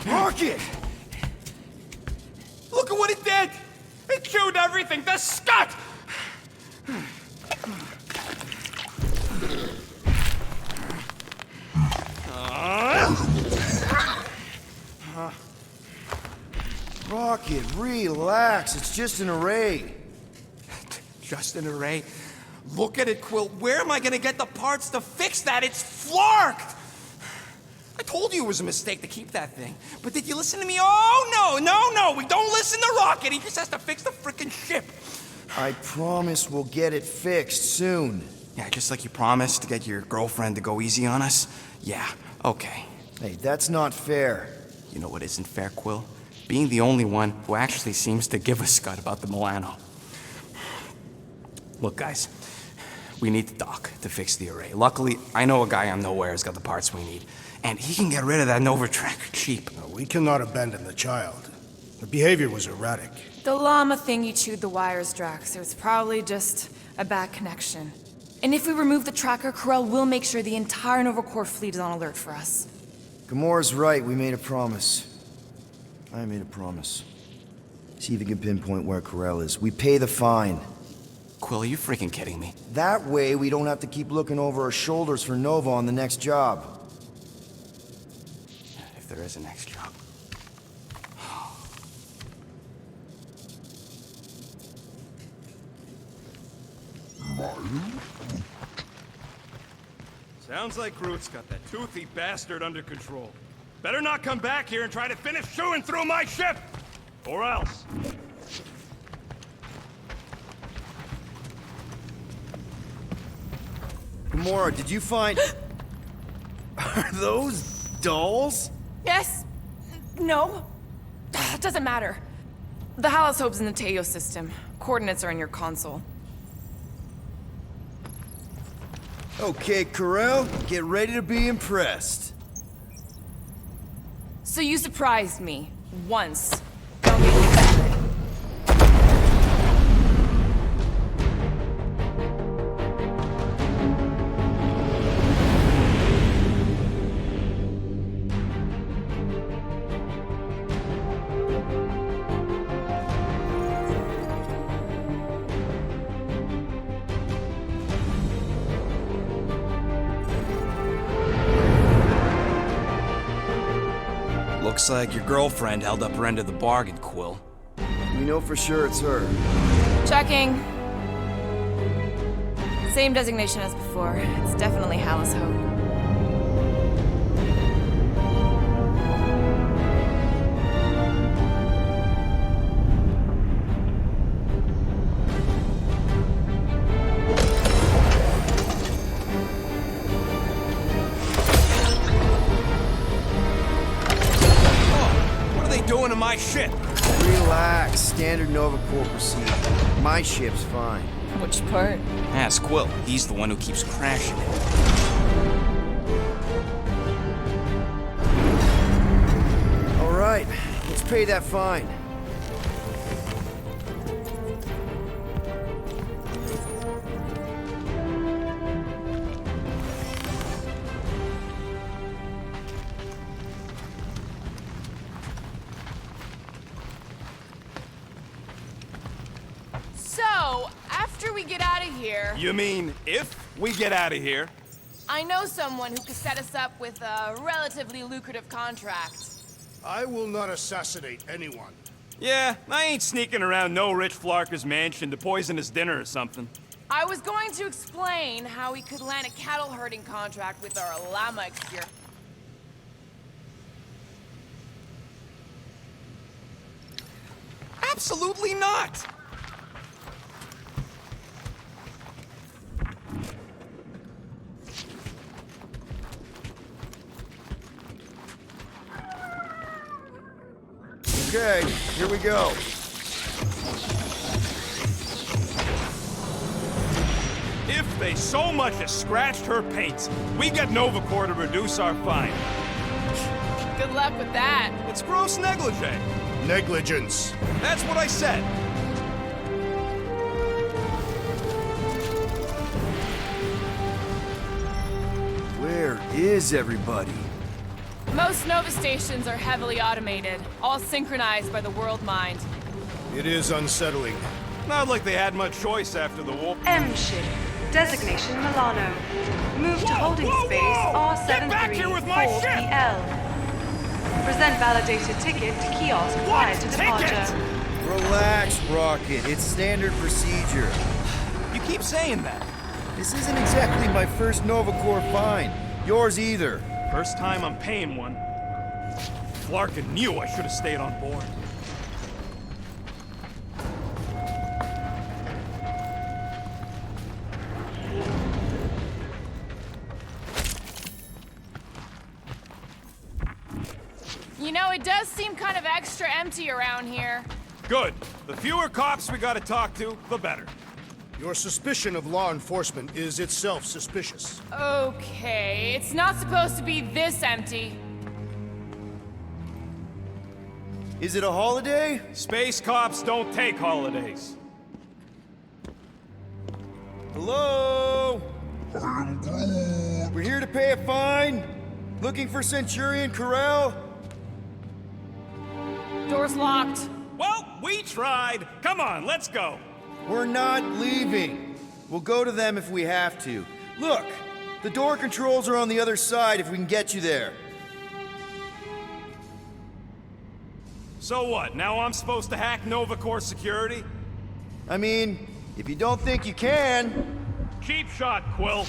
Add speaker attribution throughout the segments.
Speaker 1: Rocket!
Speaker 2: Look at what it did! It chewed everything to scut!
Speaker 1: Rocket, relax. It's just an array.
Speaker 2: Just an array? Look at it, Quill. Where am I gonna get the parts to fix that? It's flarked! I told you it was a mistake to keep that thing. But did you listen to me? Oh, no! We don't listen to Rocket. He just has to fix the frickin' ship.
Speaker 1: I promise we'll get it fixed soon.
Speaker 2: Yeah, just like you promised to get your girlfriend to go easy on us? Yeah, okay.
Speaker 1: Hey, that's not fair.
Speaker 2: You know what isn't fair, Quill? Being the only one who actually seems to give a scut about the Milano. Look, guys, we need the doc to fix the array. Luckily, I know a guy on Nowhere has got the parts we need, and he can get rid of that Nova tracker cheap.
Speaker 3: We cannot abandon the child. The behavior was erratic.
Speaker 4: The llama thing you chewed the wires, Drax. It was probably just a bad connection. And if we remove the tracker, Corel will make sure the entire Nova Corps fleet is on alert for us.
Speaker 1: Gamora's right. We made a promise. I made a promise. See if you can pinpoint where Corel is. We pay the fine.
Speaker 2: Quill, are you freaking kidding me?
Speaker 1: That way, we don't have to keep looking over our shoulders for Nova on the next job.
Speaker 2: If there is a next job.
Speaker 5: Sounds like Groot's got that toothy bastard under control. Better not come back here and try to finish chewing through my ship! Or else.
Speaker 1: Gamora, did you find... Are those dolls?
Speaker 4: Yes? No? Doesn't matter. The Hallis Hope's in the Teo system. Coordinates are in your console.
Speaker 1: Okay, Corel, get ready to be impressed.
Speaker 4: So you surprised me. Once. Don't get used to it.
Speaker 2: Looks like your girlfriend held up her end of the bargain, Quill.
Speaker 1: We know for sure it's her.
Speaker 4: Checking. Same designation as before. It's definitely Hallis Hope.
Speaker 2: Doing to my ship?
Speaker 1: Relax. Standard Nova Corps procedure. My ship's fine.
Speaker 4: Which part?
Speaker 2: Ask Quill. He's the one who keeps crashing it.
Speaker 1: All right. Let's pay that fine.
Speaker 4: So, after we get out of here,
Speaker 5: You mean, if we get out of here?
Speaker 4: I know someone who could set us up with a relatively lucrative contract.
Speaker 3: I will not assassinate anyone.
Speaker 5: Yeah, I ain't sneaking around no rich flarker's mansion to poison his dinner or something.
Speaker 4: I was going to explain how we could land a cattle herding contract with our llama experience.
Speaker 2: Absolutely not!
Speaker 1: Okay, here we go.
Speaker 5: If they so much as scratched her paints, we get Nova Corps to reduce our fine.
Speaker 4: Good luck with that.
Speaker 5: It's gross negligee.
Speaker 3: Negligence.
Speaker 5: That's what I said.
Speaker 1: Where is everybody?
Speaker 4: Most Most Nova stations are heavily automated, all synchronized by the world mind.
Speaker 3: It is unsettling.
Speaker 5: Not like they had much choice after the war.
Speaker 6: M ship. Designation Milano. Move to
Speaker 5: Whoa,
Speaker 6: holding
Speaker 5: whoa,
Speaker 6: space
Speaker 5: whoa! Get back here with my ship!
Speaker 6: R734PL. Present validated ticket to kiosk prior to departure.
Speaker 1: Relax, Rocket. It's standard procedure.
Speaker 2: You keep saying that.
Speaker 1: This isn't exactly my first Nova Corps find. Yours either.
Speaker 5: First time I'm paying one. Flarkin knew I should have stayed on board.
Speaker 4: You know, it does seem kind of extra empty around here.
Speaker 5: Good. The fewer cops we gotta talk to, the better.
Speaker 3: Your suspicion of law enforcement is itself suspicious.
Speaker 4: Okay, it's not supposed to be this empty.
Speaker 1: Is it a holiday?
Speaker 5: Space cops don't take holidays.
Speaker 1: Hello? We're here to pay a fine. Looking for Centurion Corral?
Speaker 4: Door's locked.
Speaker 5: Well, we tried. Come on, let's go.
Speaker 1: We're not leaving. We'll go to them if we have to. Look, the door controls are on the other side if we can get you there.
Speaker 5: So what, now I'm supposed to hack Nova Corps security?
Speaker 1: I mean, if you don't think you can...
Speaker 5: Cheap shot, Quill.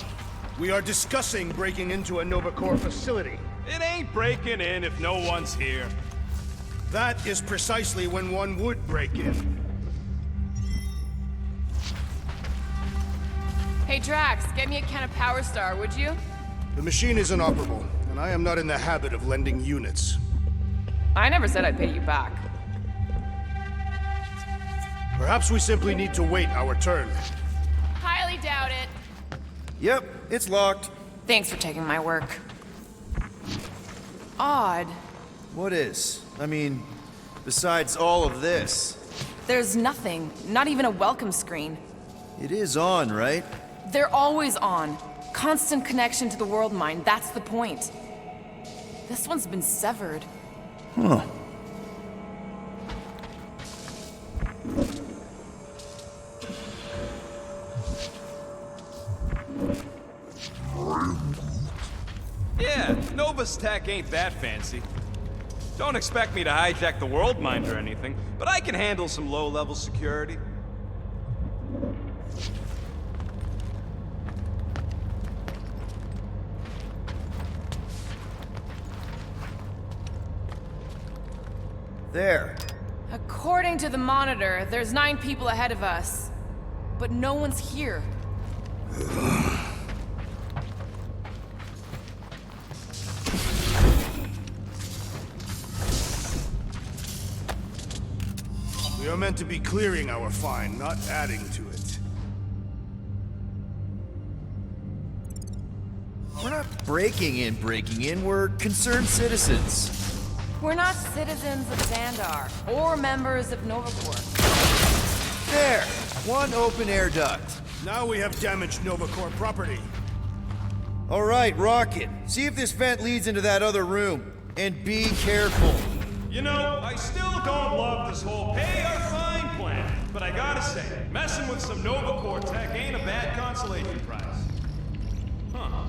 Speaker 3: We are discussing breaking into a Nova Corps facility.
Speaker 5: It ain't breaking in if no one's here.
Speaker 3: That is precisely when one would break in.
Speaker 4: Hey Drax, get me a can of Power Star, would you?
Speaker 3: The machine is inoperable, and I am not in the habit of lending units.
Speaker 4: I never said I'd pay you back.
Speaker 3: Perhaps we simply need to wait our turn.
Speaker 4: Highly doubt it.
Speaker 1: Yep, it's locked.
Speaker 4: Thanks for taking my work. Odd.
Speaker 1: What is? I mean, besides all of this.
Speaker 4: There's nothing, not even a welcome screen.
Speaker 1: It is on, right?
Speaker 4: They're always on. Constant connection to the world mind, that's the point. This one's been severed.
Speaker 1: Huh.
Speaker 5: Yeah, Nova's tech ain't that fancy. Don't expect me to hijack the world mind or anything, but I can handle some low-level security.
Speaker 1: There.
Speaker 4: According to the monitor, there's 9 people ahead of us. But no one's here.
Speaker 3: We are meant to be clearing our fine, not adding to it.
Speaker 1: We're not breaking in, we're concerned citizens.
Speaker 4: We're not citizens of Xandar, or members of Nova Corps.
Speaker 1: There! One open air duct.
Speaker 3: Now we have damaged Nova Corps property.
Speaker 1: All right, Rocket. See if this vent leads into that other room. And be careful.
Speaker 5: You know, I still don't love this whole pay our fine plan, but I gotta say, messing with some Nova Corps tech ain't a bad consolation prize. Huh.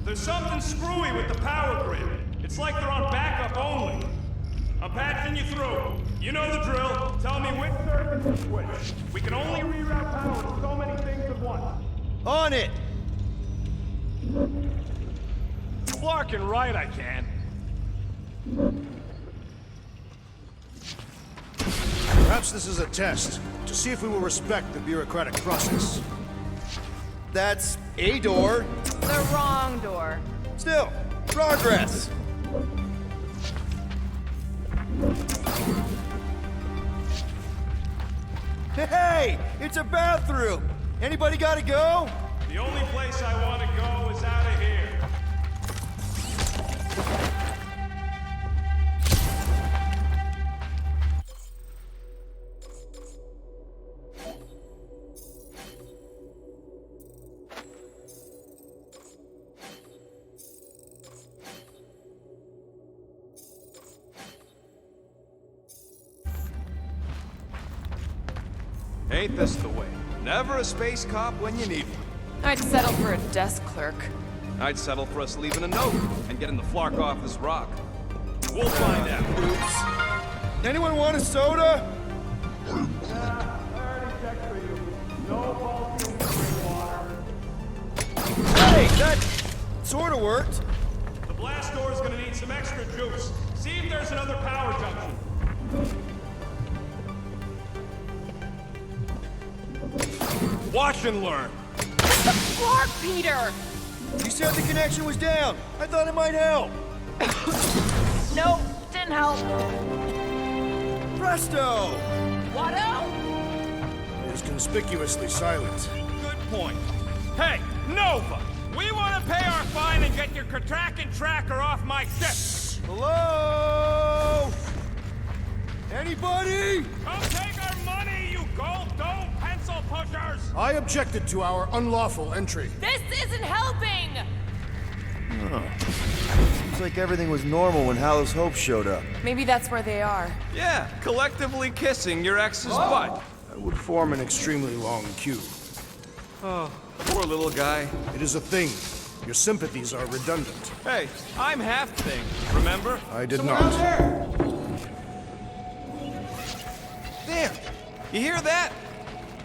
Speaker 5: There's something screwy with the power grid. It's like they're on backup only. I'm patching you through. You know the drill. Tell me which circuit to switch. We can only reroute power to so many things at once.
Speaker 1: On it!
Speaker 5: Clarkin right, I can.
Speaker 3: Perhaps this is a test, to see if we will respect the bureaucratic process.
Speaker 1: That's a door.
Speaker 4: The wrong door.
Speaker 1: Still, progress. Hey, it's a bathroom. Anybody gotta go?
Speaker 5: The only place I want to go is out of here. Ain't this the way? Never a space cop when you need one.
Speaker 4: I'd settle for a desk clerk.
Speaker 5: I'd settle for us leaving a note and getting the flark off this rock. We'll find out.
Speaker 1: Anyone want a soda? Hey, that sort of worked.
Speaker 5: The blast door's gonna need some extra juice. See if there's another power junction. Watch and learn.
Speaker 4: Clark, Peter!
Speaker 1: You said the connection was down. I thought it might help.
Speaker 4: No, didn't help.
Speaker 1: Presto!
Speaker 4: Watto?
Speaker 3: It is conspicuously silent.
Speaker 5: Good point. Hey, Nova! We want to pay our fine and get your Kraken tracker off my ship!
Speaker 1: Hello? Anybody?
Speaker 5: Come take our money, you gold dome pencil pushers!
Speaker 3: I objected to our unlawful entry.
Speaker 4: This isn't helping!
Speaker 1: Seems like everything was normal when Hallows Hope showed up.
Speaker 4: Maybe that's where they are.
Speaker 5: Yeah, collectively kissing your ex's butt.
Speaker 3: I would form an extremely long queue.
Speaker 5: Oh, poor little guy.
Speaker 3: It is a thing. Your sympathies are redundant.
Speaker 5: Hey, I'm half thing, remember?
Speaker 3: I did
Speaker 2: Someone
Speaker 3: not.
Speaker 2: out there!
Speaker 5: There! You hear that?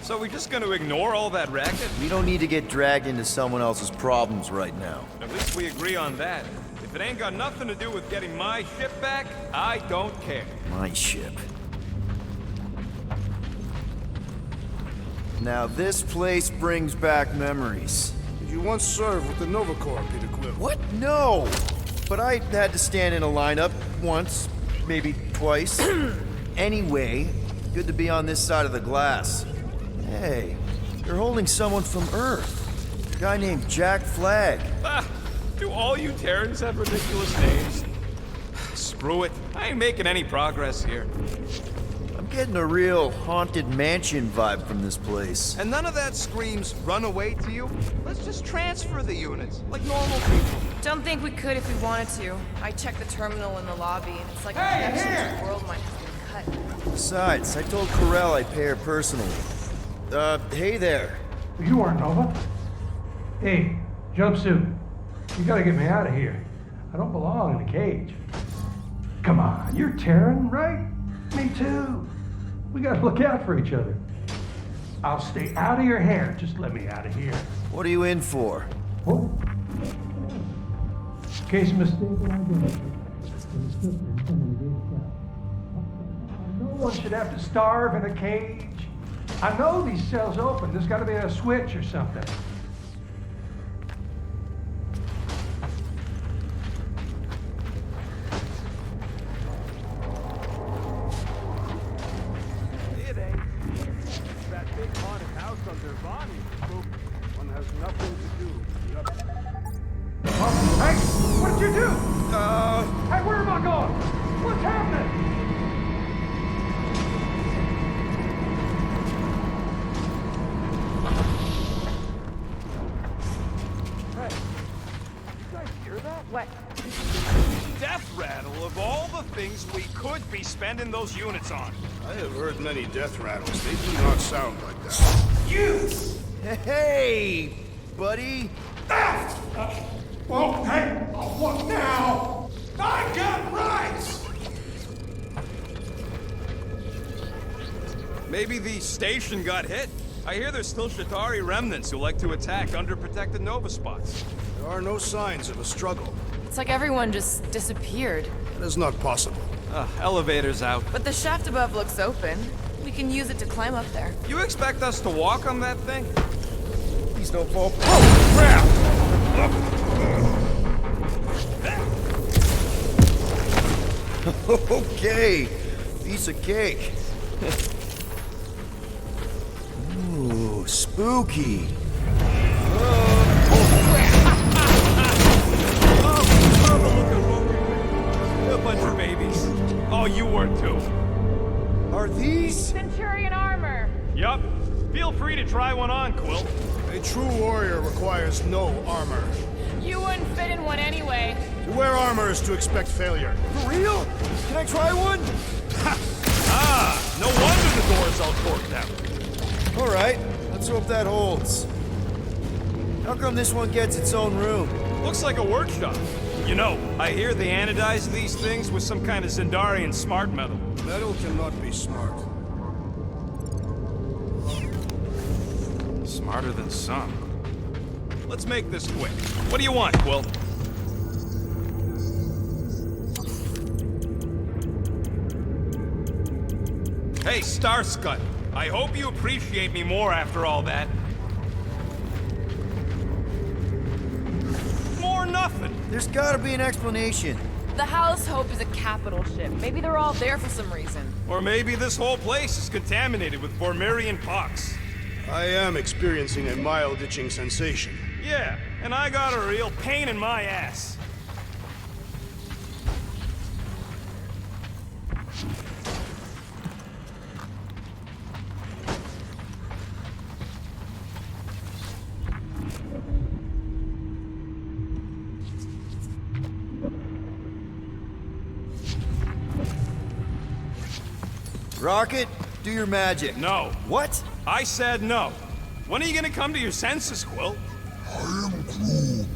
Speaker 5: So we're just gonna ignore all that racket?
Speaker 1: We don't need to get dragged into someone else's problems right now.
Speaker 5: At least we agree on that. If it ain't got nothing to do with getting my ship back, I don't care.
Speaker 1: My ship. Now this place brings back memories.
Speaker 3: Did you once serve with the Nova Corps, Peter Quill?
Speaker 1: What? No! But I had to stand in a lineup once, maybe twice. Anyway, good to be on this side of the glass. Hey, you're holding someone from Earth. A guy named Jack Flagg.
Speaker 5: Ah, do all you Terrans have ridiculous names? Screw it. I ain't making any progress here.
Speaker 1: I'm getting a real haunted mansion vibe from this place.
Speaker 2: And none of that screams run away to you? Let's just transfer the units, like normal people.
Speaker 4: Don't think we could if we wanted to. I checked the terminal in the lobby, and it's like the connection to the world might have been cut.
Speaker 1: Besides, I told Corell I'd pay her personally. Hey there.
Speaker 7: You aren't Nova. Hey, jumpsuit. You gotta get me out of here. I don't belong in a cage. Come on, you're Terran, right? Me too. We gotta look out for each other. I'll stay out of your hair. Just let me out of here.
Speaker 1: What are you in for?
Speaker 7: What? Case of mistaken identity. No one should have to starve in a cage. I know these cells open. There's got to be a switch or something.
Speaker 5: It ain't. That big haunted house under Bonnie. One has nothing to do.
Speaker 7: Hey, what did you do? Hey, where am I going? What's happening?
Speaker 4: What?
Speaker 5: Death rattle of all the things we could be spending those units on.
Speaker 3: I have heard many death rattles. They do not sound like that.
Speaker 2: You!
Speaker 1: Hey, buddy.
Speaker 2: Well, hey, what now? I got rights!
Speaker 5: Maybe the station got hit. I hear there's still Shatari remnants who like to attack underprotected Nova spots.
Speaker 3: There are no signs of a struggle.
Speaker 4: It's like everyone just disappeared.
Speaker 3: That is not possible.
Speaker 5: Elevator's out.
Speaker 4: But the shaft above looks open. We can use it to climb up there.
Speaker 5: You expect us to walk on that thing?
Speaker 1: Please don't fall. Oh, crap! Okay, piece of cake. Ooh, spooky.
Speaker 5: A bunch of babies. Oh, you were too.
Speaker 1: Are these?
Speaker 4: Centurion armor!
Speaker 5: Yup. Feel free to try one on, Quill.
Speaker 3: A true warrior requires no armor.
Speaker 4: You wouldn't fit in one anyway.
Speaker 3: To wear armor is to expect failure.
Speaker 1: For real? Can I try one?
Speaker 5: No wonder the door's all corked out.
Speaker 1: All right, let's hope that holds. How come this one gets its own room?
Speaker 5: Looks like a workshop. You know, I hear they anodize these things with some kind of Zendarian smart metal.
Speaker 3: Metal cannot be smart.
Speaker 5: Smarter than some. Let's make this quick. What do you want, Quill? Hey, Starscut. I hope you appreciate me more after all that. More nothing.
Speaker 1: There's gotta be an explanation.
Speaker 4: The House Hope is a capital ship. Maybe they're all there for some reason.
Speaker 5: Or maybe this whole place is contaminated with Vormirian pox.
Speaker 3: I am experiencing a mild itching sensation.
Speaker 5: Yeah, and I got a real pain in my ass.
Speaker 1: Rocket, do your magic.
Speaker 5: No.
Speaker 1: What?
Speaker 5: I said no. When are you gonna come to your senses, Quill?
Speaker 8: I am Groot.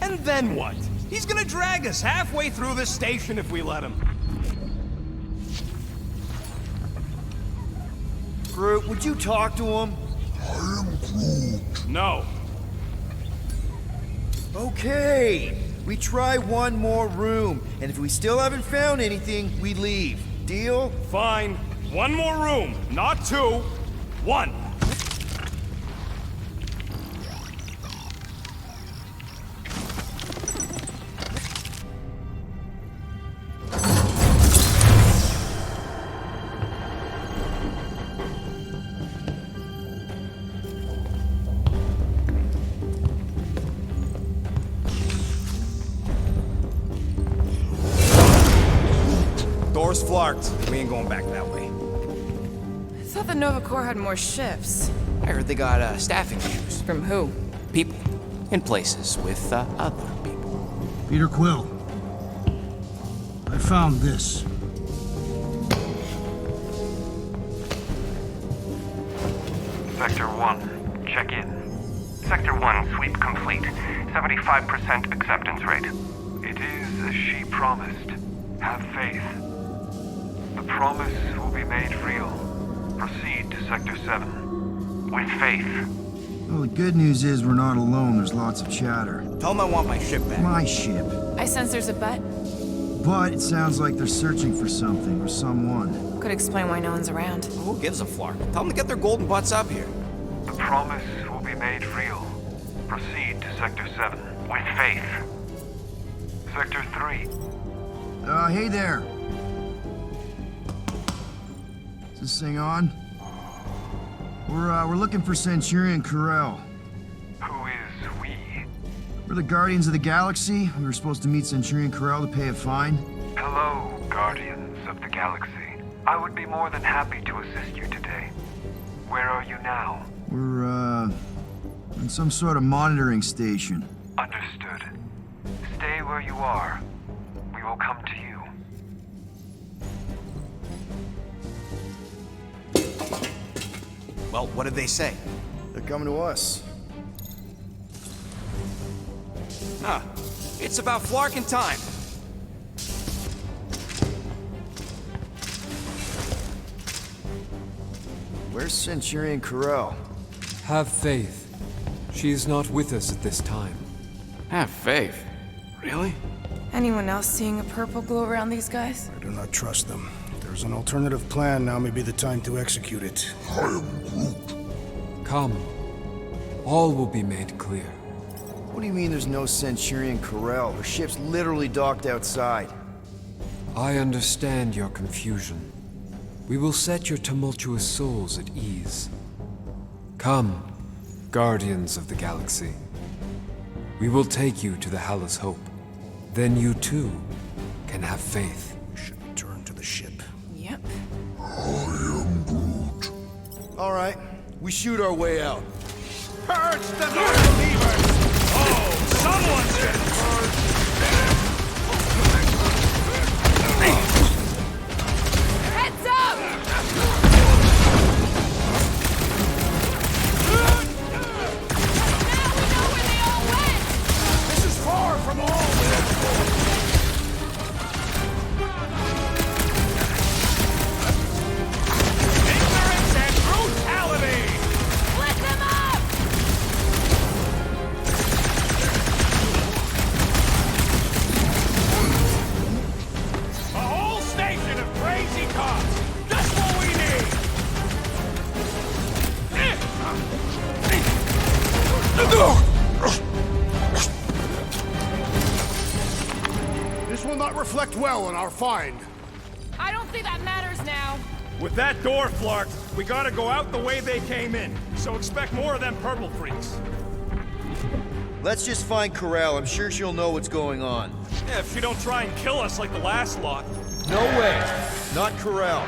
Speaker 5: And then what? He's gonna drag us halfway through this station if we let him.
Speaker 1: Groot, would you talk to him?
Speaker 8: I am Groot.
Speaker 5: No.
Speaker 1: Okay. We try one more room, and if we still haven't found anything, we leave. Deal?
Speaker 5: Fine. One more room, not two. One. Door's flarked. We ain't going back that way.
Speaker 4: I thought the Nova Corps had more ships.
Speaker 2: I heard they got staffing issues.
Speaker 4: From who?
Speaker 2: People. In places with other people.
Speaker 3: Peter Quill. I found this.
Speaker 9: Sector 1, check in. Sector 1, sweep complete. 75% acceptance rate. It is as she promised. Have faith. The promise will be made real. Proceed to Sector 7. With faith.
Speaker 10: Well, the good news is we're not alone. There's lots of chatter.
Speaker 2: Tell them I want my ship back.
Speaker 10: My ship.
Speaker 4: I sense there's a bet.
Speaker 10: But it sounds like they're searching for something or someone.
Speaker 4: Could explain why no one's around.
Speaker 2: Who gives a flark? Tell them to get their golden butts up here.
Speaker 9: The promise will be made real. Proceed to Sector 7. With faith. Sector 3.
Speaker 10: Hey there. Is this thing on? We're looking for Centurion Corel.
Speaker 9: Who is we?
Speaker 10: We're the Guardians of the Galaxy. We were supposed to meet Centurion Corel to pay a fine.
Speaker 9: Hello, Guardians of the Galaxy. I would be more than happy to assist you today. Where are you now?
Speaker 10: We're, in some sort of monitoring station.
Speaker 9: Understood. Stay where you are. We will come to you.
Speaker 2: Well, what did they say?
Speaker 1: They're coming to us.
Speaker 2: Huh. It's about flarking time.
Speaker 1: Where's Centurion Corel?
Speaker 11: Have faith. She is not with us at this time.
Speaker 2: Have faith. Really?
Speaker 4: Anyone else seeing a purple glow around these guys?
Speaker 3: I do not trust them. If there's an alternative plan, now may be the time to execute it.
Speaker 8: I am Groot.
Speaker 11: Come. All will be made clear.
Speaker 1: What do you mean there's no Centurion Corel? Her ship's literally docked outside.
Speaker 11: I understand your confusion. We will set your tumultuous souls at ease. Come, Guardians of the Galaxy. We will take you to the Hallis Hope. Then you too can have faith.
Speaker 3: Should return to the ship.
Speaker 4: Yep.
Speaker 8: I am Groot.
Speaker 1: All right, we shoot our way out.
Speaker 5: Purge the non-believers! Oh, someone's getting purged!
Speaker 4: Heads up!
Speaker 3: dwell on our find.
Speaker 4: I don't think that matters now.
Speaker 5: With that door flarked, we gotta go out the way they came in. So expect more of them purple freaks.
Speaker 1: Let's just find Corel. I'm sure she'll know what's going on.
Speaker 5: Yeah, if she don't try and kill us like the last lot.
Speaker 1: No way. Not Corel.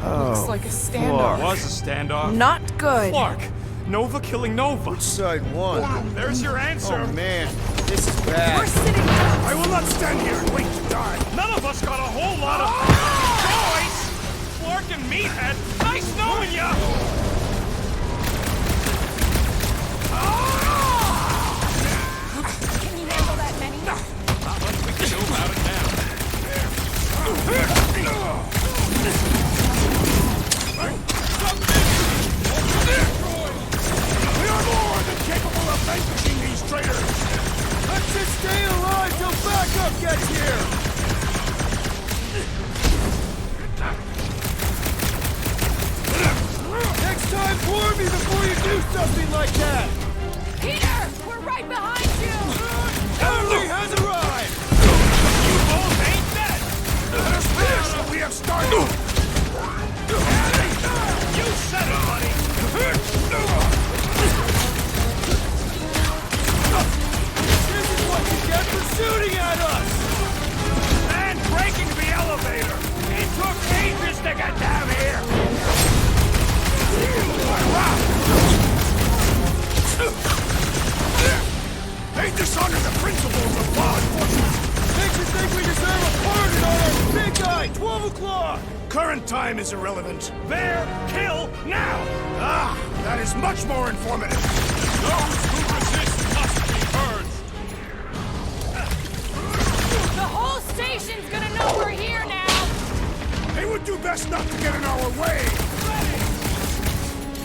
Speaker 4: Looks like a standoff.
Speaker 5: Was a standoff.
Speaker 4: Not good.
Speaker 5: Clark, Nova killing Nova.
Speaker 1: Which side won?
Speaker 5: There's your answer.
Speaker 1: Oh man, this is bad.
Speaker 4: We're sitting down.
Speaker 3: I will not stand here and wait to die.
Speaker 5: None of us got a whole lot of choice. Clark and Meathead, nice knowing ya.
Speaker 4: Can you handle that many?
Speaker 5: Not much we can do about it now.
Speaker 3: We are more than capable of vanquishing these traitors.
Speaker 1: Let's just stay alive till backup gets here. Next time, warn me before you do something like that.
Speaker 4: Peter, we're right behind you.
Speaker 1: Cavalry has arrived.
Speaker 5: You both ain't dead.
Speaker 3: Let us finish what we have started.
Speaker 5: You said it, buddy.
Speaker 1: This is what you get for shooting at us.
Speaker 5: And breaking the elevator. It took ages to get down here.
Speaker 3: They dishonor the principles of law enforcement.
Speaker 1: Makes you think we deserve a pardon on our big guy, 12 o'clock.
Speaker 3: Current time is irrelevant.
Speaker 5: Bear, kill, now.
Speaker 3: Ah, that is much more informative.
Speaker 5: Those who resist must be purged.
Speaker 4: The whole station's gonna know we're here now.
Speaker 3: They would do best not to get in our way.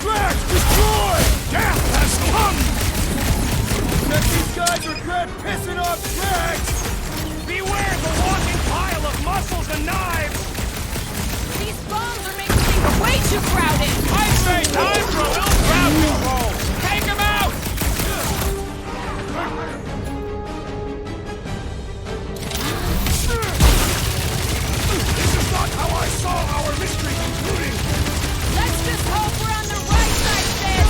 Speaker 1: Drax, destroy!
Speaker 3: Death has come!
Speaker 1: Bet these guys regret pissing off Drax!
Speaker 5: Beware the walking pile of muscles and knives.
Speaker 4: These bombs are making things way too crowded.
Speaker 5: I say time for a little crowd control. Take him out.
Speaker 3: This is not how I saw our mystery concluding.
Speaker 4: Let's just hope we're on the right side of this.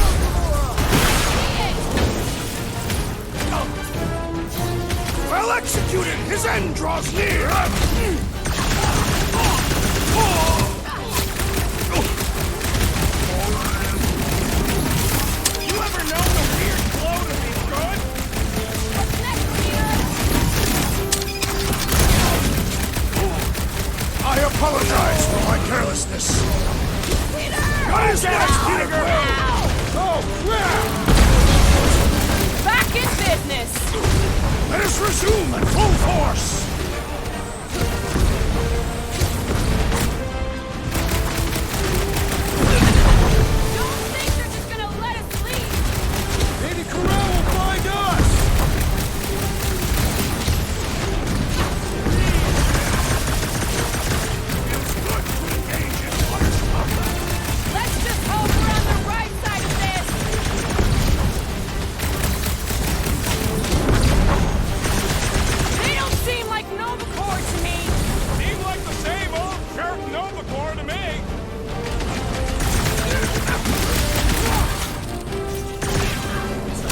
Speaker 3: Well executed! His end draws near!
Speaker 5: You ever known a weird glow to be good?
Speaker 4: What's next, Peter?
Speaker 3: I apologize for my carelessness.
Speaker 4: Peter!
Speaker 3: What is next, Peter Quill?
Speaker 1: Oh, crap!
Speaker 4: Back in business.
Speaker 3: Let us resume at full force!
Speaker 4: Don't think they're just gonna let us leave.
Speaker 1: Maybe Corel will find us!
Speaker 3: It's good to engage in honest combat.
Speaker 4: Let's just hope we're on the right side of this. They don't seem like Nova Corps to me.
Speaker 5: Seem like the same old jerk Nova Corps to me.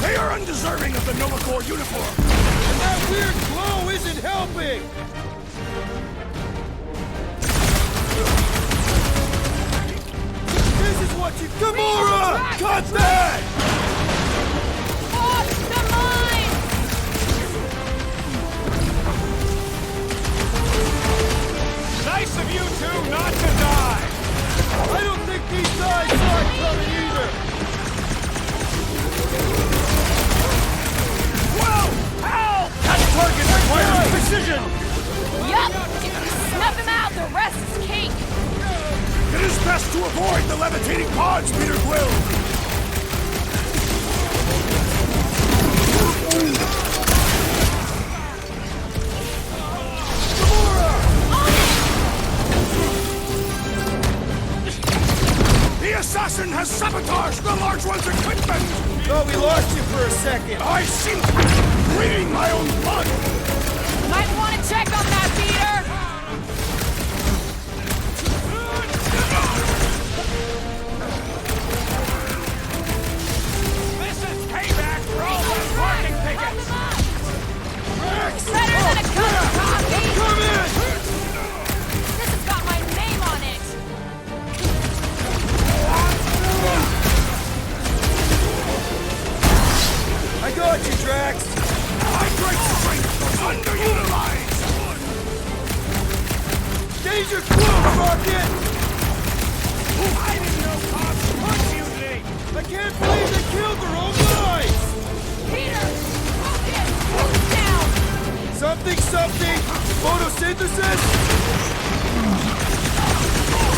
Speaker 3: They are undeserving of the Nova Corps uniform.
Speaker 1: And that weird glow isn't helping! This is what you... Gamora! Cut that!
Speaker 4: Off the mine!
Speaker 5: Nice of you two not to die.
Speaker 1: I don't think these guys saw it coming either!
Speaker 5: Whoa! Help! That target requires precision.
Speaker 4: Yup! If we snuff him out, the rest is cake.
Speaker 3: It is best to avoid the levitating pods, Peter Quill. The assassin has sabotaged the large one's
Speaker 1: thought we lost you for a second.
Speaker 3: I seem to be bleeding my own blood!
Speaker 4: Might want to check on that, Peter!
Speaker 5: This is payback for all those parking tickets!
Speaker 4: Better than a cup of coffee!
Speaker 1: Come in!
Speaker 4: This has got my name on it!
Speaker 1: I got you, Drax.
Speaker 3: Hydrate strength was underutilized!
Speaker 1: Danger close, Rocket!
Speaker 5: I didn't know cops punch mutiny!
Speaker 1: I can't believe they killed their own guys!
Speaker 4: Peter! Focus! Focus down!
Speaker 1: Something! Photosynthesis?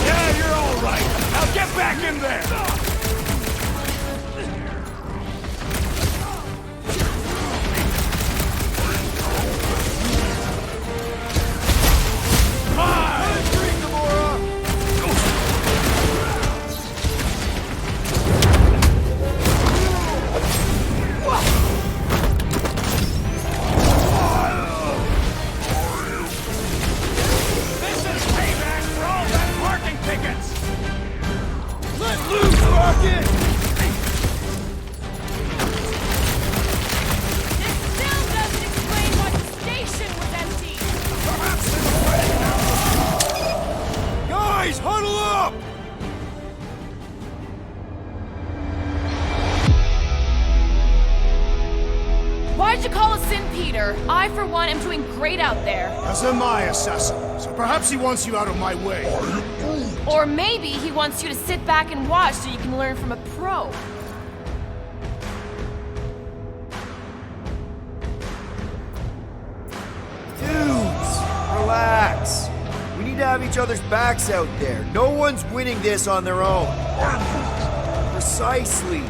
Speaker 5: Yeah, you're all right. Now get back in there!
Speaker 4: Why'd you call us in, Peter? I, for one, am doing great out there.
Speaker 3: As am I, assassin. So perhaps he wants you out of my way.
Speaker 4: Or maybe he wants you to sit back and watch so you can learn from a pro.
Speaker 1: Dudes, relax. We need to have each other's backs out there. No one's winning this on their own. Precisely.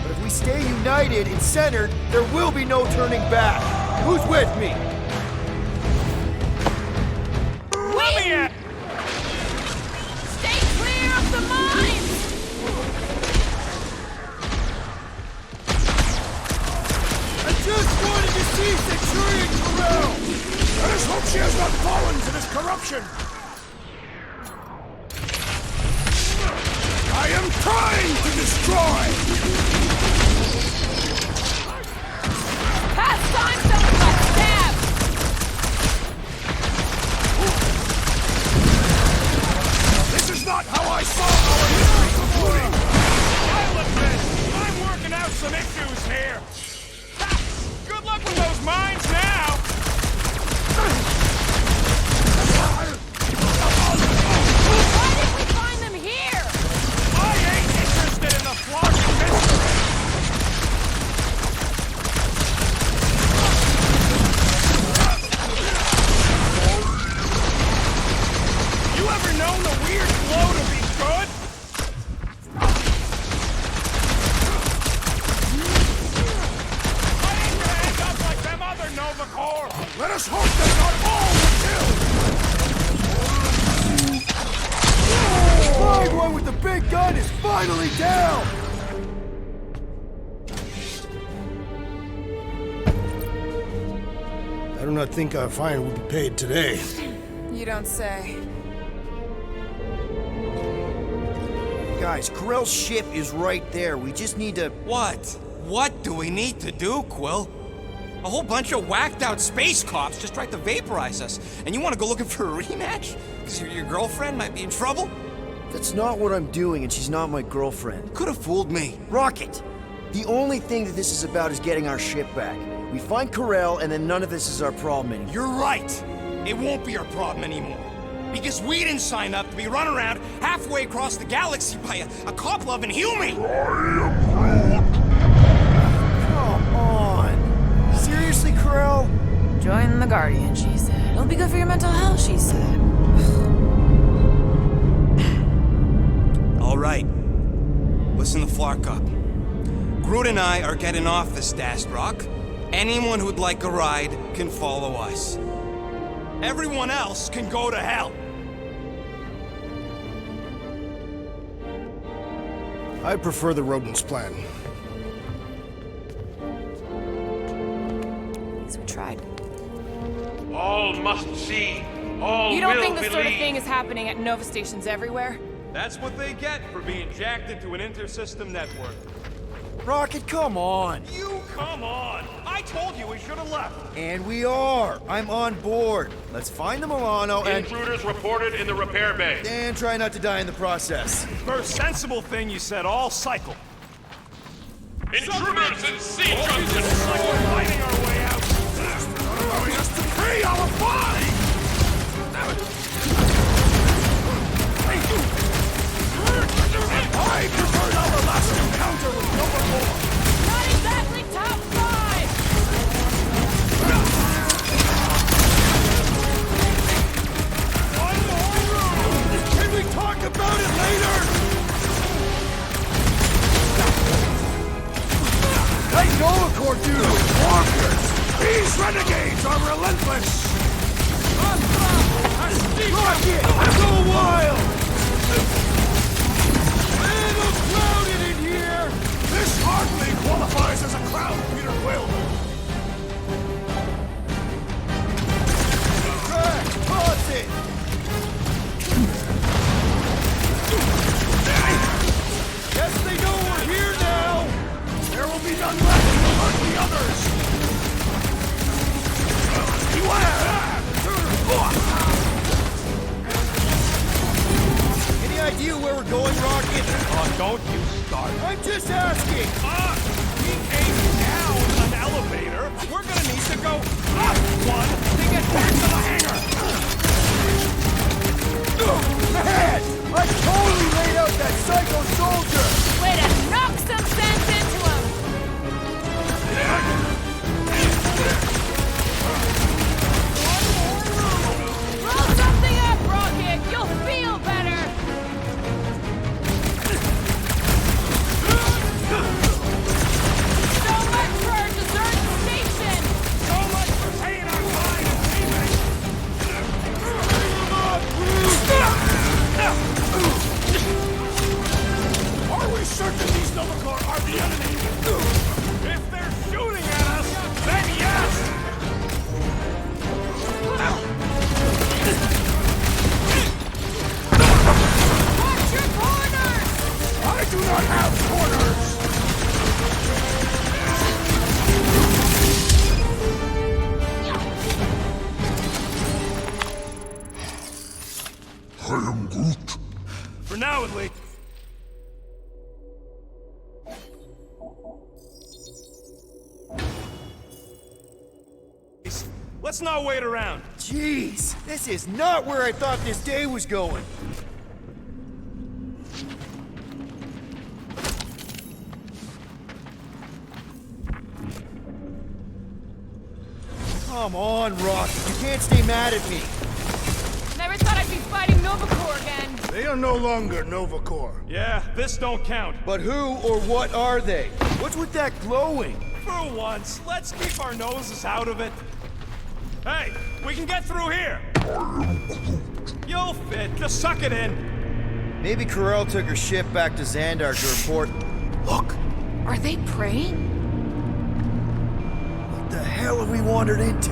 Speaker 1: But if we stay united and centered, there will be no turning back. Who's with me?
Speaker 4: Win! Stay clear of the mines!
Speaker 1: I just wanted to see Centurion Corral!
Speaker 3: Let us hope she has not fallen to this corruption! I am trying to destroy!
Speaker 4: Past time, someone got stabbed!
Speaker 3: This is not how I saw our history concluding!
Speaker 5: I'll admit, I'm working out some issues here. Good luck with those mines now!
Speaker 4: Why did we find them here?
Speaker 5: I ain't interested in the flogging mystery! You ever known the weird glow to be good? I ain't gonna end up like them other Nova Corps!
Speaker 3: Let us hope that not all were killed!
Speaker 1: Blind one with the big gun is finally down!
Speaker 3: I do not think our fine will be paid today.
Speaker 4: You don't say.
Speaker 1: Guys, Corell's ship is right there. We just need to...
Speaker 2: What? What do we need to do, Quill? A whole bunch of whacked out space cops just tried to vaporize us, and you want to go looking for a rematch? Because your girlfriend might be in trouble?
Speaker 1: That's not what I'm doing, and she's not my girlfriend.
Speaker 2: Could have fooled me.
Speaker 1: Rocket! The only thing that this is about is getting our ship back. We find Corell, and then none of this is our problem anymore.
Speaker 2: You're right. It won't be our problem anymore. Because we didn't sign up to be run around halfway across the galaxy by a cop-loving human!
Speaker 1: Come on! Seriously, Corell?
Speaker 4: Join the Guardian, she said. It'll be good for your mental health, she said.
Speaker 2: All right. Listen to Flark up. Groot and I are getting off this Dast Rock. Anyone who'd like a ride can follow us. Everyone else can go to hell.
Speaker 3: I prefer the rodent's plan.
Speaker 4: guess we tried.
Speaker 5: All must see. All
Speaker 4: You don't
Speaker 5: will
Speaker 4: think this sort of
Speaker 5: believe.
Speaker 4: thing is happening at Nova stations everywhere?
Speaker 5: That's what they get for being jacked into an intersystem network.
Speaker 1: Rocket, come on.
Speaker 5: You come on! I told you we should have left.
Speaker 1: And we are. I'm on board. Let's find the Milano and...
Speaker 5: Intruders reported in the repair bay.
Speaker 1: And try not to die in the process.
Speaker 5: First sensible thing you said all cycle.
Speaker 12: Intruders in C junction!
Speaker 5: It's like we're fighting our way out.
Speaker 12: Allowing us to pay our fine!
Speaker 5: I preferred our last encounter with Nova Corps.
Speaker 4: Not exactly top 5!
Speaker 5: One more room! Can we talk about it later?
Speaker 3: Hey, Nova Corps dude! Walkers! These renegades are relentless!
Speaker 5: Rocket! Go wild! Little crowded in here!
Speaker 3: This hardly qualifies as a crowd, Peter Quill!
Speaker 1: Crack! Toss it!
Speaker 3: Guess they know we're here now! There will be none left to hurt the others! Beware!
Speaker 1: Any idea where we're going, Rocket?
Speaker 5: Oh, don't you start.
Speaker 1: I'm just asking!
Speaker 5: We came down an elevator. We're gonna need to go up one to get back to the hangar.
Speaker 1: Ahead! I totally laid out that psycho soldier!
Speaker 4: Way to knock some sense into him! Blow something up, Rocket! You'll feel better! So much for our dessert station!
Speaker 5: So much for paying our fine and teammates.
Speaker 3: Are we certain these Nova Corps are the enemy?
Speaker 5: If they're shooting at us, then yes.
Speaker 4: Watch your corners!
Speaker 3: I do not have corners!
Speaker 8: I am Groot.
Speaker 5: For now, at least. Let's not wait around.
Speaker 1: Jeez, this is not where I thought this day was going. Come on, Rock. You can't stay mad at me.
Speaker 4: Never thought I'd be fighting Nova Corps again.
Speaker 3: They are no longer Nova Corps.
Speaker 5: Yeah, this don't count.
Speaker 1: But who or what are they? What's with that glowing?
Speaker 5: For once, let's keep our noses out of it. Hey, we can get through here. You'll fit. Just suck it in.
Speaker 1: Maybe Corel took her ship back to Xandar to report. Look!
Speaker 4: Are they praying?
Speaker 1: What the hell have we wandered into?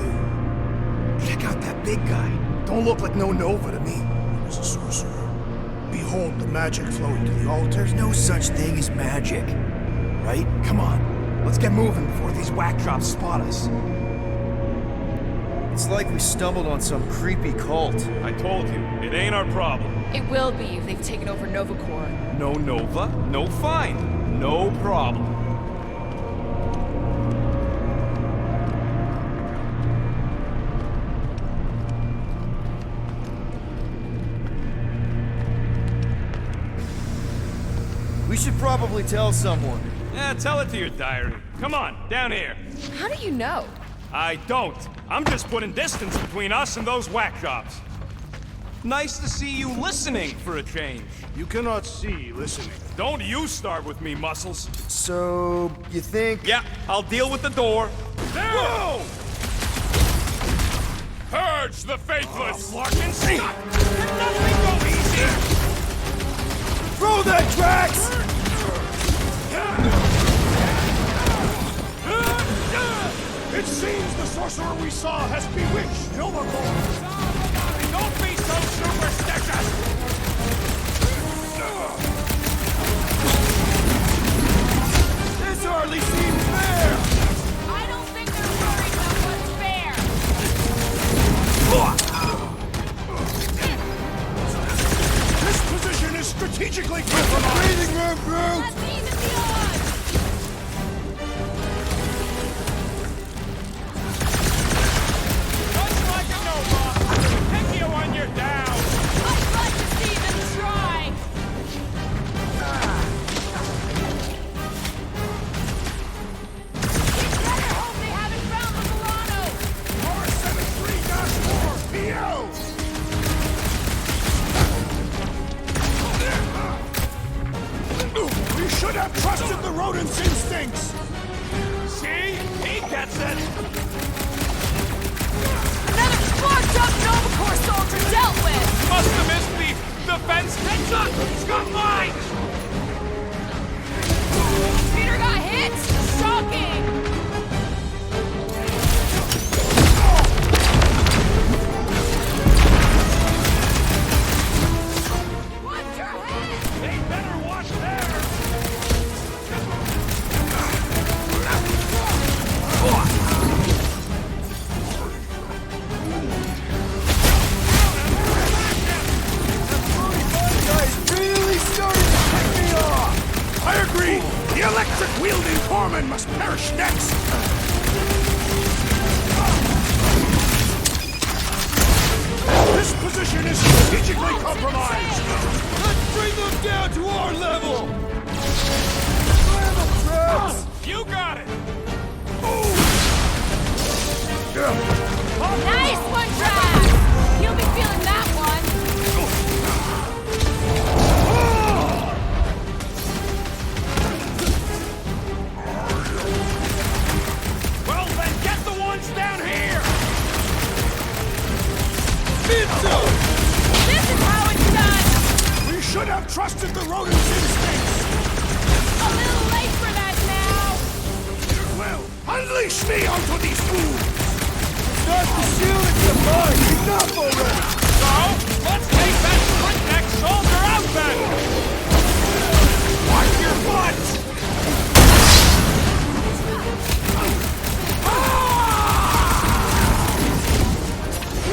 Speaker 3: Check out that big guy. Don't look like no Nova to me. He's a sorcerer. Behold the magic flowing to the altar.
Speaker 1: There's no such thing as magic. Right?
Speaker 3: Come on. Let's get moving before these whack drops spot us.
Speaker 1: It's like we stumbled on some creepy cult.
Speaker 5: I told you, it ain't our problem.
Speaker 4: It will be if they've taken over Nova Corps.
Speaker 5: No Nova, no fine. No problem.
Speaker 1: We should probably tell someone.
Speaker 5: Yeah, tell it to your diary. Come on, down here.
Speaker 4: How do you know?
Speaker 5: I don't. I'm just putting distance between us and those whack jobs. Nice to see you listening for a change.
Speaker 3: You cannot see listening.
Speaker 5: Don't you start with me, Muscles.
Speaker 1: So, you think...
Speaker 5: Yeah, I'll deal with the door. There! Whoa! Purge the faithless! Larkin, stop! Let nothing go easy!
Speaker 1: Throw that, Drax!
Speaker 3: It seems the sorcerer we saw has bewitched Novacore.
Speaker 12: Don't be so superstitious!
Speaker 3: This hardly seems fair!
Speaker 4: I don't think they're worried about what's fair.
Speaker 3: This position is strategically compromised! Breathing room, Groot!
Speaker 4: Let's even the odds.
Speaker 12: Just like a Nova! Pick you when you're down!
Speaker 4: I'd like to see them try. We'd better hope they haven't found the Milano.
Speaker 3: R73-4 PL! We should have trusted the rodent's instincts!
Speaker 12: See? He gets it!
Speaker 4: Another squad up Novacore soldier dealt with.
Speaker 12: Must have missed the defense headshot! He's got mine!
Speaker 4: Peter got hit. Shocking. Watch your head.
Speaker 12: They better watch there!
Speaker 3: Really starting to pick me off! I agree! The electric-wielding corpsman must perish next! This position is strategically compromised! Let's bring them down to our level! Level traps!
Speaker 12: You got it!
Speaker 4: Nice one, Trav. He'll be feeling that one.
Speaker 12: Well then, get the ones down here!
Speaker 4: This is how it's done.
Speaker 3: We should have trusted the rodent's instincts!
Speaker 4: A little late for that now.
Speaker 3: Well, unleash me onto these fools! Start the shooting the mine! Enough already!
Speaker 12: So, let's take that split neck soldier out then! Watch your butts!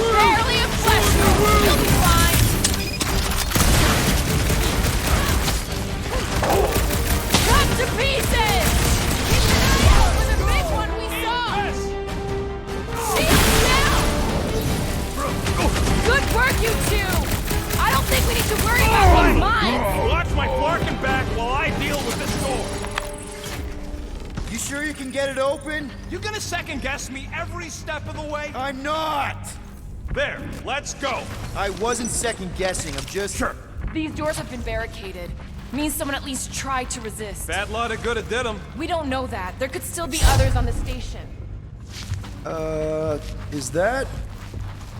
Speaker 4: Barely a flesh wound. You'll be fine. Cut to pieces. Keep an eye out for the big one we saw. Shield down. Good work, you two. I don't think we need to worry about these mines.
Speaker 12: Watch my Flarkin back while I deal with this door.
Speaker 1: You sure you can get it open?
Speaker 12: You gonna second guess me every step of the way?
Speaker 1: I'm not!
Speaker 12: There, let's go.
Speaker 1: I wasn't second guessing, I'm just...
Speaker 12: Sure.
Speaker 4: These doors have been barricaded. Means someone at least tried to resist.
Speaker 12: Bad lot of good it did 'em.
Speaker 4: We don't know that. There could still be others on the station.
Speaker 1: Is that?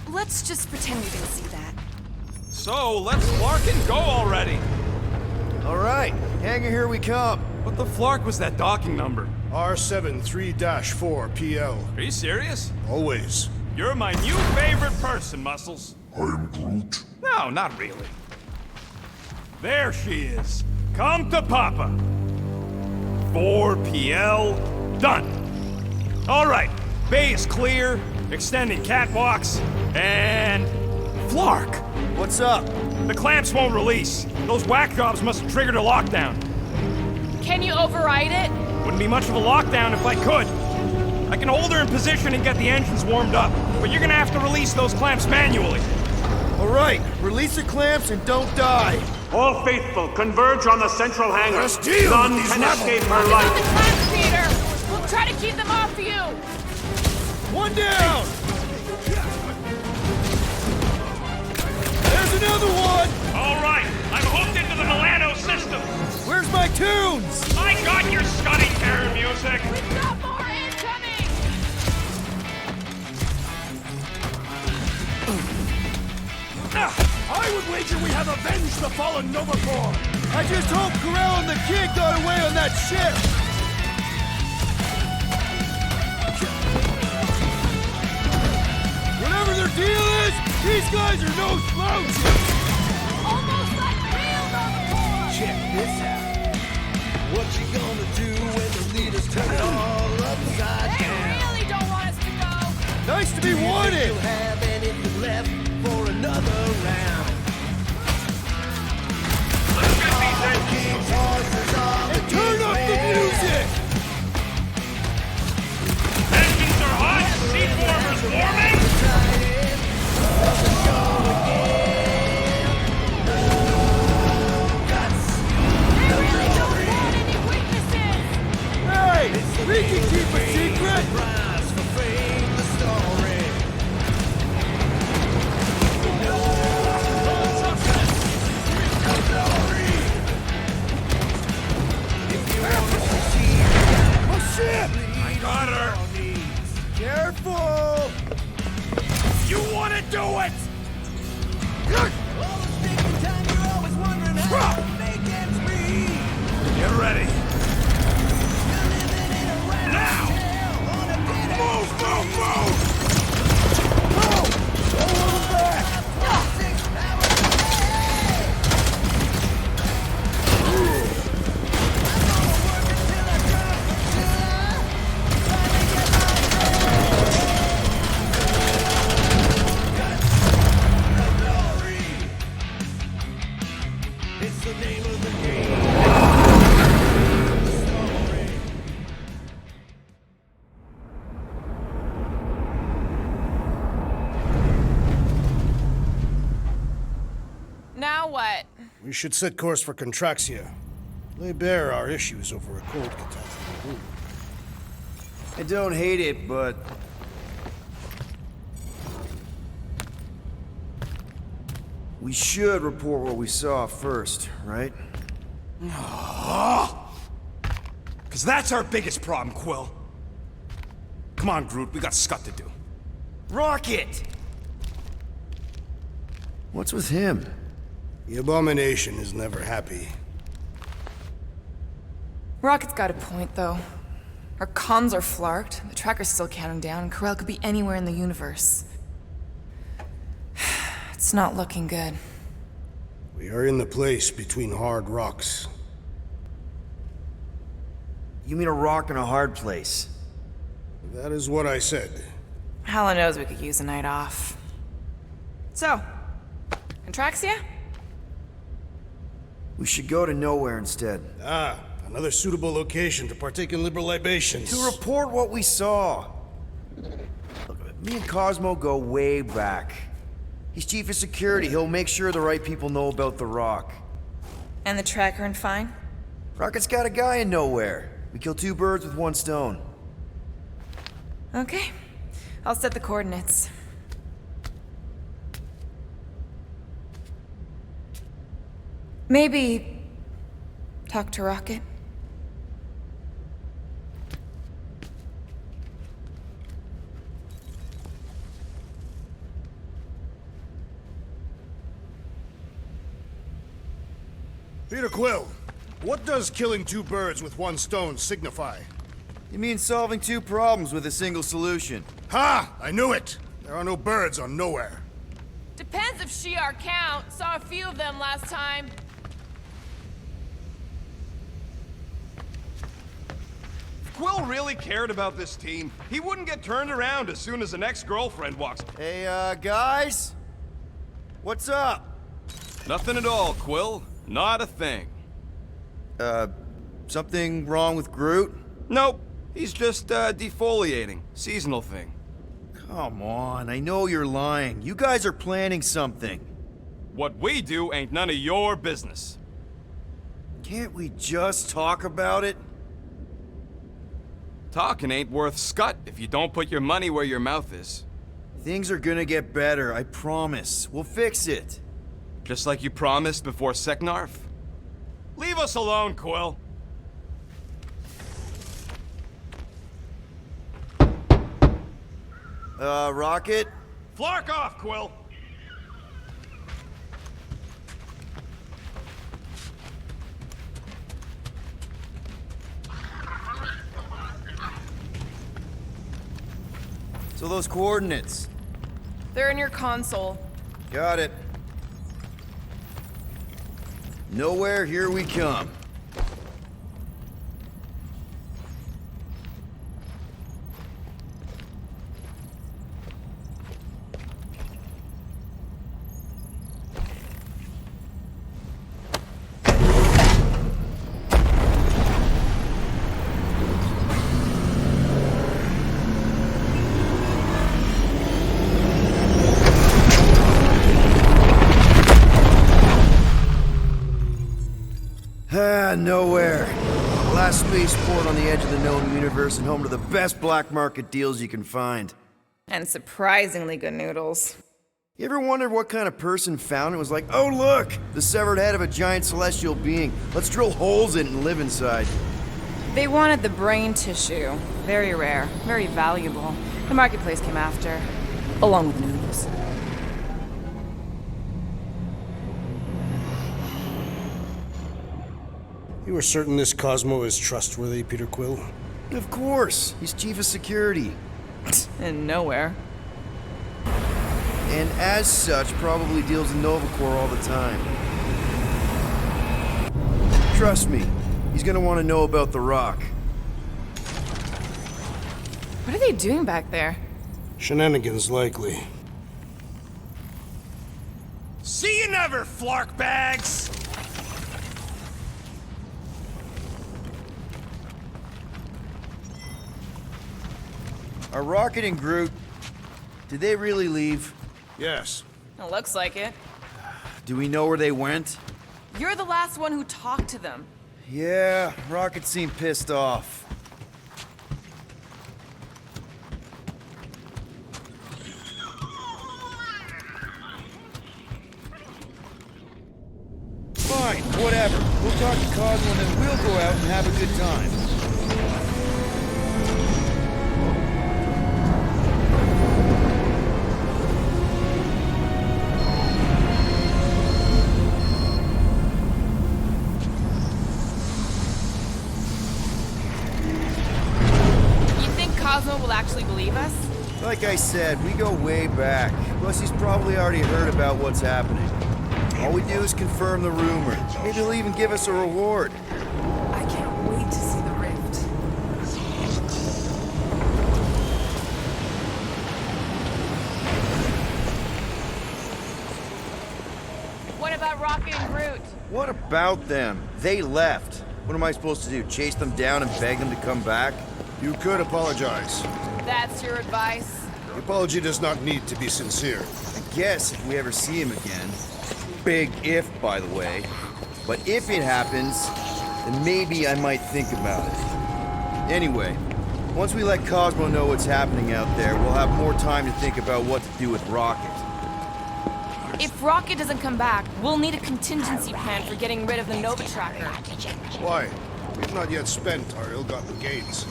Speaker 4: Let's just pretend we didn't see that.
Speaker 12: So, let's Flarkin go already.
Speaker 1: Alright, hangar, here we come.
Speaker 12: What the Flark was that docking number?
Speaker 3: R73-4 PL.
Speaker 12: Are you serious?
Speaker 3: Always.
Speaker 12: You're my new favorite person, Muscles.
Speaker 8: I am Groot.
Speaker 12: No, not really. There she is. Come to Papa. 4PL, done. All right, bay is clear, extending catwalks, and... Flark!
Speaker 1: What's up?
Speaker 12: The clamps won't release. Those whack jobs must have triggered a lockdown.
Speaker 4: Can you override it?
Speaker 12: Wouldn't be much of a lockdown if I could. I can hold her in position and get the engines warmed up, but you're gonna have to release those clamps manually.
Speaker 1: Alright, release the clamps and don't die.
Speaker 13: All faithful, converge on the central hangar. None can escape her
Speaker 4: On the
Speaker 13: light.
Speaker 4: clamps, Peter! We'll try to keep them off you!
Speaker 1: One down! There's another one!
Speaker 12: All right, I'm hooked into the Milano system.
Speaker 1: Where's my tunes?
Speaker 12: I got your Scotty Terror music.
Speaker 4: We've got more incoming!
Speaker 3: I would wager we have avenged the fallen Novacore!
Speaker 1: I just hope Corell and the kid got away on that ship! These guys are no slouches!
Speaker 14: Almost like real Nova.
Speaker 1: Check this out. What you gonna do when the leaders turn it all upside
Speaker 14: They
Speaker 1: down?
Speaker 14: really don't want us to go.
Speaker 1: Nice to be wanted! You'll have anything left for another round. And turn up the music!
Speaker 12: Engines are hot, seat warmers warming!
Speaker 14: They really don't want any witnesses.
Speaker 1: Hey! We can keep a secret!
Speaker 12: I got her!
Speaker 1: Careful!
Speaker 12: You wanna do it? Get ready. Now! Move, move, move!
Speaker 4: Now what?
Speaker 3: We should set course for Contraxia. Lay bare our issues over a cold catastrophe.
Speaker 1: I don't hate it, but... we should report what we saw first, right?
Speaker 2: Because that's our biggest problem, Quill. Come on, Groot, we got scut to do.
Speaker 1: Rocket! What's with him?
Speaker 3: The Abomination is never happy.
Speaker 4: Rocket's got a point, though. Our comms are flarked, the tracker's still counting down, and Corel could be anywhere in the universe. It's not looking good.
Speaker 3: We are in the place between hard rocks.
Speaker 1: You mean a rock in a hard place?
Speaker 3: That is what I said.
Speaker 4: Hella knows we could use a night off. So, Contraxia?
Speaker 1: We should go to nowhere instead.
Speaker 3: Ah, another suitable location to partake in liberal libations.
Speaker 1: To report what we saw. Look, me and Cosmo go way back. He's chief of security. He'll make sure the right people know about the rock.
Speaker 4: And the tracker and fine?
Speaker 1: Rocket's got a guy in nowhere. We kill two birds with one stone.
Speaker 4: Okay. I'll set the coordinates. Maybe talk to Rocket.
Speaker 3: Peter Quill, what does killing two birds with one stone signify?
Speaker 1: You mean solving two problems with a single solution?
Speaker 3: Ha! I knew it! There are no birds on nowhere.
Speaker 14: Depends if Shi'ar count. Saw a few of them last time.
Speaker 5: If Quill really cared about this team, he wouldn't get turned around as soon as the next girlfriend walks.
Speaker 1: Hey, guys? What's up?
Speaker 5: Nothing at all, Quill. Not a thing.
Speaker 1: Something wrong with Groot?
Speaker 5: Nope. He's just, defoliating. Seasonal thing.
Speaker 1: Come on, I know you're lying. You guys are planning something.
Speaker 5: What we do ain't none of your business.
Speaker 1: Can't we just talk about it?
Speaker 5: Talking ain't worth scut if you don't put your money where your mouth is.
Speaker 1: Things are gonna get better, I promise. We'll fix it.
Speaker 5: Just like you promised before Seknarf? Leave us alone, Quill.
Speaker 1: Rocket?
Speaker 5: Flark off, Quill!
Speaker 1: So those coordinates?
Speaker 4: They're in your console.
Speaker 1: Got it. Nowhere, here we come. Nowhere. Last spaceport on the edge of the known universe and home to the best black market deals you can find.
Speaker 4: And surprisingly good noodles.
Speaker 1: You ever wondered what kind of person found it was like, oh look, the severed head of a giant celestial being. Let's drill holes in it and live inside.
Speaker 4: They wanted the brain tissue. Very rare, very valuable. The marketplace came after, along with the noodles.
Speaker 3: You are certain this Cosmo is trustworthy, Peter Quill?
Speaker 1: Of course. He's chief of security.
Speaker 4: And nowhere.
Speaker 1: And as such, probably deals in Novacore all the time. Trust me, he's gonna want to know about the rock.
Speaker 4: What are they doing back there?
Speaker 3: Shenanigans, likely.
Speaker 12: See you never, flark bags!
Speaker 1: Are Rocket and Groot, did they really leave?
Speaker 3: Yes.
Speaker 4: It looks like it.
Speaker 1: Do we know where they went?
Speaker 4: You're the last one who talked to them.
Speaker 1: Yeah, Rocket seemed pissed off. Fine, whatever. We'll talk to Cosmo and then we'll go out and have a good time.
Speaker 4: Cosmo will actually believe us?
Speaker 1: Like I said, we go way back. Plus, he's probably already heard about what's happening. All we do is confirm the rumor. Maybe he'll even give us a reward.
Speaker 4: I can't wait to see the rift.
Speaker 14: What about Rocket and Groot?
Speaker 1: What about them? They left. What am I supposed to do? Chase them down and beg them to come back?
Speaker 3: You could apologize.
Speaker 14: That's your advice?
Speaker 3: The apology does not need to be sincere.
Speaker 1: I guess if we ever see him again. Big if, by the way. But if it happens, then maybe I might think about it. Anyway, once we let Cosmo know what's happening out there, we'll have more time to think about what to do with Rocket.
Speaker 4: If Rocket doesn't come back, we'll need a contingency plan for getting rid of the Nova Tracker.
Speaker 3: Why? We've not yet spent our ill-gotten gains.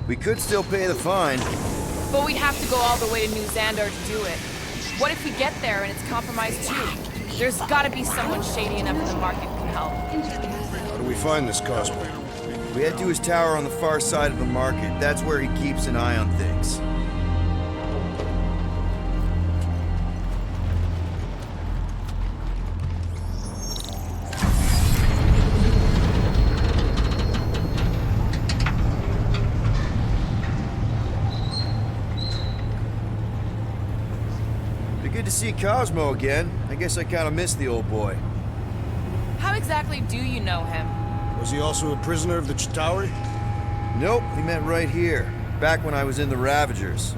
Speaker 1: We could still pay the fine.
Speaker 4: But we'd have to go all the way to New Xandar to do it. What if we get there and it's compromised too? There's gotta be someone shady enough in the market who can help.
Speaker 3: How do we find this Cosmo?
Speaker 1: We head to his tower on the far side of the market. That's where he keeps an eye on things. Good to see Cosmo again. I guess I kind of missed the old boy.
Speaker 4: How exactly do you know him?
Speaker 3: Was he also a prisoner of the Chitauri?
Speaker 1: Nope, we met right here. Back when I was in the Ravagers.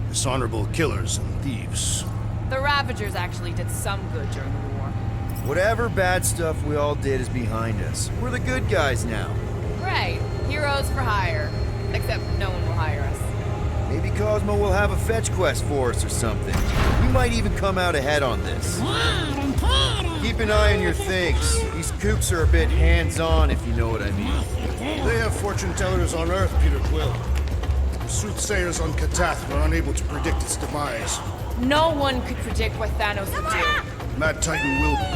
Speaker 3: Dishonorable killers and thieves.
Speaker 4: The Ravagers actually did some good during the war.
Speaker 1: Whatever bad stuff we all did is behind us. We're the good guys now.
Speaker 4: Right. Heroes for hire. Except no one will hire us.
Speaker 1: Maybe Cosmo will have a fetch quest for us or something. We might even come out ahead on this. Keep an eye on your things. These kooks are a bit hands-on, if you know what I mean.
Speaker 3: They have fortune tellers on Earth, Peter Quill. The soothsayers on Katath were unable to predict its demise.
Speaker 4: No one could predict what Thanos would do.
Speaker 3: Mad Titan will be.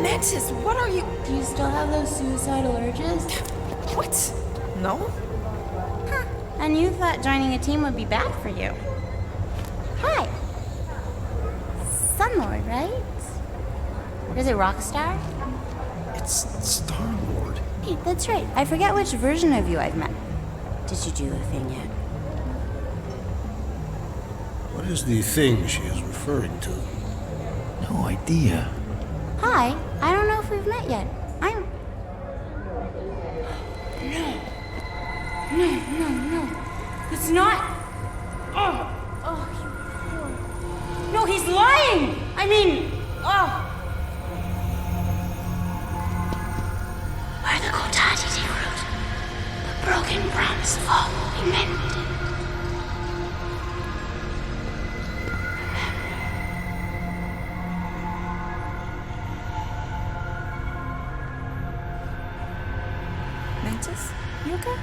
Speaker 4: Mantis, what are you...
Speaker 15: Do you still have those suicidal urges?
Speaker 4: What? No?
Speaker 15: And you thought joining a team would be bad for you. Hi. Sunlord, right? Or is it Rockstar?
Speaker 1: It's Star-Lord.
Speaker 15: Hey, that's right. I forget which version of you I've met. Did you do the thing yet?
Speaker 3: What is the thing she is referring to?
Speaker 1: No idea.
Speaker 15: Hi. I don't know if we've met yet. I'm... No. It's not... Oh, you poor... No, he's lying! I mean... Oh... Where the Kotati root, the broken promise of all will be mended. Mantis, you okay?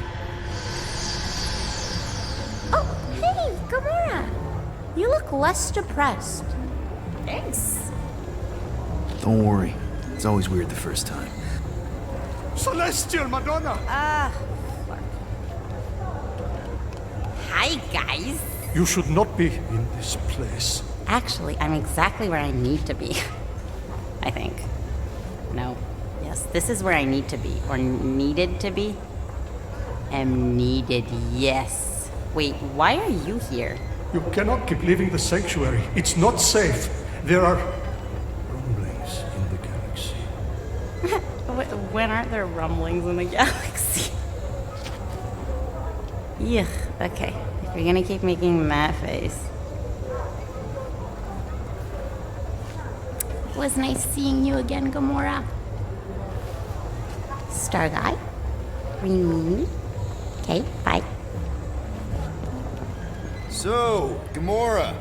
Speaker 15: Oh, hey, Gamora! You look less depressed. Thanks.
Speaker 1: Don't worry. It's always weird the first time.
Speaker 3: Celestial Madonna!
Speaker 15: Fuck. Hi, guys.
Speaker 3: You should not be in this place.
Speaker 15: Actually, I'm exactly where I need to be. I think. No. Yes, this is where I need to be. Or needed to be. Am needed, yes. Wait, why are you here?
Speaker 3: You cannot keep leaving the sanctuary. It's not safe. There are rumblings in the galaxy.
Speaker 15: When aren't there rumblings in the galaxy? Yuck, okay. If you're gonna keep making that face. It was nice seeing you again, Gamora. Star Guy? Green Moon? Okay, bye.
Speaker 1: So, Gamora,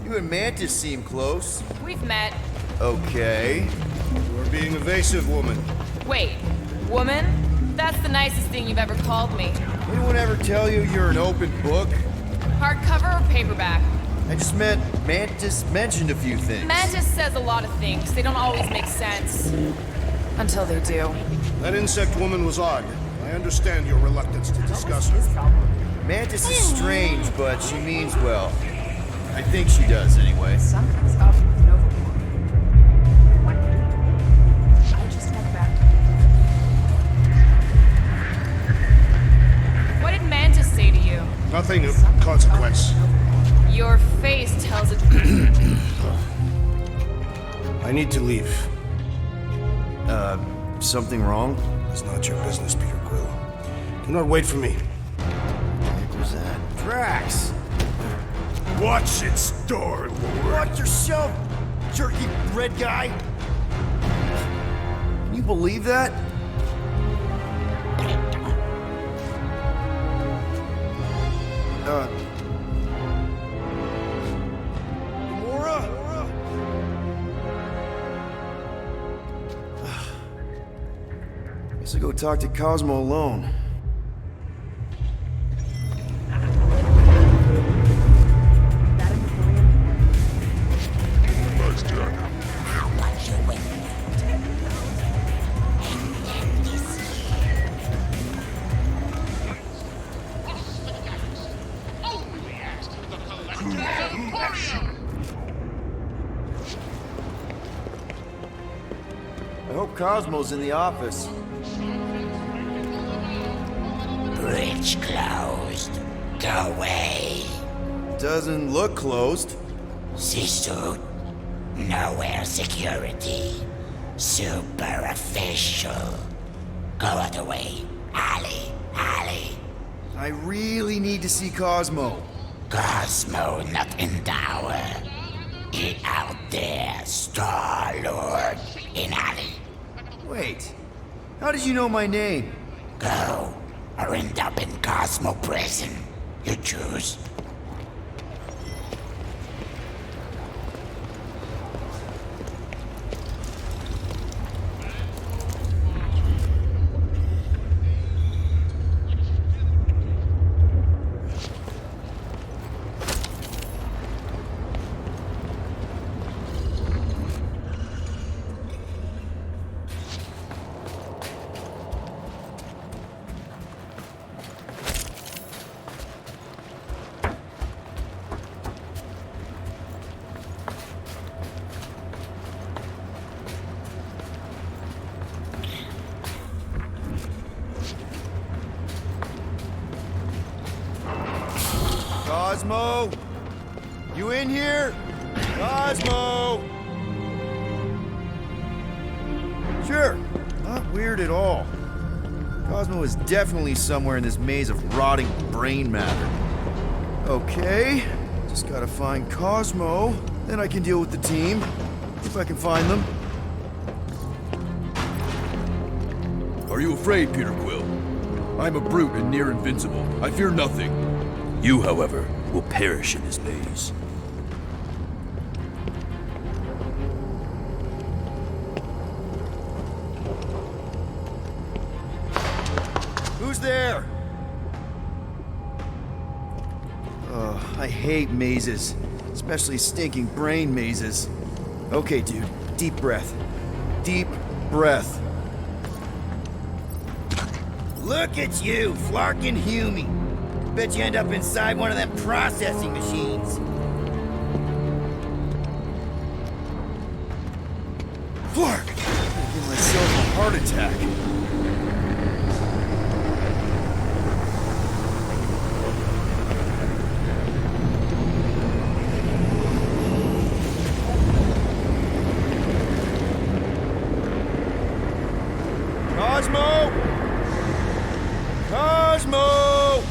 Speaker 1: you and Mantis seem close.
Speaker 14: We've met.
Speaker 1: Okay.
Speaker 3: You're being evasive, woman.
Speaker 14: Wait, woman? That's the nicest thing you've ever called me.
Speaker 1: Anyone ever tell you you're an open book?
Speaker 14: Hardcover or paperback?
Speaker 1: I just meant Mantis mentioned a few things.
Speaker 14: Mantis says a lot of things. They don't always make sense. Until they do.
Speaker 3: That insect woman was odd. I understand your reluctance to discuss her.
Speaker 1: Mantis is strange, but she means well. I think she does, anyway.
Speaker 4: Something's up with Nova. I just head back.
Speaker 14: What did Mantis say to you?
Speaker 3: Nothing of consequence.
Speaker 14: Your face tells it.
Speaker 3: I need to leave.
Speaker 1: Something wrong?
Speaker 3: It's not your business, Peter Quill. Do not wait for me.
Speaker 1: What was that? Drax!
Speaker 3: Watch it, Star-Lord.
Speaker 1: Watch yourself, jerky red guy! Can you believe that? Gamora? Guess I'll go talk to Cosmo alone. I hope Cosmo's in the office.
Speaker 16: Bridge closed. Go away.
Speaker 1: Doesn't look closed.
Speaker 16: C-suit. Nowhere security. Super official. Go other way. Alley.
Speaker 1: I really need to see Cosmo.
Speaker 16: Cosmo not in tower. Get out there, Star-Lord. In alley.
Speaker 1: Wait. How did you know my name?
Speaker 16: Go. Or end up in Cosmo prison. You choose.
Speaker 1: Cosmo? You in here? Cosmo! Sure, not weird at all. Cosmo is definitely somewhere in this maze of rotting brain matter. Okay, just gotta find Cosmo, then I can deal with the team, if I can find them.
Speaker 17: Are you afraid, Peter Quill? I'm a brute and near invincible. I fear nothing. You, however, will perish in this maze.
Speaker 1: Who's there? Oh, I hate mazes, especially stinking brain mazes. Okay, dude, deep breath. Deep breath.
Speaker 18: Look at you, flarkin' Humy. Bet you end up inside one of them processing machines.
Speaker 1: Flark! I'm giving myself a heart attack. Cosmo! Cosmo!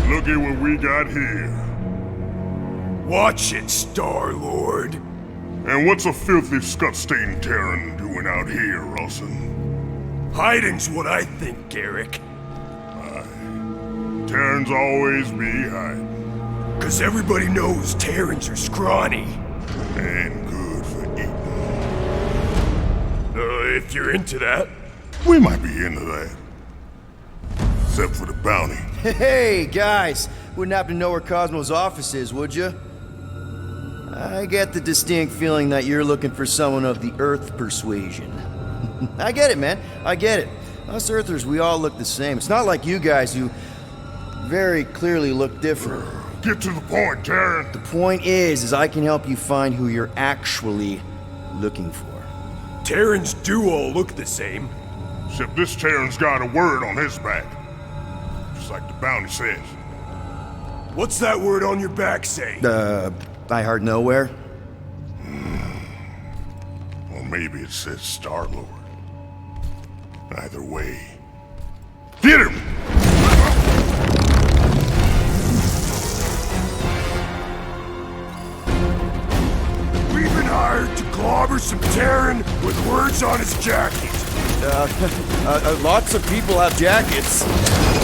Speaker 8: Look at what we got here.
Speaker 3: Watch it, Star-Lord.
Speaker 8: And what's a filthy, scut-stained Terran doing out here, Rawson?
Speaker 3: Hiding's what I think, Garrick.
Speaker 8: Terrans always be hiding.
Speaker 3: 'Cause everybody knows Terrans are scrawny.
Speaker 8: And good for eating.
Speaker 3: If you're into that.
Speaker 8: We might be into that. Except for the bounty.
Speaker 1: Hey, guys! Wouldn't happen to know where Cosmo's office is, would you? I get the distinct feeling that you're looking for someone of the Earth persuasion. I get it, man. I get it. Us Earthers, we all look the same. It's not like you guys who very clearly look different.
Speaker 8: Get to the point, Terran.
Speaker 1: The point is I can help you find who you're actually looking for.
Speaker 3: Terrans do all look the same.
Speaker 8: Except this Terran's got a word on his back. Just like the bounty says.
Speaker 3: What's that word on your back say?
Speaker 1: I heard nowhere.
Speaker 8: Or maybe it says Star-Lord. Either way. Get him!
Speaker 3: We've been hired to clobber some Terran with words on his jacket.
Speaker 1: Lots of people have jackets.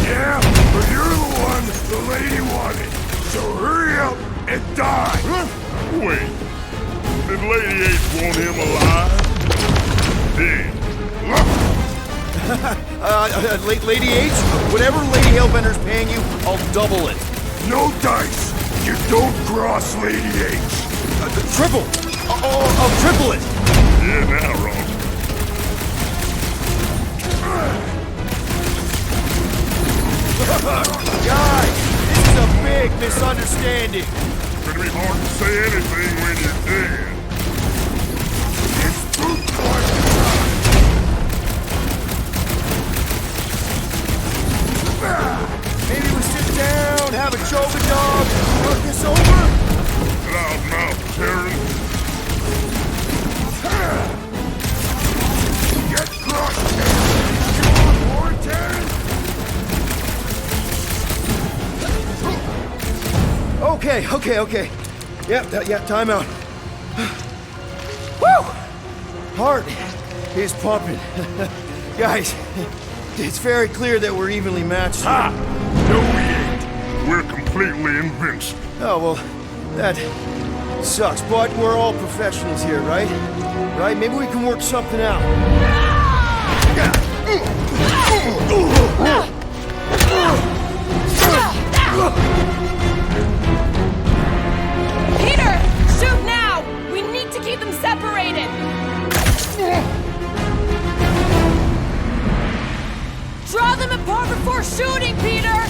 Speaker 3: Yeah, but you're the one the lady wanted. So hurry up and die.
Speaker 8: Wait. Did Lady H want him alive? Dead.
Speaker 1: Lady H? Whatever Lady Hellbender's paying you, I'll double it.
Speaker 3: No dice. You don't cross Lady H.
Speaker 1: Triple. I'll triple it.
Speaker 8: Yeah, now, Ron.
Speaker 1: Guys, this is a big misunderstanding.
Speaker 8: It's gonna be hard to say anything when you're dead.
Speaker 3: It's boot boy time.
Speaker 1: Maybe we sit down, have a choga dog, talk this over?
Speaker 8: Loudmouth, Terran.
Speaker 3: Get crushed, Terran. You on board, Terran?
Speaker 1: Okay. Yeah, time out. Woo! Heart is pumping. Guys, it's very clear that we're evenly matched.
Speaker 3: Ha! No, we ain't.
Speaker 8: We're completely invincible.
Speaker 1: Oh, well, that Sucks, but we're all professionals here, right? Right? Maybe we can work something out.
Speaker 4: Peter! Shoot now! We need to keep them separated! Draw them apart before shooting, Peter!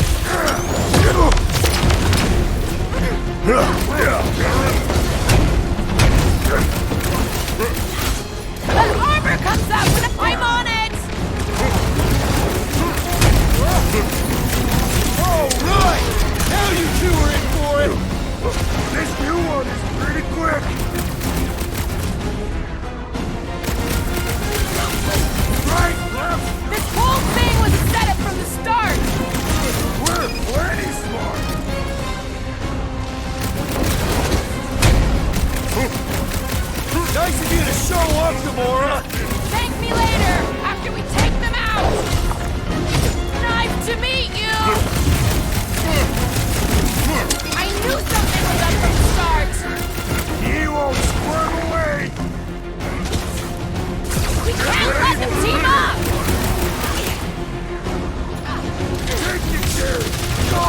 Speaker 4: The armor comes up with I'm on it!
Speaker 3: All right! Now you two are in for it! This new one is pretty quick! Right, left!
Speaker 4: This whole thing was a setup from the start!
Speaker 3: We're plenty smart!
Speaker 1: Nice of you to show up, Gamora!
Speaker 4: Thank me later, after we take them out! Nice to meet you! I knew something was up from the start!
Speaker 3: You won't squirm away!
Speaker 4: We can't let them team up!
Speaker 3: Take your chance! Go!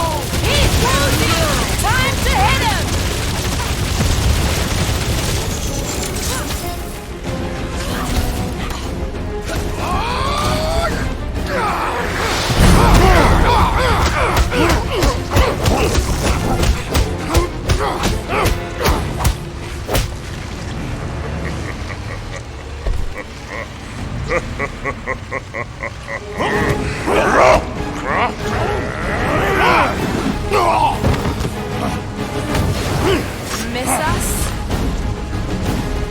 Speaker 4: He's wounded! Time to hit him! Miss us?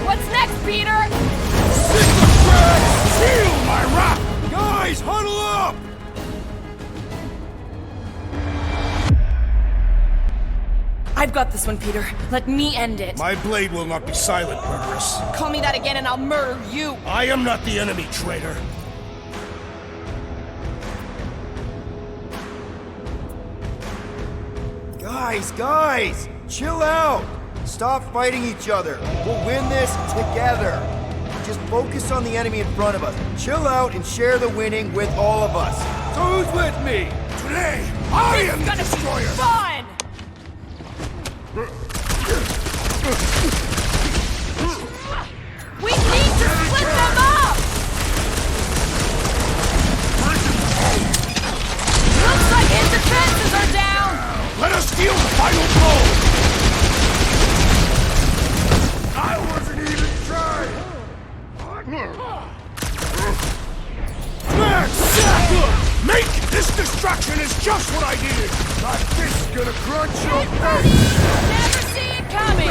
Speaker 4: What's next, Peter?
Speaker 3: Shield my rock! Guys, huddle up!
Speaker 4: I've got this one, Peter. Let me end it.
Speaker 3: My blade will not be silent, murderess.
Speaker 4: Call me that again and I'll murder you.
Speaker 3: I am not the enemy, traitor.
Speaker 1: Guys, chill out. Stop fighting each other. We'll win this together. Just focus on the enemy in front of us. Chill out and share the winning with all of us. So who's with me?
Speaker 3: Today, I am the destroyer.
Speaker 4: Fun! We need to split them up! Looks like his defenses are down!
Speaker 3: Let us deal the final blow! I wasn't even trying! Make! This distraction is just what I needed! My fist is gonna crunch your face!
Speaker 4: Never see it coming!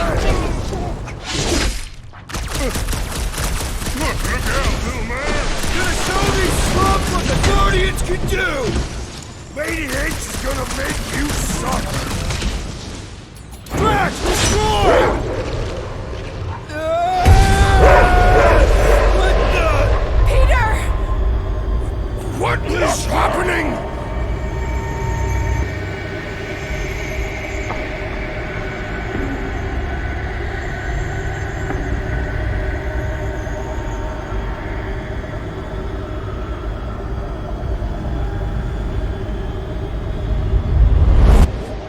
Speaker 3: Look out, little man! Gonna show these slums what the Guardians can do! Lady H is gonna make you suffer! Drax, destroy!
Speaker 4: Peter!
Speaker 3: What is happening?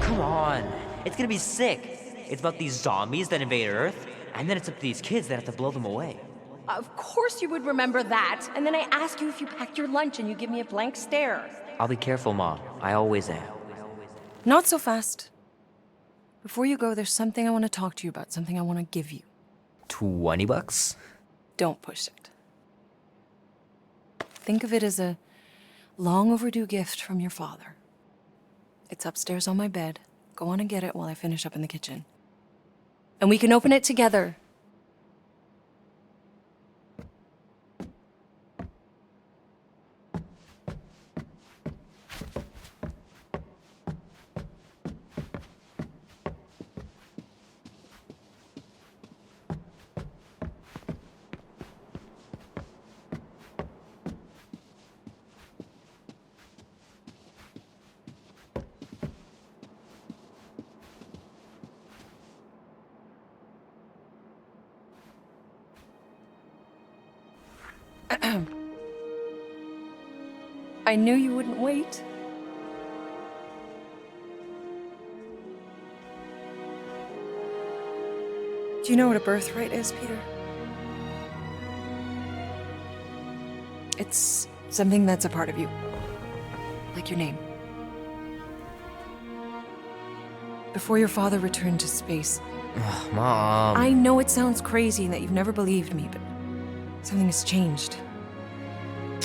Speaker 19: Come on. It's gonna be sick. It's about these zombies that invade Earth, and then it's up to these kids that have to blow them away.
Speaker 20: Of course you would remember that. And then I ask you if you packed your lunch and you give me a blank stare.
Speaker 19: I'll be careful, Mom. I always am.
Speaker 21: Not so fast. Before you go, there's something I want to talk to you about, something I want to give you.
Speaker 19: $20?
Speaker 21: Don't push it. Think of it as a long overdue gift from your father. It's upstairs on my bed. Go on and get it while I finish up in the kitchen. And we can open it together. I knew you wouldn't wait. Do you know what a birthright is, Peter? It's something that's a part of you. Like your name. Before your father returned to space.
Speaker 19: Ugh, Mom.
Speaker 21: I know it sounds crazy and that you've never believed me, but something has changed.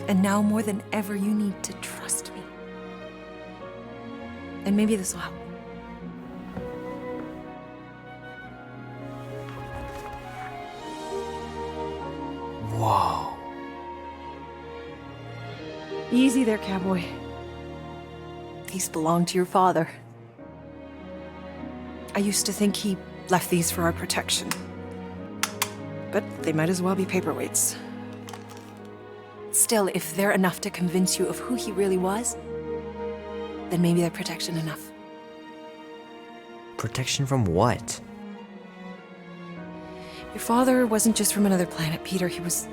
Speaker 21: And now more than ever, you need to trust me. And maybe this will help.
Speaker 19: Whoa.
Speaker 21: Easy there, cowboy. These belong to your father. I used to think he left these for our protection. But they might as well be paperweights. Still, if they're enough to convince you of who he really was, then maybe they're protection enough.
Speaker 19: Protection from what?
Speaker 21: Your father wasn't just from another planet, Peter. He was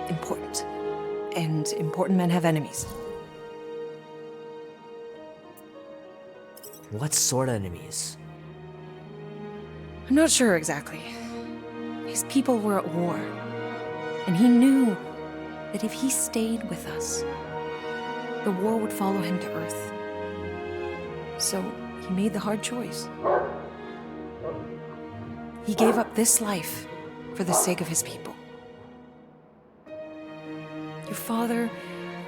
Speaker 21: important. And important men have enemies.
Speaker 19: What sort of enemies?
Speaker 21: I'm not sure exactly. His people were at war. And he knew that if he stayed with us, the war would follow him to Earth. So he made the hard choice. He gave up this life for the sake of his people. Your father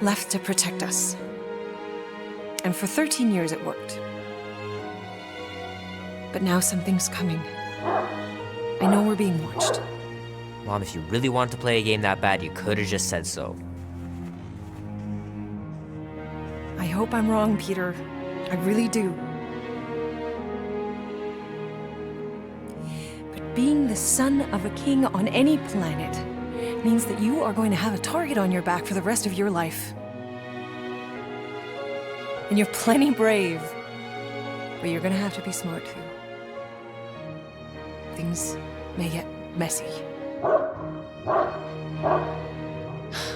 Speaker 21: left to protect us. And for 13 years it worked. But now something's coming. I know we're being watched.
Speaker 19: Mom, if you really wanted to play a game that bad, you could have just said so.
Speaker 21: I hope I'm wrong, Peter. I really do. But being the son of a king on any planet means that you are going to have a target on your back for the rest of your life. And you're plenty brave, but you're gonna have to be smart too. Things may get messy.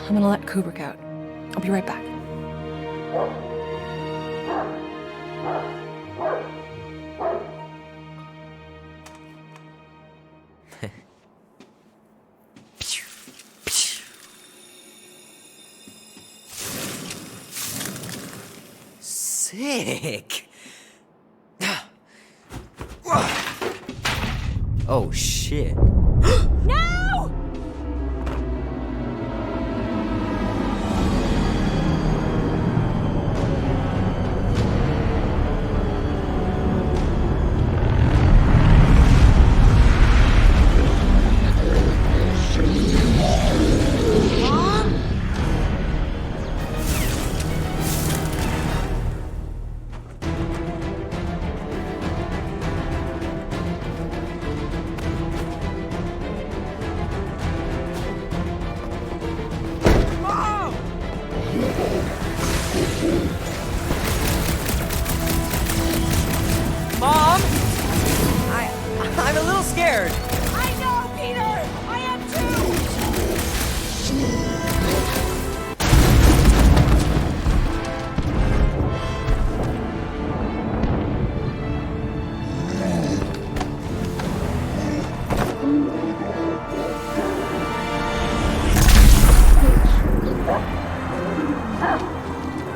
Speaker 21: I'm gonna let Kubrick out. I'll be right back.
Speaker 19: Sick. Oh shit.
Speaker 20: No!
Speaker 19: Mom? I'm a little scared.
Speaker 20: I know, Peter! I am too!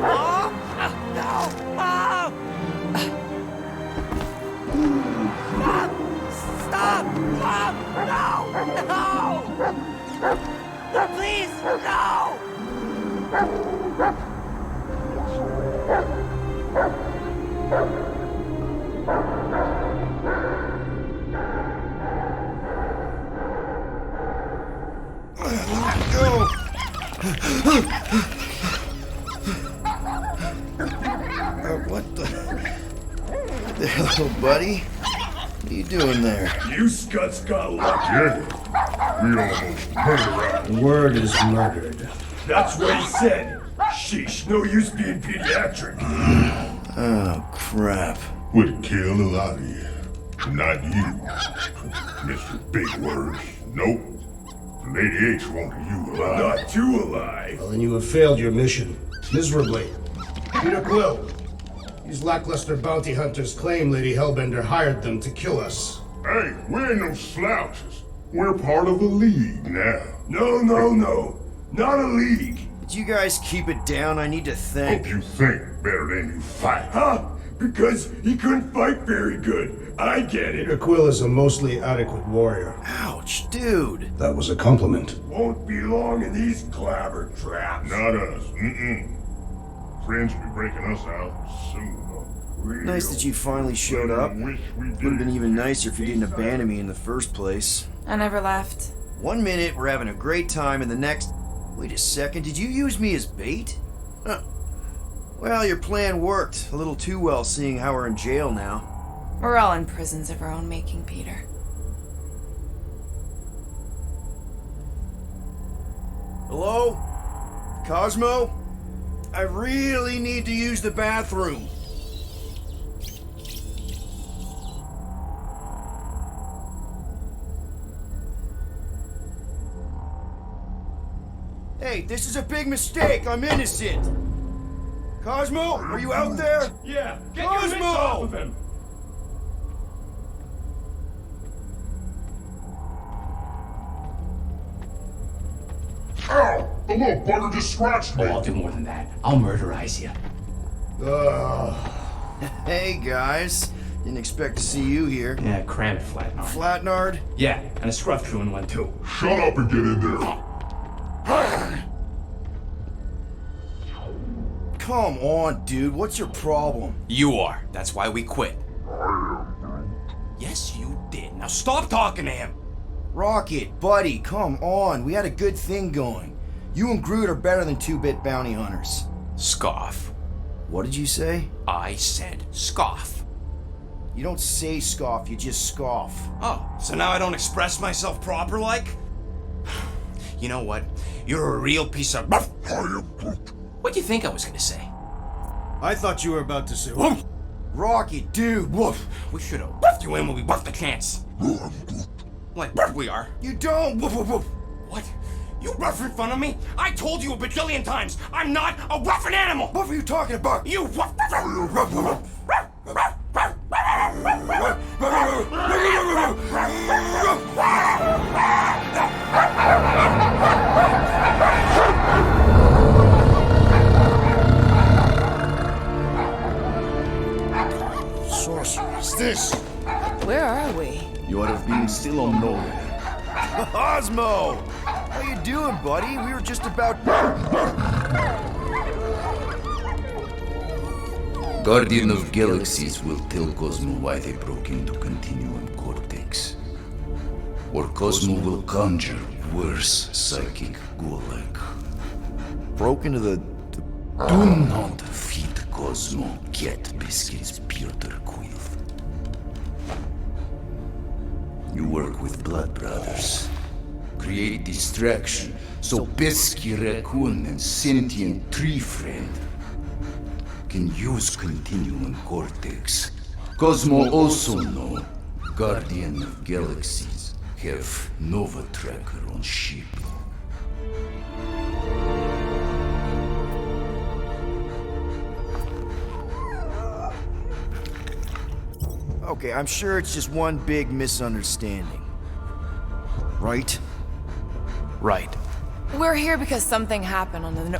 Speaker 19: Mom? No! Mom! Mom! Stop! Mom! No! No! Please, no!
Speaker 1: What the hell, buddy? What are you doing there?
Speaker 3: You scuts got lucky.
Speaker 8: We almost murdered.
Speaker 3: Word is murdered. That's what he said. Sheesh, no use being pediatric.
Speaker 1: Oh, crap.
Speaker 8: Would kill a lot of you. Not you. Mr. Big Words. Nope. Lady H wanted you alive.
Speaker 3: Not too alive.
Speaker 6: Well, then you have failed your mission. Miserably. Peter Quill. These lackluster bounty hunters claim Lady Hellbender hired them to kill us.
Speaker 8: Hey, we ain't no slouches. We're part of the League now.
Speaker 3: No. Not a league.
Speaker 1: Did you guys keep it down? I need to think.
Speaker 8: Hope you think better than you fight.
Speaker 3: Huh? Because he couldn't fight very good. I get it.
Speaker 6: Peter Quill is a mostly adequate warrior.
Speaker 1: Ouch, dude.
Speaker 6: That was a compliment.
Speaker 3: Won't be long in these clabber traps.
Speaker 8: Not us. Friends will be breaking us out soon.
Speaker 1: Nice that you finally showed up. Would have been even nicer if you didn't abandon me in the first place.
Speaker 4: I never left.
Speaker 1: 1 minute, we're having a great time, and the next... Wait a second, did you use me as bait? Huh. Well, your plan worked. A little too well, seeing how we're in jail now.
Speaker 4: We're all in prisons of our own making, Peter.
Speaker 1: Hello? Cosmo? I really need to use the bathroom. Hey, this is a big mistake. I'm innocent. Cosmo, are you out there?
Speaker 12: Yeah, get
Speaker 1: Cosmo!
Speaker 12: your mitts off of him!
Speaker 8: Ow! The little bugger just scratched me.
Speaker 22: Oh, I'll do more than that. I'll murderize you.
Speaker 1: Hey, guys. Didn't expect to see you here.
Speaker 22: Yeah, crammed Flatnard.
Speaker 1: Flatnard?
Speaker 22: Yeah, and a scruff chewing one too.
Speaker 8: Shut up and get in there.
Speaker 1: Come on, dude. What's your problem?
Speaker 2: You are. That's why we quit. Yes, you did. Now stop talking to him.
Speaker 1: Rocket, buddy, come on. We had a good thing going. You and Groot are better than 2-bit bounty hunters.
Speaker 2: Scoff.
Speaker 1: What did you say?
Speaker 2: I said scoff.
Speaker 1: You don't say scoff, you just scoff.
Speaker 2: Oh, so now I don't express myself proper like? You know what? You're a real piece of... What do you think I was gonna say?
Speaker 6: I thought you were about to say,
Speaker 2: Woof.
Speaker 1: Rocket, dude, woof.
Speaker 2: We should have buffed you in when we buffed the chance. Like we are.
Speaker 1: You don't. Woof, woof, woof.
Speaker 2: What? You rough in front of me? I told you a bajillion times, I'm not a roughing animal!
Speaker 1: What were you talking about?
Speaker 2: You rough...
Speaker 6: sorceress, this?
Speaker 4: Where are we?
Speaker 10: You would have been still on nowhere.
Speaker 1: Cosmo! How you doing, buddy? We were just about...
Speaker 16: Guardian of Galaxies will tell Cosmo why they broke into Continuum Cortex. Or Cosmo will conjure worse psychic gulag.
Speaker 1: Broke into the...
Speaker 16: Do not feed Cosmo cat biscuits, Peter Quill. You work with Blood Brothers. Create distraction so Pesky Raccoon and Sentient Tree Friend can use Continuum Cortex. Cosmo also know Guardian of Galaxies have Nova Tracker on ship.
Speaker 1: Okay, I'm sure it's just one big misunderstanding. Right?
Speaker 2: Right.
Speaker 4: We're here because something happened on the...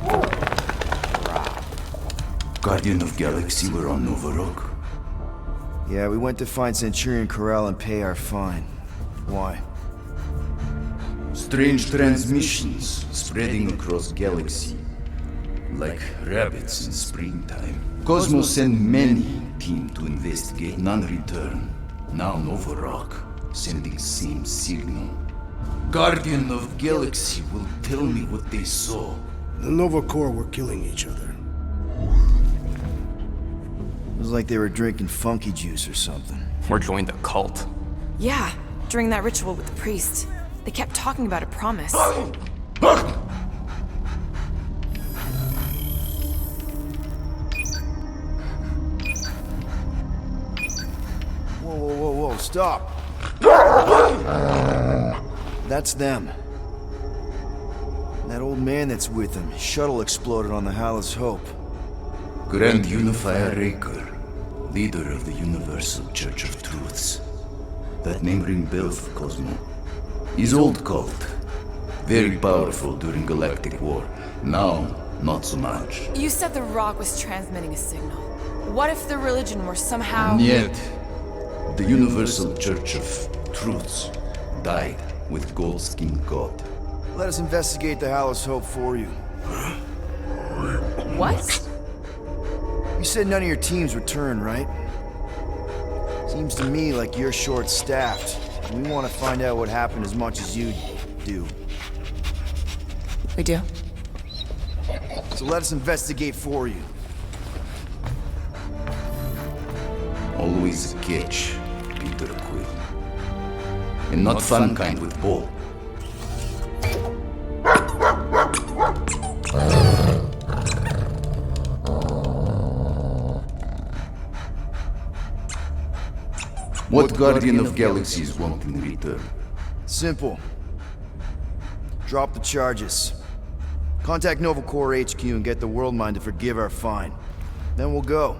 Speaker 16: Guardian of Galaxy were on Nova Rock.
Speaker 1: Yeah, we went to find Centurion Corral and pay our fine. Why?
Speaker 16: Strange transmissions spreading across galaxy. Like rabbits in springtime. Cosmo sent many team to investigate, none return. Now Nova Rock, sending same signal. Guardian of Galaxy will tell me what they saw.
Speaker 6: The Nova Corps were killing each other.
Speaker 1: It was like they were drinking funky juice or something.
Speaker 2: Or joined the cult.
Speaker 4: Yeah, during that ritual with the priest. They kept talking about a promise.
Speaker 1: Whoa, stop! That's them. That old man that's with him, his shuttle exploded on the Hallis Hope.
Speaker 16: Grand Unifier Raker, leader of the Universal Church of Truths. That name ring bells for Cosmo. His old cult. Very powerful during Galactic War. Now, not so much.
Speaker 4: You said the rock was transmitting a signal. What if the religion were somehow...
Speaker 16: Yet, the Universal Church of Truths died with Gold-Skinned God.
Speaker 1: Let us investigate the Hallis Hope for you.
Speaker 4: What?
Speaker 1: You said none of your teams returned, right? Seems to me like you're short-staffed. We want to find out what happened as much as you do.
Speaker 4: We do?
Speaker 1: So let us investigate for you.
Speaker 16: Always a catch, Peter Quill. And not fun kind with ball. What Guardian of Galaxies want in return?
Speaker 1: Simple. Drop the charges. Contact Nova Corps HQ and get the World Mind to forgive our fine. Then we'll go.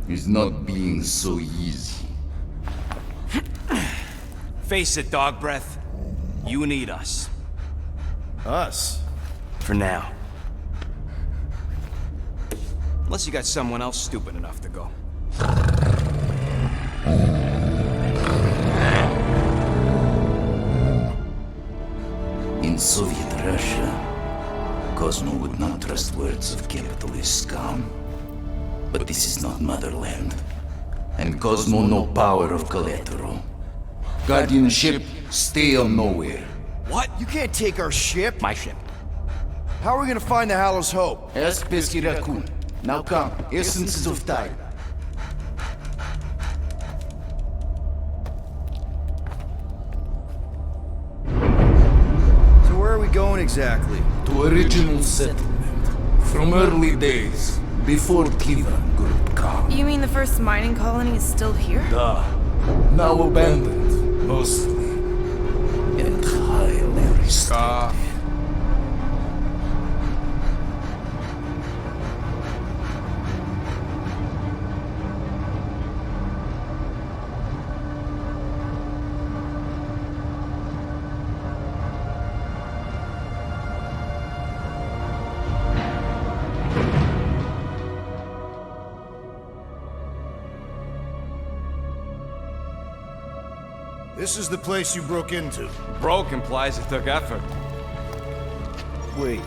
Speaker 16: It's not being so easy.
Speaker 2: Face it, dog breath. You need us.
Speaker 1: Us?
Speaker 2: For now. Unless you got someone else stupid enough to go.
Speaker 16: In Soviet Russia, Cosmo would not trust words of capitalist scum. But this is not motherland. And Cosmo no power of collateral. Guardianship, stay on nowhere.
Speaker 1: What? You can't take our ship?
Speaker 2: My ship.
Speaker 1: How are we gonna find the Hallis Hope?
Speaker 16: Ask Pesky Raccoon. Now come, essences of time.
Speaker 1: So where are we going exactly?
Speaker 16: To original settlement. From early days, before Kivan Group come.
Speaker 4: You mean the first mining colony is still here?
Speaker 16: Duh. Now abandoned, mostly. And highly restricted.
Speaker 6: This is the place you broke into.
Speaker 12: Broke implies it took effort.
Speaker 1: Wait,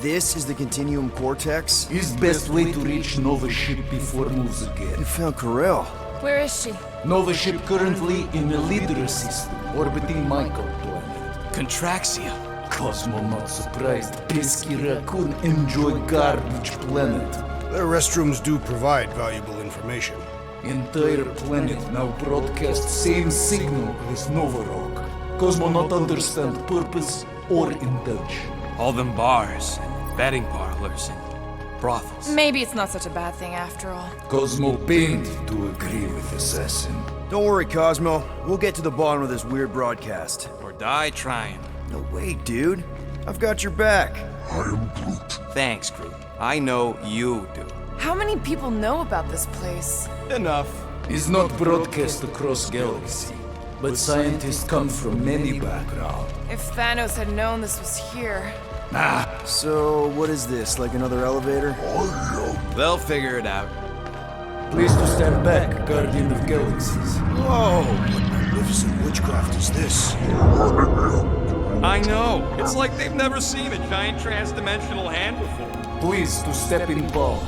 Speaker 1: this is the Continuum Cortex?
Speaker 16: Is best way to reach Nova ship before moves again.
Speaker 1: You found Karel.
Speaker 4: Where is she?
Speaker 16: Nova ship currently in the Leader system, orbiting Michael planet.
Speaker 2: Contraxia.
Speaker 16: Cosmo not surprised. Pesky Raccoon enjoy garbage planet.
Speaker 6: Their restrooms do provide valuable information.
Speaker 16: Entire planet now broadcast same signal as Nova Rock. Cosmo not understand purpose or intention.
Speaker 2: All them bars, and betting parlors, and brothels.
Speaker 4: Maybe it's not such a bad thing after all.
Speaker 16: Cosmo pained to agree with Assassin.
Speaker 1: Don't worry, Cosmo. We'll get to the bottom of this weird broadcast.
Speaker 2: Or die trying.
Speaker 1: No way, dude. I've got your back.
Speaker 8: I am Groot.
Speaker 2: Thanks, Groot. I know you do.
Speaker 4: How many people know about this place?
Speaker 2: Enough.
Speaker 16: Is not broadcast across galaxy, but scientists come from many backgrounds.
Speaker 4: If Thanos had known this was here...
Speaker 1: So, what is this, like another elevator?
Speaker 2: They'll figure it out.
Speaker 16: Please to stand back, Guardian of Galaxies.
Speaker 6: Whoa! What magnificent witchcraft is this?
Speaker 12: I know. It's like they've never seen a giant transdimensional hand before.
Speaker 16: Please to step in Paul.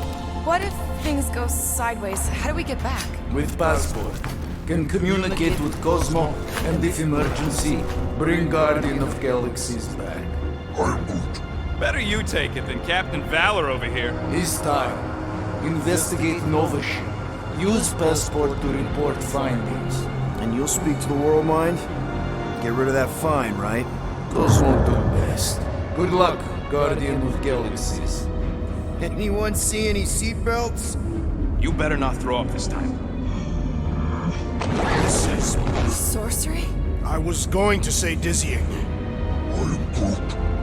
Speaker 4: What if things go sideways? How do we get back?
Speaker 16: With passport. Can communicate with Cosmo, and if emergency, bring Guardian of Galaxies back.
Speaker 8: I'm Groot.
Speaker 12: Better you take it than Captain Valor over here.
Speaker 16: This time, investigate Nova ship. Use passport to report findings.
Speaker 1: And you'll speak to the World Mind? Get rid of that fine, right?
Speaker 16: Cosmo do best. Good luck, Guardian of Galaxies.
Speaker 1: Anyone see any seatbelts?
Speaker 2: You better not throw up this time.
Speaker 6: This is...
Speaker 4: Sorcery?
Speaker 6: I was going to say dizzying.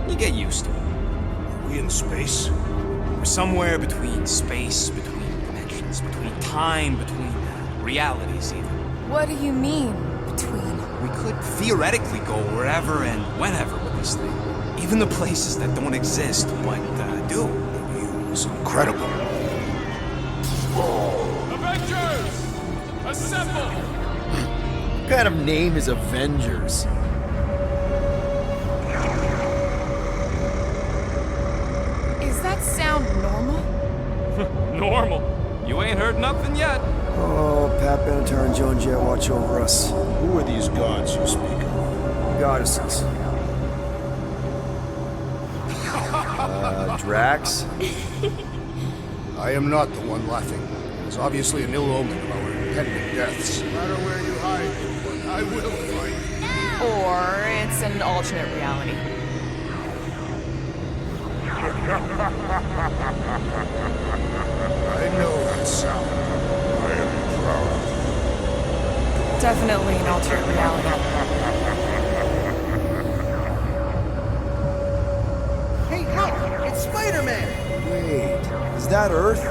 Speaker 2: You get used to it.
Speaker 3: Are we in space?
Speaker 2: We're somewhere between space, between dimensions, between time, between realities even.
Speaker 4: What do you mean, between?
Speaker 2: We could theoretically go wherever and whenever with this thing. Even the places that don't exist, but do.
Speaker 3: It's incredible.
Speaker 12: Avengers! Assemble!
Speaker 1: What kind of name is Avengers?
Speaker 4: Is that sound normal?
Speaker 12: Normal. You ain't heard nothing yet.
Speaker 10: Oh, Pat Benatar and Joan Jett watch over us.
Speaker 3: Who are these gods you speak of?
Speaker 10: Goddesses.
Speaker 1: Drax?
Speaker 3: I am not the one laughing. It's obviously an ill omen of our impending deaths. No matter where you hide, I will find you.
Speaker 4: Or it's an alternate reality.
Speaker 3: I know that sound. I am proud.
Speaker 4: Definitely an alternate reality.
Speaker 10: Hey, look! It's Spider-Man!
Speaker 1: Wait, is that Earth?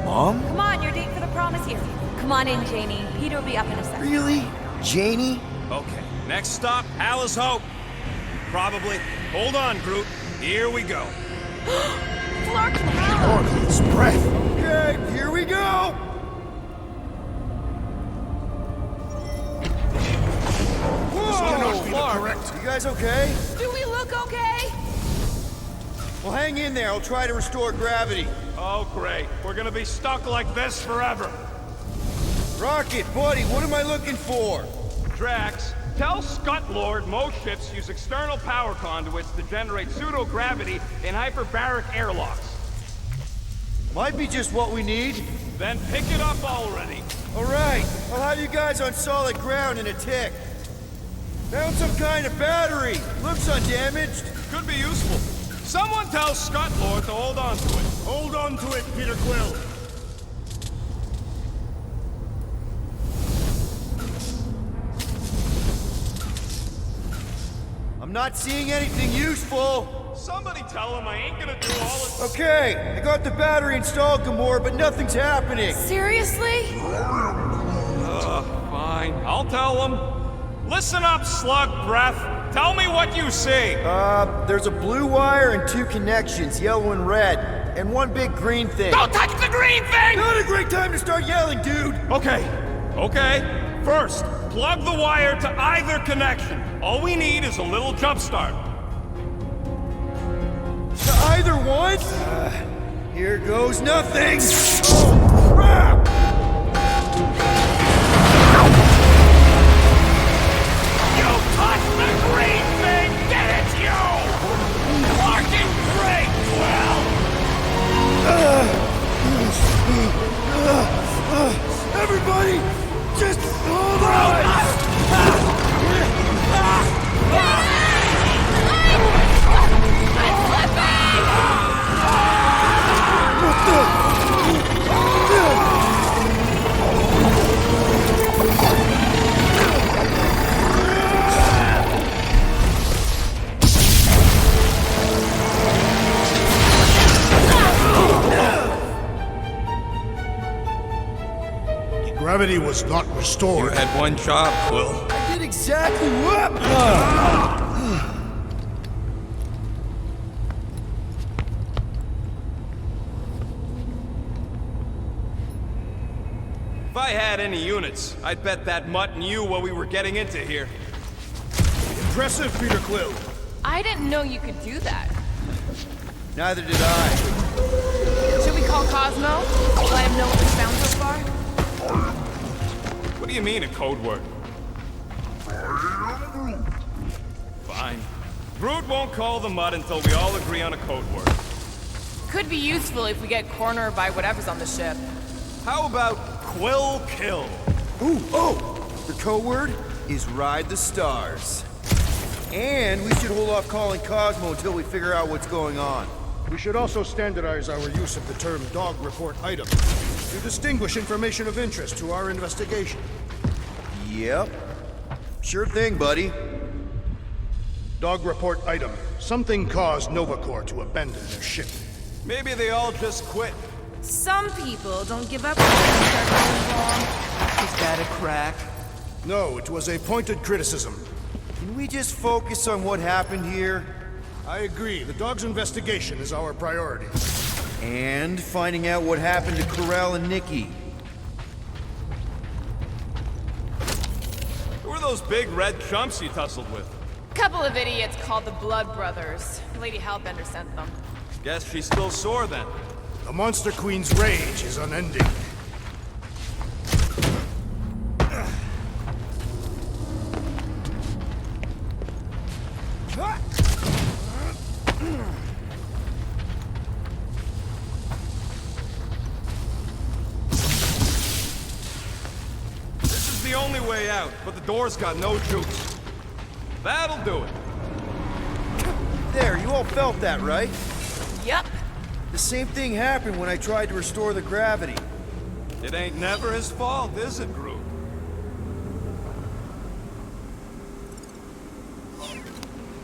Speaker 1: Mom?
Speaker 7: Come on, your date for the prom is here. Come on in, Janie. Peter will be up in a second.
Speaker 1: Really? Janie?
Speaker 12: Okay, next stop, Alice Hope. Probably. Hold on, Groot. Here we go.
Speaker 7: Clark and
Speaker 3: Oh, it's breath.
Speaker 1: Okay, here we go!
Speaker 3: Whoa, correct.
Speaker 1: You guys okay?
Speaker 4: Do we look okay?
Speaker 1: Well, hang in there. I'll try to restore gravity.
Speaker 12: Oh, great. We're gonna be stuck like this forever.
Speaker 1: Rocket, buddy, what am I looking for?
Speaker 12: Drax, tell Scut Lord most ships use external power conduits to generate pseudo-gravity in hyperbaric airlocks.
Speaker 1: Might be just what we need.
Speaker 12: Then pick it up already.
Speaker 1: All right, I'll have you guys on solid ground in a tick. Found some kind of battery. Looks undamaged.
Speaker 12: Could be useful. Someone tell Scut Lord to hold on to it.
Speaker 3: Hold on to it, Peter Quill.
Speaker 1: I'm not seeing anything useful.
Speaker 12: Somebody tell him I ain't gonna do all this.
Speaker 1: Okay, I got the battery installed, Gamora, but nothing's happening.
Speaker 4: Seriously?
Speaker 12: Fine. I'll tell him. Listen up, slug breath. Tell me what you see.
Speaker 1: There's a blue wire and two connections, yellow and red, and one big green thing.
Speaker 12: Don't touch the green thing!
Speaker 1: Not a great time to start yelling, dude!
Speaker 12: Okay. First, plug the wire to either connection. All we need is a little jump start.
Speaker 1: To either one? Here goes nothing! Oh, crap!
Speaker 12: You touched the green thing! Get it, you! Fucking great, Quill!
Speaker 1: Everybody, just hold on!
Speaker 3: Gravity was not restored.
Speaker 12: You had one job, Quill.
Speaker 1: I did exactly what?
Speaker 12: If I had any units, I'd bet that mutt knew what we were getting into here.
Speaker 3: Impressive, Peter Quill.
Speaker 4: I didn't know you could do that.
Speaker 1: Neither did I.
Speaker 4: Should we call Cosmo? Let him know what we found so far?
Speaker 12: What do you mean, a code word? Fine. Groot won't call the mud until we all agree on a code word.
Speaker 4: Could be useful if we get cornered by whatever's on the ship.
Speaker 12: How about Quill Kill?
Speaker 1: Ooh, oh! The code word is Ride the Stars. And we should hold off calling Cosmo until we figure out what's going on.
Speaker 3: We should also standardize our use of the term dog report item to distinguish information of interest to our investigation.
Speaker 1: Yep. Sure thing, buddy.
Speaker 3: Dog report item. Something caused Nova Corps to abandon their ship.
Speaker 5: Maybe they all just quit.
Speaker 4: Some people don't give up when things start going wrong.
Speaker 2: Is that a crack?
Speaker 3: No, it was a pointed criticism.
Speaker 1: Can we just focus on what happened here?
Speaker 3: I agree. The dog's investigation is our priority.
Speaker 1: And finding out what happened to Corell and Nikki.
Speaker 5: Who are those big red chumps you tussled with?
Speaker 14: Couple of idiots called the Blood Brothers. Lady Hellbender sent them.
Speaker 5: Guess she's still sore then.
Speaker 3: The Monster Queen's rage is unending.
Speaker 5: This is the only way out, but the door's got no juice. That'll do it.
Speaker 1: There, you all felt that, right?
Speaker 14: Yep.
Speaker 1: The same thing happened when I tried to restore the gravity.
Speaker 5: It ain't never his fault, is it, Groot?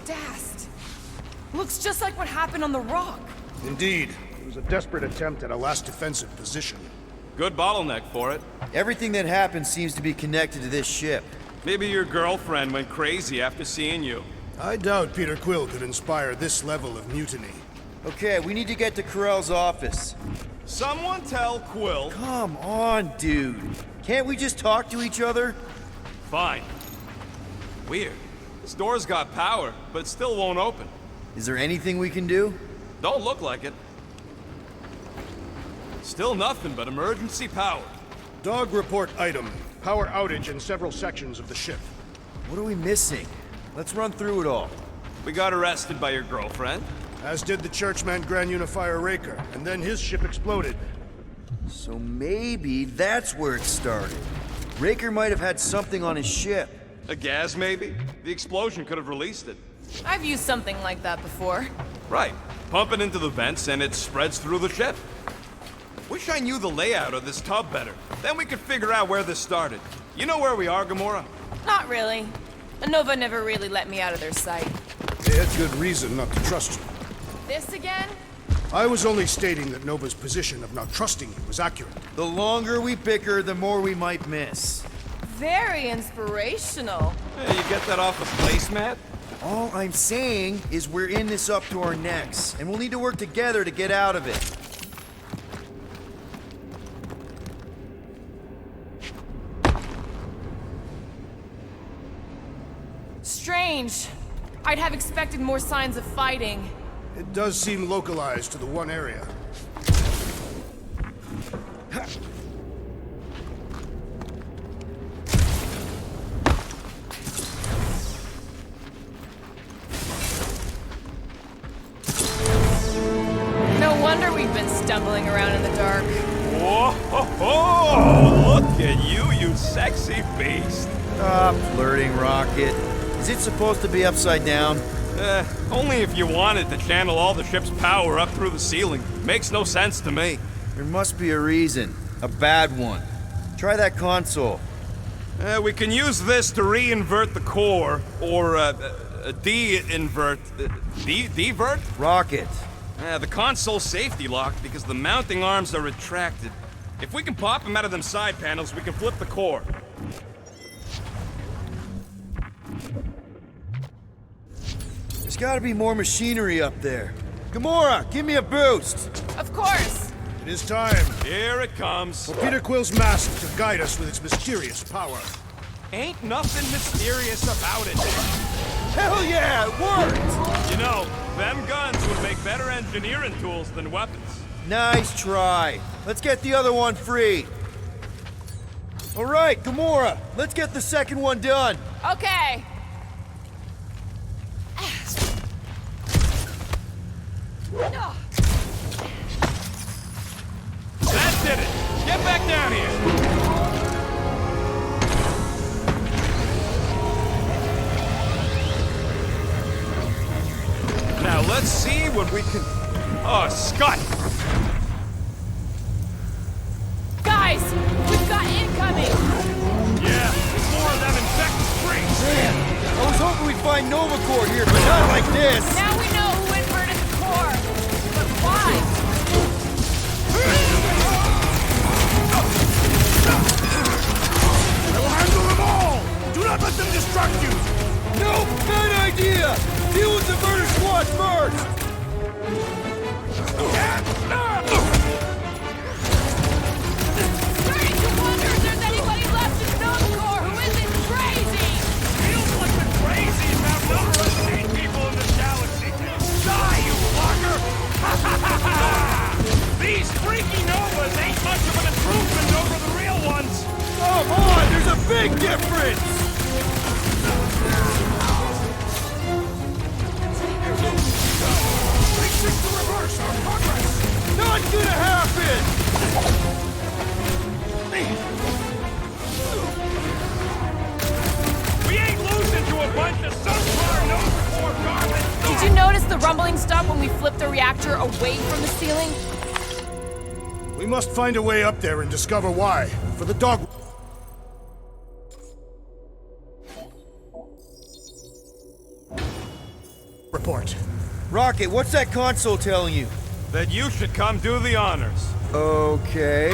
Speaker 4: Dast. Looks just like what happened on the rock.
Speaker 3: Indeed. It was a desperate attempt at a last defensive position.
Speaker 5: Good bottleneck for it.
Speaker 1: Everything that happened seems to be connected to this ship.
Speaker 5: Maybe your girlfriend went crazy after seeing you.
Speaker 3: I doubt Peter Quill could inspire this level of mutiny.
Speaker 1: Okay, we need to get to Corell's office.
Speaker 5: Someone tell Quill.
Speaker 1: Come on, dude. Can't we just talk to each other?
Speaker 5: Fine. Weird. This door's got power, but it still won't open.
Speaker 1: Is there anything we can do?
Speaker 5: Don't look like it. Still nothing but emergency power.
Speaker 3: Dog report item. Power outage in several sections of the ship.
Speaker 1: What are we missing? Let's run through it all.
Speaker 5: We got arrested by your girlfriend.
Speaker 3: As did the churchman Grand Unifier Raker, and then his ship exploded.
Speaker 1: So maybe that's where it started. Raker might have had something on his ship.
Speaker 5: A gas, maybe? The explosion could have released it.
Speaker 14: I've used something like that before.
Speaker 5: Right. Pump it into the vents and it spreads through the ship. Wish I knew the layout of this tub better. Then we could figure out where this started. You know where we are, Gamora?
Speaker 14: Not really. Nova never really let me out of their sight.
Speaker 3: They had good reason not to trust you.
Speaker 14: This again?
Speaker 3: I was only stating that Nova's position of not trusting you was accurate.
Speaker 1: The longer we bicker, the more we might miss.
Speaker 14: Very inspirational.
Speaker 5: Hey, you get that off a placemat?
Speaker 1: All I'm saying is we're in this up to our necks, and we'll need to work together to get out of it.
Speaker 14: Strange. I'd have expected more signs of fighting.
Speaker 3: It does seem localized to the one area.
Speaker 14: No wonder we've been stumbling around in the dark.
Speaker 5: Whoa, ho, ho! Look at you, you sexy beast.
Speaker 1: Stop flirting, Rocket. Is it supposed to be upside down?
Speaker 5: Only if you wanted to channel all the ship's power up through the ceiling. Makes no sense to me.
Speaker 1: There must be a reason. A bad one. Try that console.
Speaker 5: We can use this to re-invert the core, or de-invert... Divert?
Speaker 1: Rocket.
Speaker 5: The console's safety locked because the mounting arms are retracted. If we can pop them out of them side panels, we can flip the core.
Speaker 1: There's gotta be more machinery up there. Gamora, give me a boost!
Speaker 14: Of course!
Speaker 3: It is time.
Speaker 5: Here it comes.
Speaker 3: For Peter Quill's mask to guide us with its mysterious power.
Speaker 5: Ain't nothing mysterious about it.
Speaker 1: Hell yeah, it worked!
Speaker 5: You know, them guns would make better engineering tools than weapons.
Speaker 1: Nice try. Let's get the other one free. All right, Gamora, let's get the second one done.
Speaker 14: Okay.
Speaker 5: That did it! Get back down here! Now let's see what we can... Oh, Scott!
Speaker 14: Guys, we've got incoming!
Speaker 5: Yeah, there's more of them infected freaks!
Speaker 1: Man, I was hoping we'd find find Nova Core here, but not like this!
Speaker 14: Now we know who inverted the core. But why?
Speaker 3: I'll handle them all! Do not let them distract you!
Speaker 1: No! Bad idea! Deal with the murder squad first!
Speaker 14: Starting to wonder if there's anybody left in Nova Core who isn't crazy!
Speaker 12: Feels like the crazies outnumber us 8 people in this galaxy. Die, you fucker! These freaky Novas ain't much of an improvement over the real ones!
Speaker 1: Come on! There's a big difference!
Speaker 3: Reverse our progress!
Speaker 1: Not gonna happen!
Speaker 12: We ain't losing to a bunch of subpar Nova Core garbage!
Speaker 14: Did you notice the rumbling stopped when we flipped the reactor away from the ceiling?
Speaker 3: We must find a way up there and discover why. For the dog... Report.
Speaker 1: Rocket, what's that console telling you?
Speaker 12: That you should come do the honors.
Speaker 1: Okay.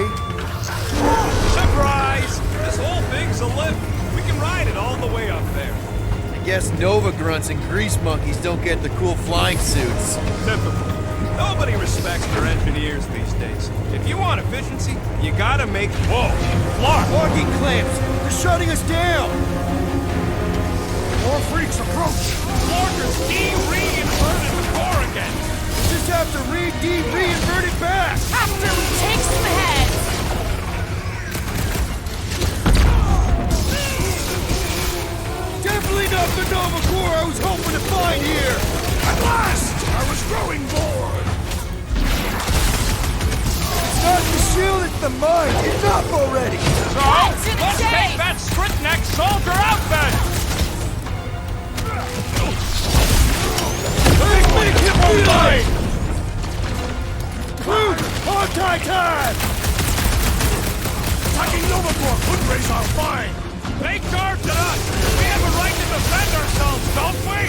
Speaker 12: Surprise! This whole thing's a lift. We can ride it all the way up there.
Speaker 1: I guess Nova grunts and grease monkeys don't get the cool flying suits.
Speaker 12: Typical. Nobody respects their engineers these days. If you want efficiency, you gotta make... Whoa! Clark!
Speaker 1: Walking clamps! They're shutting us down!
Speaker 3: More freaks approach!
Speaker 12: Walker's de-reinverted the core again!
Speaker 1: Just have to reinvert it back!
Speaker 14: After we take some heads!
Speaker 1: Definitely not the Nova Core I was hoping to find here!
Speaker 3: At last! I was growing bored!
Speaker 1: It's not the shield, it's the mind! Enough already!
Speaker 12: So, let's take that Stritneck soldier out then!
Speaker 1: Make him alive! Crew, anti-time!
Speaker 3: Attacking Nova Core could raise our fine!
Speaker 12: They charged at us! We have a right to defend ourselves, don't we?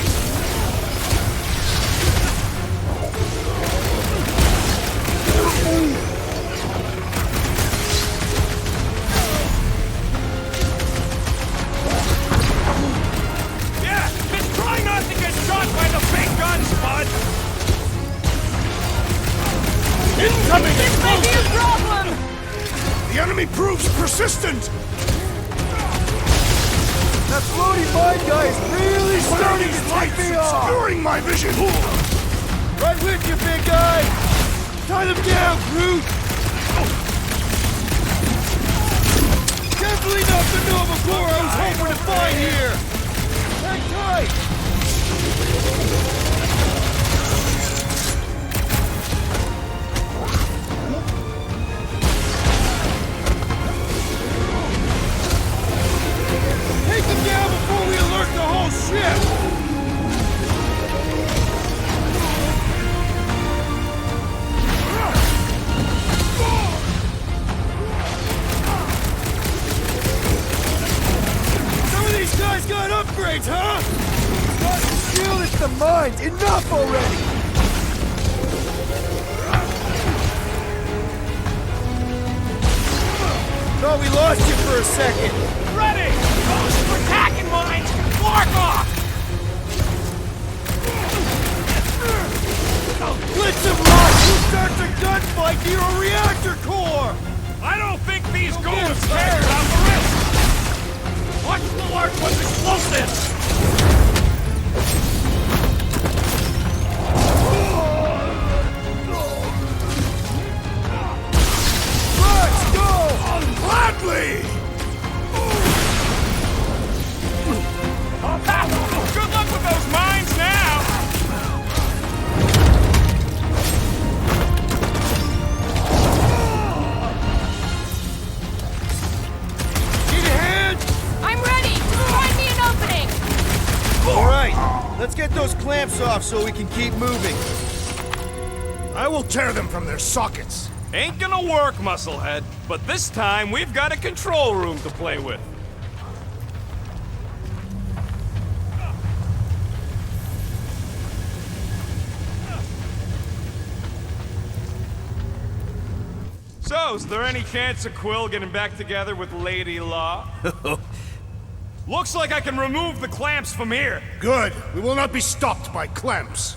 Speaker 12: Yeah, just try not to get shot by the big guns, bud!
Speaker 3: Incoming
Speaker 14: This may be a
Speaker 3: explosion!
Speaker 14: problem!
Speaker 3: The enemy proves persistent!
Speaker 1: That floating mine guy is really starting to take me off!
Speaker 3: Obscuring my vision!
Speaker 1: Right with you, big guy! Tie them down, Groot! Definitely not the Nova Core I was hoping to find here! Hang tight! Take them down before we alert the whole ship! Some of these guys got upgrades, huh? It's not the shield, it's the mind! Enough already! Thought we lost you for a second!
Speaker 12: Ready! Those attacking mines can bark off!
Speaker 1: Blitz him, Rock! You start the gunfight near a reactor core!
Speaker 12: I don't think these ghouls care about the risk! Watch the large one's explosives!
Speaker 1: Let's go!
Speaker 3: Gladly!
Speaker 12: Good luck with those mines now!
Speaker 1: Need a hand?
Speaker 14: I'm ready! Find me an opening!
Speaker 1: Alright, let's get those clamps off so we can keep moving.
Speaker 3: I will tear them from their sockets.
Speaker 12: Ain't gonna work, Musclehead. But this time, we've got a control room to play with.
Speaker 5: So, is there any chance of Quill getting back together with Lady Law? Looks like I can remove the clamps from here.
Speaker 3: Good. We will not be stopped by clamps.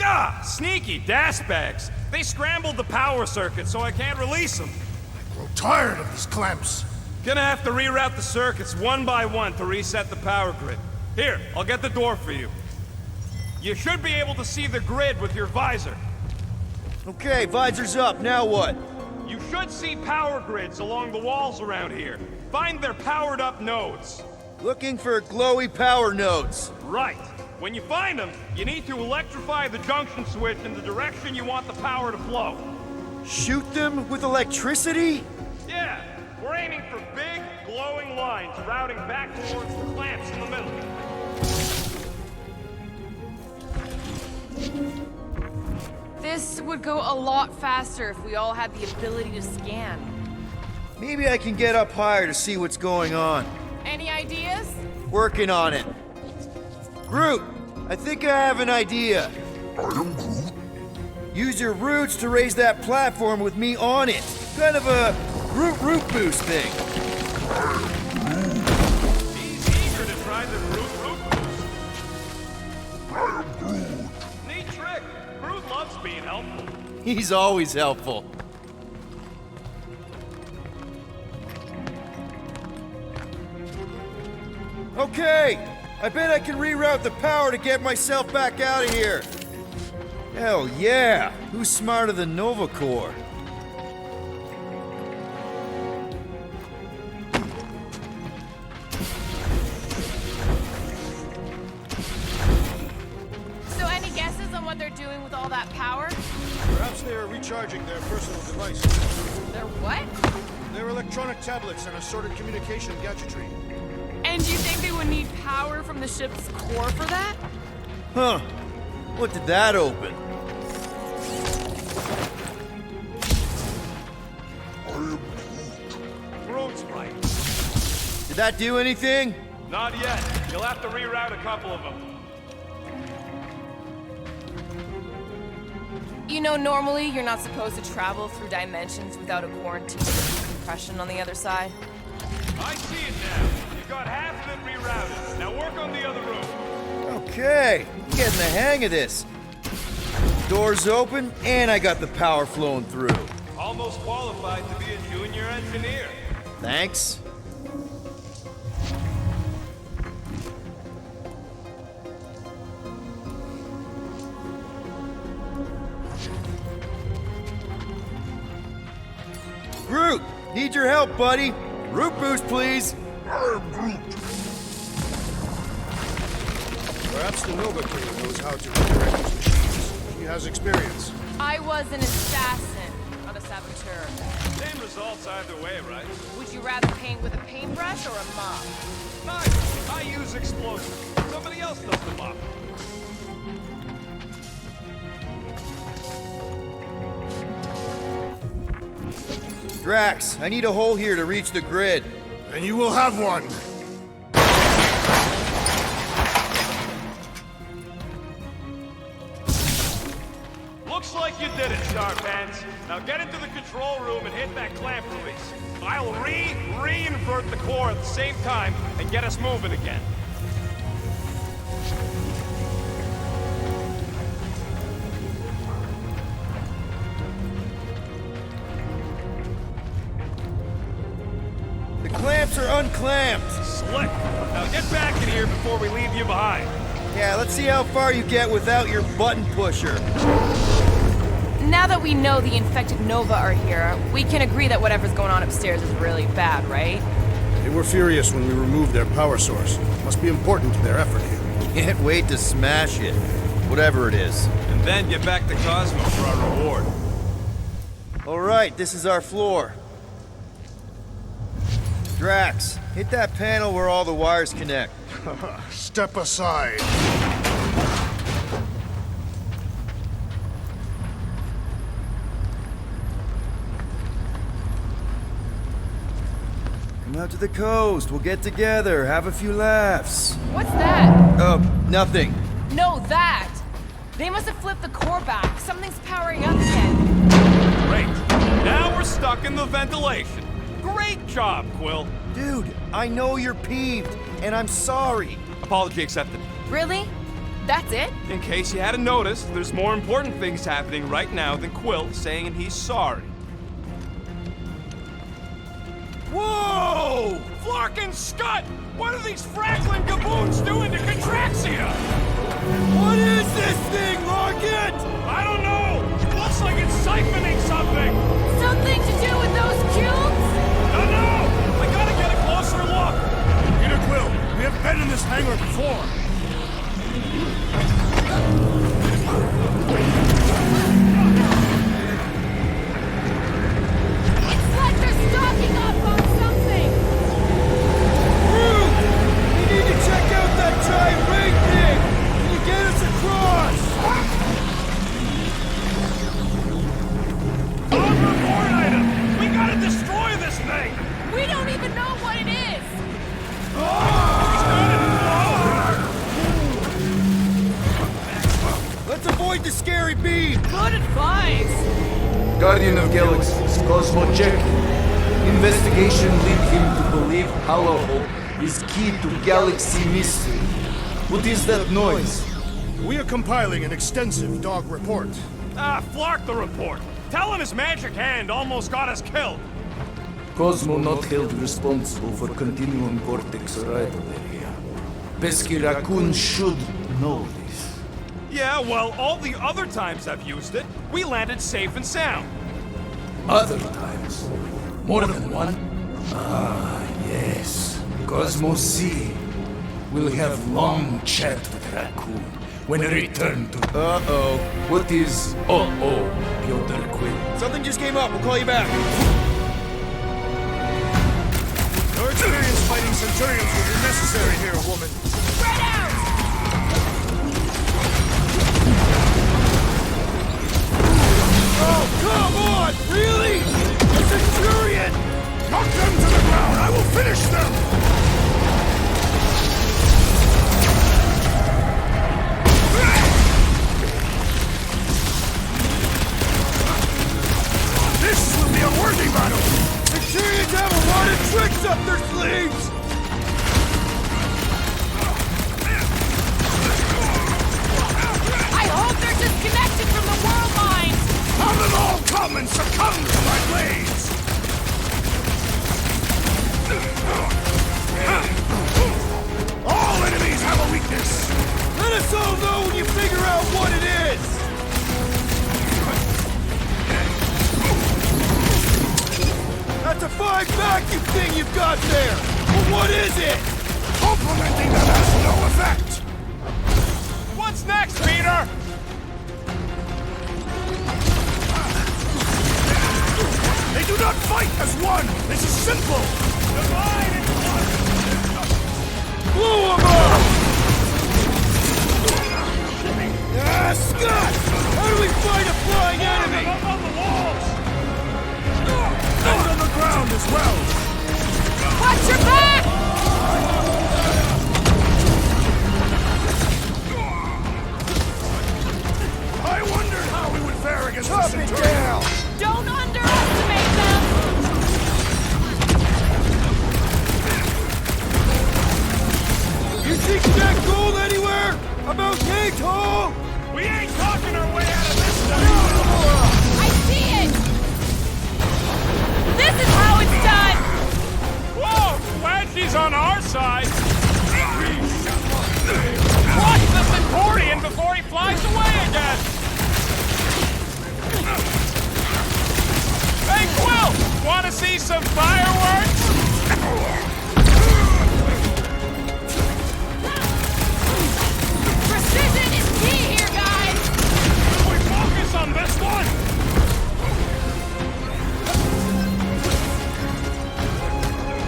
Speaker 5: Ah, sneaky bags. They scrambled the power circuit, so I can't release them.
Speaker 3: I grow tired of these clamps.
Speaker 5: Gonna have to reroute the circuits one by one to reset the power grid. Here, I'll get the door for you. You should be able to see the grid with your visor.
Speaker 1: Okay, visor's up, now what?
Speaker 5: You should see power grids along the walls around here. Find their powered up nodes.
Speaker 1: Looking for glowy power nodes.
Speaker 5: Right. When you find them, you need to electrify the junction switch in the direction you want the power to flow.
Speaker 1: Shoot them with electricity?
Speaker 5: Yeah, we're aiming for big, glowing lines routing back towards the clamps in the middle.
Speaker 4: This would go a lot faster if we all had the ability to scan.
Speaker 1: Maybe I can get up higher to see what's going on.
Speaker 4: Any ideas?
Speaker 1: Working on it. Groot, I think I have an idea.
Speaker 8: I am Groot.
Speaker 1: Use your roots to raise that platform with me on it. Kind of a root boost thing.
Speaker 5: He's eager to try the root boost.
Speaker 8: I am Groot.
Speaker 5: Neat trick. Groot loves being helpful.
Speaker 1: He's always helpful. Okay, I bet I can reroute the power to get myself back out of here. Hell yeah, who's smarter than Nova Corps?
Speaker 4: So any guesses on what they're doing with all that power?
Speaker 3: Perhaps they are recharging their personal devices.
Speaker 4: They're what?
Speaker 3: Their electronic tablets and assorted communication gadgetry.
Speaker 4: And do you think they would need power from the ship's core for that?
Speaker 1: Huh. What did that open?
Speaker 5: Groot's right.
Speaker 1: Did that do anything?
Speaker 5: Not yet. You'll have to reroute a couple of them.
Speaker 4: You know, normally you're not supposed to travel through dimensions without a quarantine compression on the other side.
Speaker 5: I see it now. You got half of it rerouted. Now work on the other room.
Speaker 1: Okay, I'm getting the hang of this. Doors open, and I got the power flowing through.
Speaker 5: Almost qualified to be a junior engineer.
Speaker 1: Thanks. Groot, need your help, buddy. Root boost, please.
Speaker 8: I am Groot.
Speaker 3: Perhaps the Nova King knows how to redirect his machines. She has experience.
Speaker 4: I was an assassin, not a saboteur.
Speaker 5: Same results either way, right?
Speaker 4: Would you rather paint with a paintbrush or a mop?
Speaker 5: Nice. I use explosives. Somebody else does the mop.
Speaker 1: Drax, I need a hole here to reach the grid.
Speaker 3: And you will have one.
Speaker 5: Looks like you did it, Starpants. Now get into the control room and hit that clamp release. I'll re-invert the core at the same time and get us moving again.
Speaker 1: The clamps are unclamped.
Speaker 5: Slick. Now get back in here before we leave you behind.
Speaker 1: Yeah, let's see how far you get without your button pusher.
Speaker 4: Now that we know the infected Nova are here, we can agree that whatever's going on upstairs is really bad, right?
Speaker 3: They were furious when we removed their power source. Must be important to their effort here.
Speaker 1: Can't wait to smash it. Whatever it is.
Speaker 5: And then get back to Cosmo for our reward.
Speaker 1: Alright, this is our floor. Drax, hit that panel where all the wires connect.
Speaker 3: Step aside.
Speaker 1: Come out to the coast, we'll get together, have a few laughs.
Speaker 4: What's that?
Speaker 1: Nothing.
Speaker 4: No, that! They must have flipped the core back. Something's powering up again.
Speaker 5: Great.
Speaker 12: Now we're stuck in the ventilation. Great job, Quill.
Speaker 1: Dude, I know you're peeved, and I'm sorry.
Speaker 12: Apology accepted.
Speaker 14: Really? That's it?
Speaker 12: In case you hadn't noticed, there's more important things happening right now than Quill saying he's sorry. Whoa! Flark and Scott! What are these Franklin gaboons doing to Contraxia?
Speaker 1: What is this thing, Larkin?
Speaker 12: I don't know! Looks like it's siphoning something!
Speaker 14: Something to do with those cubes?
Speaker 12: No! I gotta get a closer look!
Speaker 3: Peter Quill, we have been in this hangar before.
Speaker 14: It's like they're stocking up on something!
Speaker 1: Groot! We need to check out that giant ring thing! Can you get us across?
Speaker 12: On report item! We gotta destroy this thing!
Speaker 14: We don't even know what it is!
Speaker 1: Let's avoid the scary beam!
Speaker 14: Good advice!
Speaker 16: Guardian of Galaxies, Cosmo check. Investigation lead him to believe Hollow Hope is key to galaxy mystery. What is that noise?
Speaker 3: We are compiling an extensive dog report.
Speaker 12: Flark the report. Tell him his magic hand almost got us killed.
Speaker 16: Cosmo not held responsible for Continuum Cortex arrival area. Pesky Raccoon should know this.
Speaker 12: Yeah, well, all the other times I've used it, we landed safe and sound.
Speaker 16: Other times? More than one? Ah, yes. Cosmo C. We'll have long chat with Raccoon when I return to...
Speaker 1: Uh-oh.
Speaker 16: What is uh-oh, Piotr Quill?
Speaker 1: Something just came up. We'll call you back.
Speaker 3: Your experience fighting Centurions will be necessary here, woman.
Speaker 14: Spread out!
Speaker 1: Oh, come on! Really? A Centurion!
Speaker 3: Knock them to the ground! I will finish them! This will be a worthy battle!
Speaker 1: Centurions have a lot of tricks up their sleeves!
Speaker 14: I hope they're disconnected from the world mind!
Speaker 3: Have them all come and succumb to my blades! All enemies have a weakness!
Speaker 1: Let us all know when you figure out what it is! That's a 5 vacuum thing you've got there! But what is it?
Speaker 3: Complimenting them has no effect!
Speaker 12: What's next, Peter?
Speaker 3: They do not fight as one! This is simple!
Speaker 12: Divide and conquer!
Speaker 1: Blow them up! Ah, Scott! How do we fight a flying enemy?
Speaker 12: Up on the walls!
Speaker 3: And on the ground as well!
Speaker 14: Watch your back!
Speaker 3: I wondered how we would fare against
Speaker 1: Chop
Speaker 3: the
Speaker 1: it
Speaker 3: Centurion!
Speaker 1: down!
Speaker 14: Don't underestimate them!
Speaker 1: You see that gold anywhere? About yay tall?
Speaker 12: We ain't talking our way out of this stuff!
Speaker 14: I see it! This is how it's done!
Speaker 12: Whoa! Glad she's on our side! Watch the Centurion before he flies away again! Hey, Quill! Wanna see some fireworks?
Speaker 14: Precision is key here, guys!
Speaker 12: Should we focus on this one?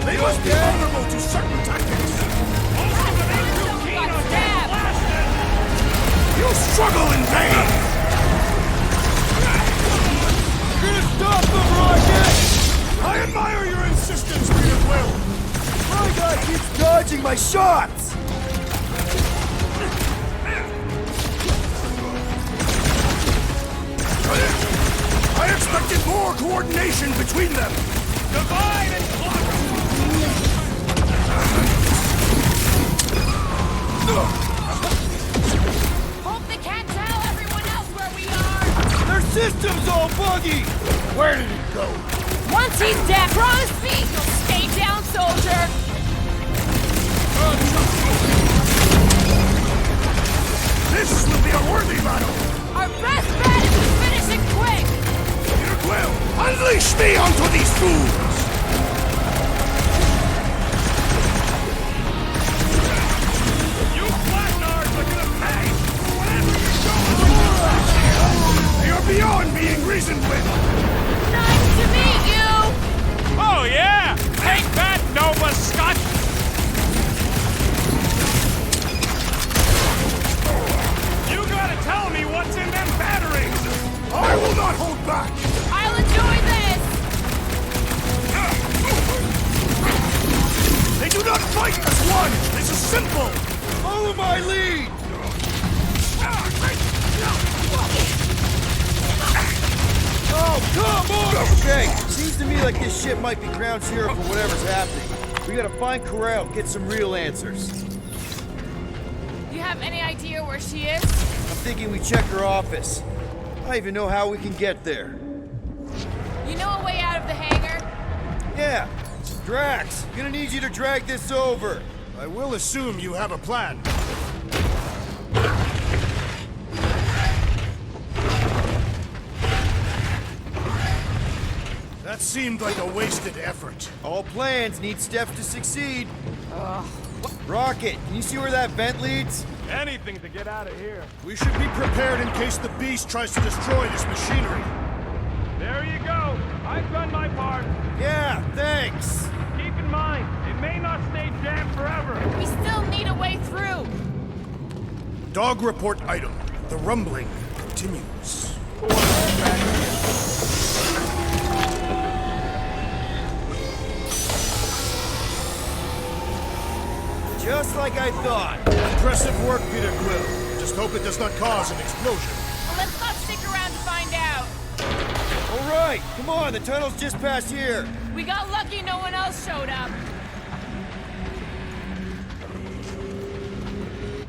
Speaker 3: They must be vulnerable to certain tactics!
Speaker 12: Most of them ain't too keen on getting blasted!
Speaker 3: You struggle in vain!
Speaker 1: You're gonna stop them, Rocket!
Speaker 3: I admire your insistence, Peter Quill!
Speaker 1: My guy keeps dodging my shots!
Speaker 3: I expect expected more coordination between them!
Speaker 12: Divide and conquer!
Speaker 14: Hope they can't tell everyone else where we are!
Speaker 1: Their system's all buggy!
Speaker 3: Where did it go?
Speaker 14: Once he's dead, promise me you'll stay down, soldier!
Speaker 3: This will be a worthy battle!
Speaker 14: Our best bet is to finish it quick!
Speaker 3: Peter Quill, unleash me onto these fools!
Speaker 12: You flatnards are gonna pay for whatever you show!
Speaker 3: They are beyond being reasoned with!
Speaker 14: Nice to meet you!
Speaker 12: Oh yeah! Take that, Nova Scotch! You gotta tell me what's in them batteries!
Speaker 3: I will not hold back!
Speaker 14: I'll enjoy this!
Speaker 3: They do not fight as one! This is simple!
Speaker 1: Follow my lead! Oh, come on! Okay, seems to me like this ship might be ground zero for whatever's happening. We gotta find Corel, get some real answers.
Speaker 14: You have any idea where she is?
Speaker 1: I'm thinking we check her office. I don't even know how we can get there.
Speaker 14: You know a way out of the hangar?
Speaker 1: Yeah, Drax, gonna need you to drag this over.
Speaker 3: I will assume you have a plan. That seemed like a wasted effort.
Speaker 1: All plans need Steph to succeed. Rocket, can you see where that vent leads?
Speaker 12: Anything to get out of here.
Speaker 3: We should be prepared in case the beast tries to destroy this machinery.
Speaker 12: There you go. I've done my part.
Speaker 1: Yeah, thanks.
Speaker 12: Keep in mind, it may not stay jammed forever.
Speaker 14: We still need a way through.
Speaker 3: Dog report item. The rumbling continues.
Speaker 1: Just like I thought.
Speaker 3: Impressive work, Peter Quill. Just hope it does not cause an explosion.
Speaker 14: Well, let's not stick around to find out.
Speaker 1: All right, come on, the tunnel's just past here.
Speaker 14: We got lucky no one else showed up.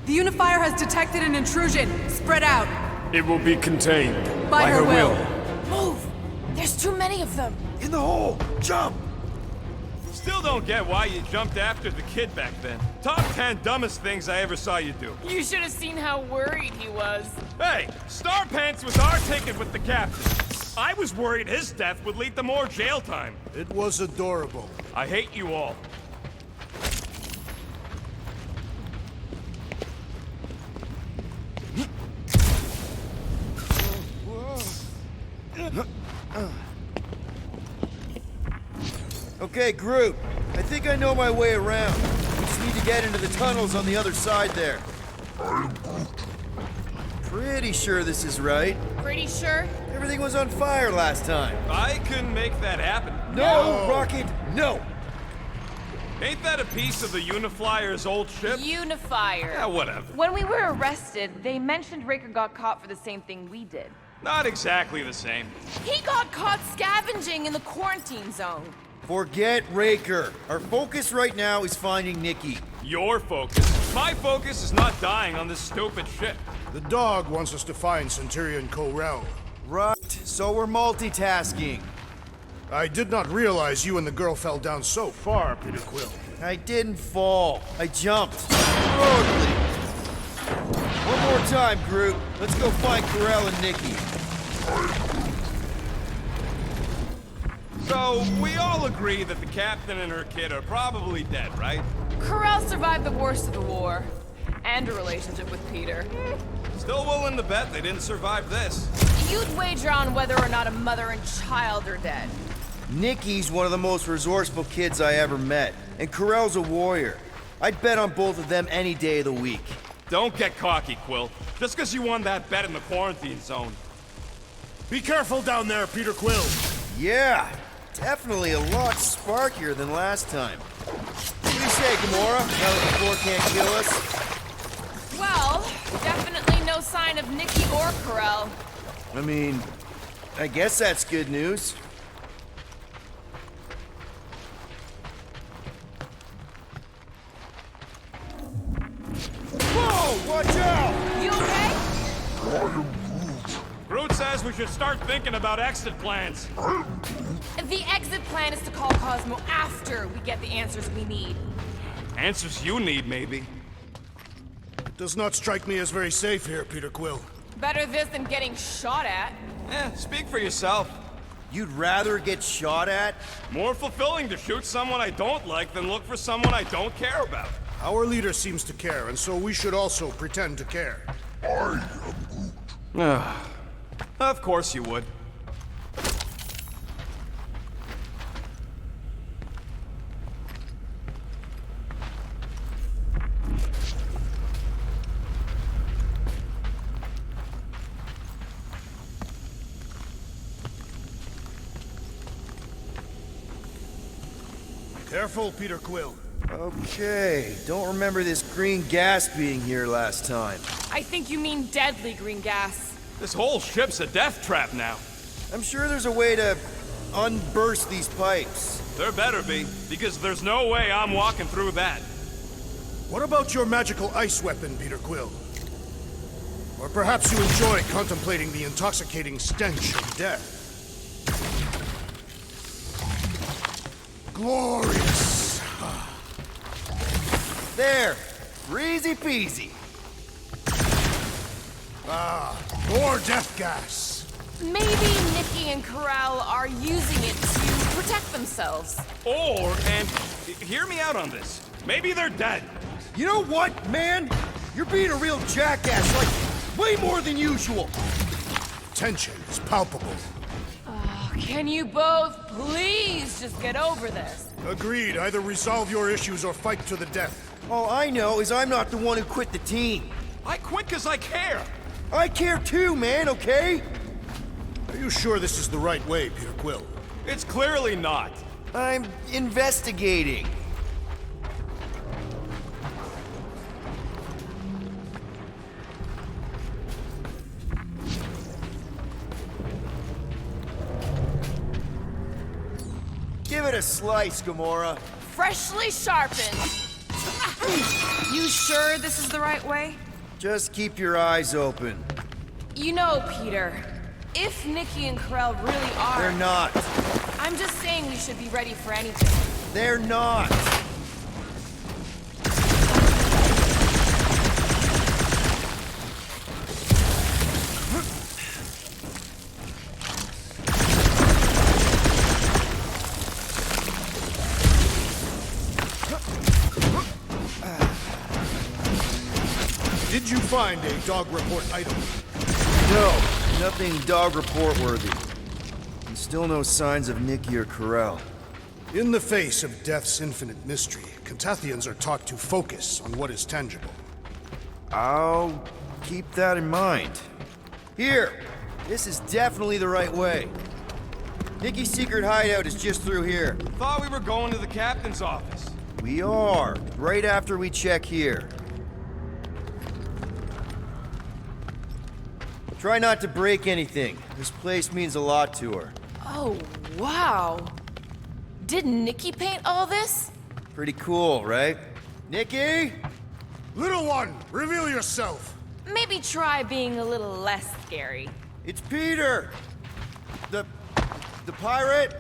Speaker 9: The Unifier has detected an intrusion. Spread out.
Speaker 12: It will be contained.
Speaker 9: By her will.
Speaker 14: Move! There's too many of them.
Speaker 1: In the hole! Jump!
Speaker 12: Still don't get why you jumped after the kid back then. Top 10 dumbest things I ever saw you do.
Speaker 14: You should have seen how worried he was.
Speaker 12: Hey, Star Pants was our ticket with the captain. I was worried his death would lead to more jail time.
Speaker 3: It was adorable.
Speaker 12: I hate you all.
Speaker 1: Okay, Groot. I think I know my way around. We just need to get into the tunnels on the other side there. Pretty sure this is right.
Speaker 14: Pretty sure?
Speaker 1: Everything was on fire last time.
Speaker 12: I couldn't make that happen.
Speaker 1: No, Rocket, no!
Speaker 12: Ain't that a piece of the Uniflyer's old ship?
Speaker 14: Unifier.
Speaker 12: Yeah, whatever.
Speaker 14: When we were arrested, they mentioned Raker got caught for the same thing we did.
Speaker 12: Not exactly the same.
Speaker 14: He got caught scavenging in the quarantine zone.
Speaker 1: Forget Raker. Our focus right now is finding Nikki.
Speaker 12: Your focus. My focus is not dying on this stupid ship.
Speaker 3: The dog wants us to find Centurion Corel.
Speaker 1: Right, so we're multitasking.
Speaker 3: I did not realize you and the girl fell down so far, Peter Quill.
Speaker 1: I didn't fall. I jumped. Totally. One more time, Groot. Let's go find Corel and Nikki.
Speaker 12: So, we all agree that the captain and her kid are probably dead, right?
Speaker 14: Corel survived the worst of the war. And a relationship with Peter.
Speaker 12: Still willing to bet they didn't survive this.
Speaker 14: You'd wager on whether or not a mother and child are dead.
Speaker 1: Nikki's one of the most resourceful kids I ever met. And Corel's a warrior. I'd bet on both of them any day of the week.
Speaker 12: Don't get cocky, Quill. Just because you won that bet in the quarantine zone.
Speaker 3: Be careful down there, Peter Quill.
Speaker 1: Yeah, definitely a lot sparkier than last time. What do you say, Gamora? Now that the floor can't kill us?
Speaker 14: Well, definitely no sign of Nikki or Corel.
Speaker 1: I mean, I guess that's good news. Whoa! Watch out!
Speaker 20: You okay?
Speaker 12: Groot says we should start thinking about exit plans.
Speaker 14: The exit plan is to call Cosmo after we get the answers we need.
Speaker 12: Answers you need, maybe.
Speaker 3: It does not strike me as very safe here, Peter Quill.
Speaker 14: Better this than getting shot at.
Speaker 12: Speak for yourself.
Speaker 1: You'd rather get shot at?
Speaker 12: More fulfilling to shoot someone I don't like than look for someone I don't care about.
Speaker 3: Our leader seems to care, and so we should also pretend to care.
Speaker 12: Of course you would.
Speaker 3: Careful, Peter Quill.
Speaker 1: Okay, don't remember this green gas being here last time.
Speaker 14: I think you mean deadly green gas.
Speaker 12: This whole ship's a death trap now.
Speaker 1: I'm sure there's a way to unburst these pipes.
Speaker 12: There better be, because there's no way I'm walking through that.
Speaker 3: What about your magical ice weapon, Peter Quill? Or perhaps you enjoy contemplating the intoxicating stench of death. Glorious!
Speaker 1: There! Easy peasy!
Speaker 3: Ah, more death gas!
Speaker 14: Maybe Nikki and Corral are using it to protect themselves.
Speaker 12: And hear me out on this. Maybe they're dead.
Speaker 1: You know what, man? You're being a real jackass, like, way more than usual.
Speaker 3: Tension is palpable.
Speaker 14: Can you both please just get over this?
Speaker 3: Agreed. Either resolve your issues or fight to the death.
Speaker 1: All I know is I'm not the one who quit the team.
Speaker 12: I quit because I care.
Speaker 1: I care too, man, okay?
Speaker 3: Are you sure this is the right way, Peter Quill?
Speaker 12: It's clearly not.
Speaker 1: I'm investigating. Give it a slice, Gamora.
Speaker 14: Freshly sharpened.
Speaker 4: You sure this is the right way?
Speaker 1: Just keep your eyes open.
Speaker 14: You know, Peter, if Nikki and Corral really are...
Speaker 1: They're not.
Speaker 14: I'm just saying we should be ready for anything.
Speaker 1: They're not.
Speaker 3: Did you find a dog report item?
Speaker 1: No, nothing dog report worthy. And still no signs of Nikki or Corral.
Speaker 3: In the face of death's infinite mystery, Kentathians are taught to focus on what is tangible.
Speaker 1: I'll keep that in mind. Here! This is definitely the right way. Nikki's secret hideout is just through here.
Speaker 12: Thought we were going to the captain's office.
Speaker 1: We are, right after we check here. Try not to break anything. This place means a lot to her.
Speaker 14: Oh, wow. Did Nikki paint all this?
Speaker 1: Pretty cool, right? Nikki?
Speaker 3: Little one, reveal yourself.
Speaker 14: Maybe try being a little less scary.
Speaker 1: It's Peter! The pirate?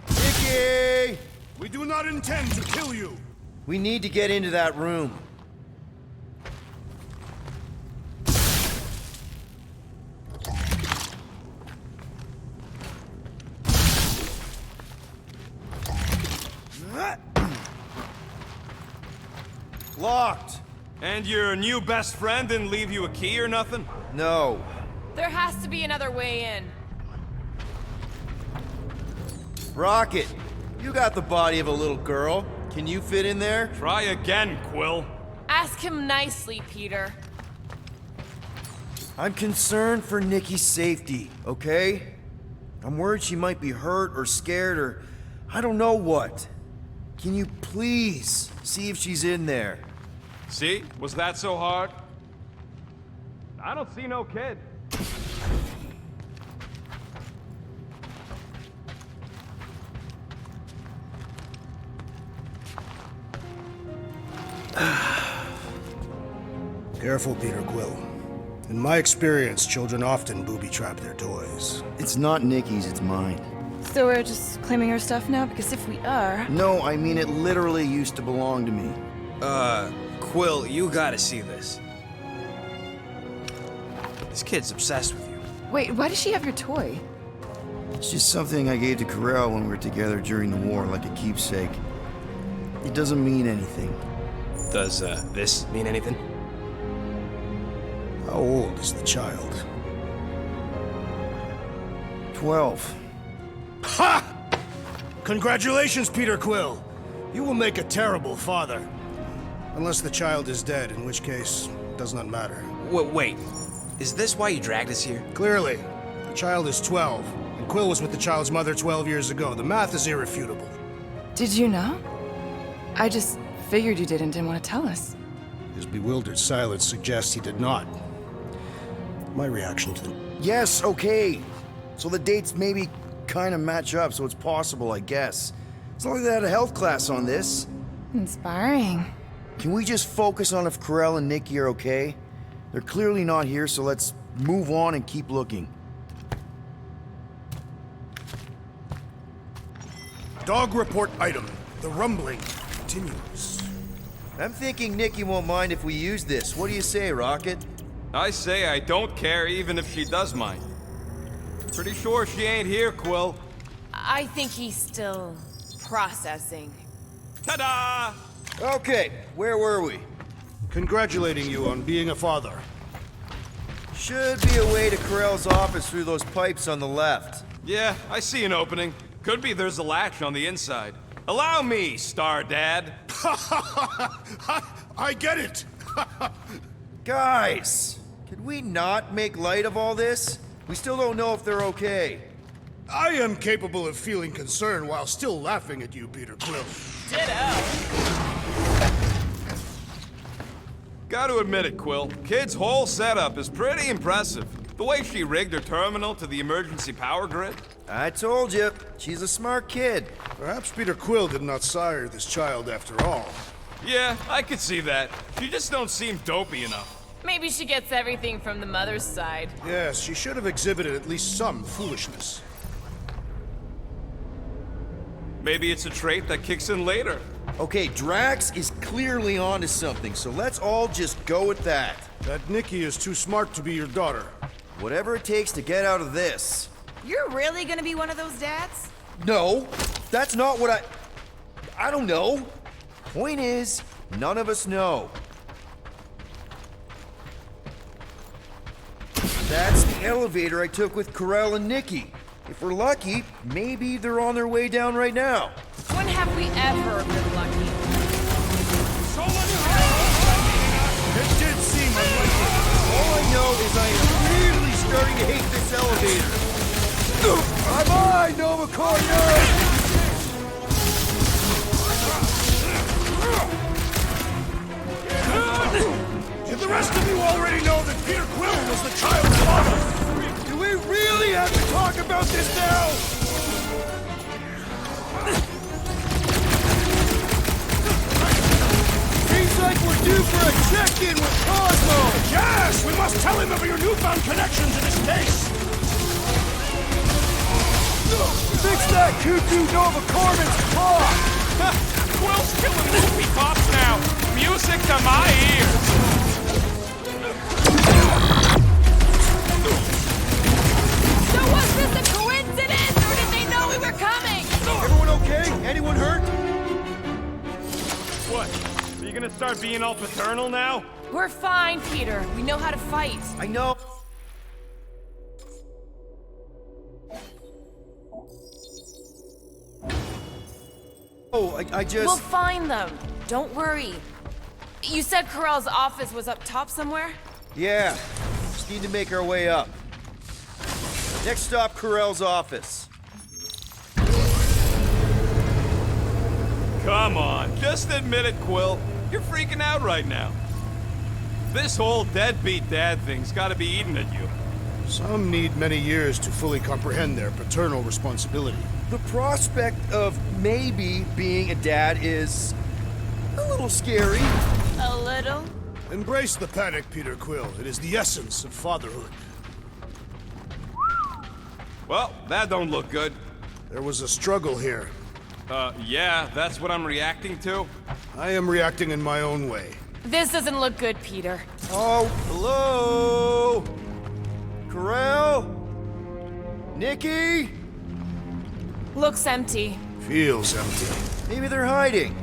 Speaker 1: Nikki!
Speaker 3: We do not intend to kill you.
Speaker 1: We need to get into that room. Locked.
Speaker 12: And your new best friend didn't leave you a key or nothing?
Speaker 1: No.
Speaker 14: There has to be another way in.
Speaker 1: Rocket, you got the body of a little girl. Can you fit in there?
Speaker 12: Try again, Quill.
Speaker 14: Ask him nicely, Peter.
Speaker 1: I'm concerned for Nikki's safety, okay? I'm worried she might be hurt or scared or I don't know what. Can you please see if she's in there?
Speaker 12: See? Was that so hard? I don't see no kid.
Speaker 6: Careful, Peter Quill. In my experience, children often booby-trap their toys.
Speaker 1: It's not Nikki's, it's mine.
Speaker 4: So we're just claiming her stuff now? Because if we are...
Speaker 1: No, I mean it literally used to belong to me.
Speaker 2: Quill, you gotta see this. This kid's obsessed with you.
Speaker 4: Wait, why does she have your toy?
Speaker 1: It's just something I gave to Corel when we were together during the war, like a keepsake. It doesn't mean anything.
Speaker 2: Does, this mean anything?
Speaker 6: How old is the child?
Speaker 1: 12.
Speaker 6: Ha! Congratulations, Peter Quill. You will make a terrible father. Unless the child is dead, in which case, it does not matter.
Speaker 2: Wait. Is this why you dragged us here?
Speaker 6: Clearly. The child is 12, and Quill was with the child's mother 12 years ago. The math is irrefutable.
Speaker 4: Did you know? I just figured you didn't want to tell us.
Speaker 6: His bewildered silence suggests he did not. My reaction to the...
Speaker 1: Yes, okay. So the dates maybe kind of match up, so it's possible, I guess. It's not like they had a health class on this.
Speaker 4: Inspiring.
Speaker 1: Can we just focus on if Corel and Nikki are okay? They're clearly not here, so let's move on and keep looking.
Speaker 6: Dog report item. The rumbling continues.
Speaker 1: I'm thinking Nikki won't mind if we use this. What do you say, Rocket?
Speaker 5: I say I don't care even if she does mind. Pretty sure she ain't here, Quill.
Speaker 14: I think he's still processing.
Speaker 5: Ta-da!
Speaker 1: Okay, where were we?
Speaker 6: Congratulating you on being a father.
Speaker 1: Should be a way to Corel's office through those pipes on the left.
Speaker 5: Yeah, I see an opening. Could be there's a latch on the inside. Allow me, Star Dad.
Speaker 6: I get it!
Speaker 1: Guys, could we not make light of all this? We still don't know if they're okay.
Speaker 6: I am capable of feeling concern while still laughing at you, Peter Quill.
Speaker 5: Gotta admit it, Quill. Kid's whole setup is pretty impressive. The way she rigged her terminal to the emergency power grid.
Speaker 1: I told you, she's a smart kid.
Speaker 6: Perhaps Peter Quill did not sire this child after all.
Speaker 5: Yeah, I could see that. She just don't seem dopey enough.
Speaker 14: Maybe she gets everything from the mother's side.
Speaker 6: Yes, she should have exhibited at least some foolishness.
Speaker 5: Maybe it's a trait that kicks in later.
Speaker 1: Okay, Drax is clearly onto something, so let's all just go with that.
Speaker 6: That Nikki is too smart to be your daughter.
Speaker 1: Whatever it takes to get out of this.
Speaker 14: You're really gonna be one of those dads?
Speaker 1: No, that's not what I don't know. Point is, none of us know. That's the elevator I took with Corel and Nikki. If we're lucky, maybe they're on their way down right now.
Speaker 14: When have we ever been lucky?
Speaker 1: It did seem unlikely. All I know is I am really starting to hate this elevator. Bye-bye, Nova Corner!
Speaker 6: Did the rest of you already know that Peter Quill was the child's father?
Speaker 1: Do we really have to talk about this now? Seems like we're due for a check-in with Cosmo!
Speaker 6: Yes! We must tell him of your newfound connection to this case!
Speaker 1: Fix that cuckoo Nova Corman's clock!
Speaker 12: Quill's killing movie cops now! Music to my ears!
Speaker 14: So was this a coincidence, or did they know we were coming?
Speaker 1: Everyone okay? Anyone hurt?
Speaker 12: What? Are you gonna start being all paternal now?
Speaker 14: We're fine, Peter. We know how to fight.
Speaker 1: I know. Oh, I just...
Speaker 14: We'll find them. Don't worry. You said Corel's office was up top somewhere?
Speaker 1: Yeah. Just need to make our way up. Next stop, Corel's office.
Speaker 5: Come on, just admit it, Quill. You're freaking out right now. This whole deadbeat dad thing's gotta be eating at you.
Speaker 6: Some need many years to fully comprehend their paternal responsibility.
Speaker 1: The prospect of maybe being a dad is a little scary.
Speaker 14: A little?
Speaker 6: Embrace the panic, Peter Quill. It is the essence of fatherhood.
Speaker 5: Well, that don't look good.
Speaker 6: There was a struggle here.
Speaker 5: Yeah, that's what I'm reacting to?
Speaker 6: I am reacting in my own way.
Speaker 14: This doesn't look good, Peter.
Speaker 1: Oh, hello? Corral? Nikki?
Speaker 14: Looks empty.
Speaker 6: Feels empty.
Speaker 1: Maybe they're hiding.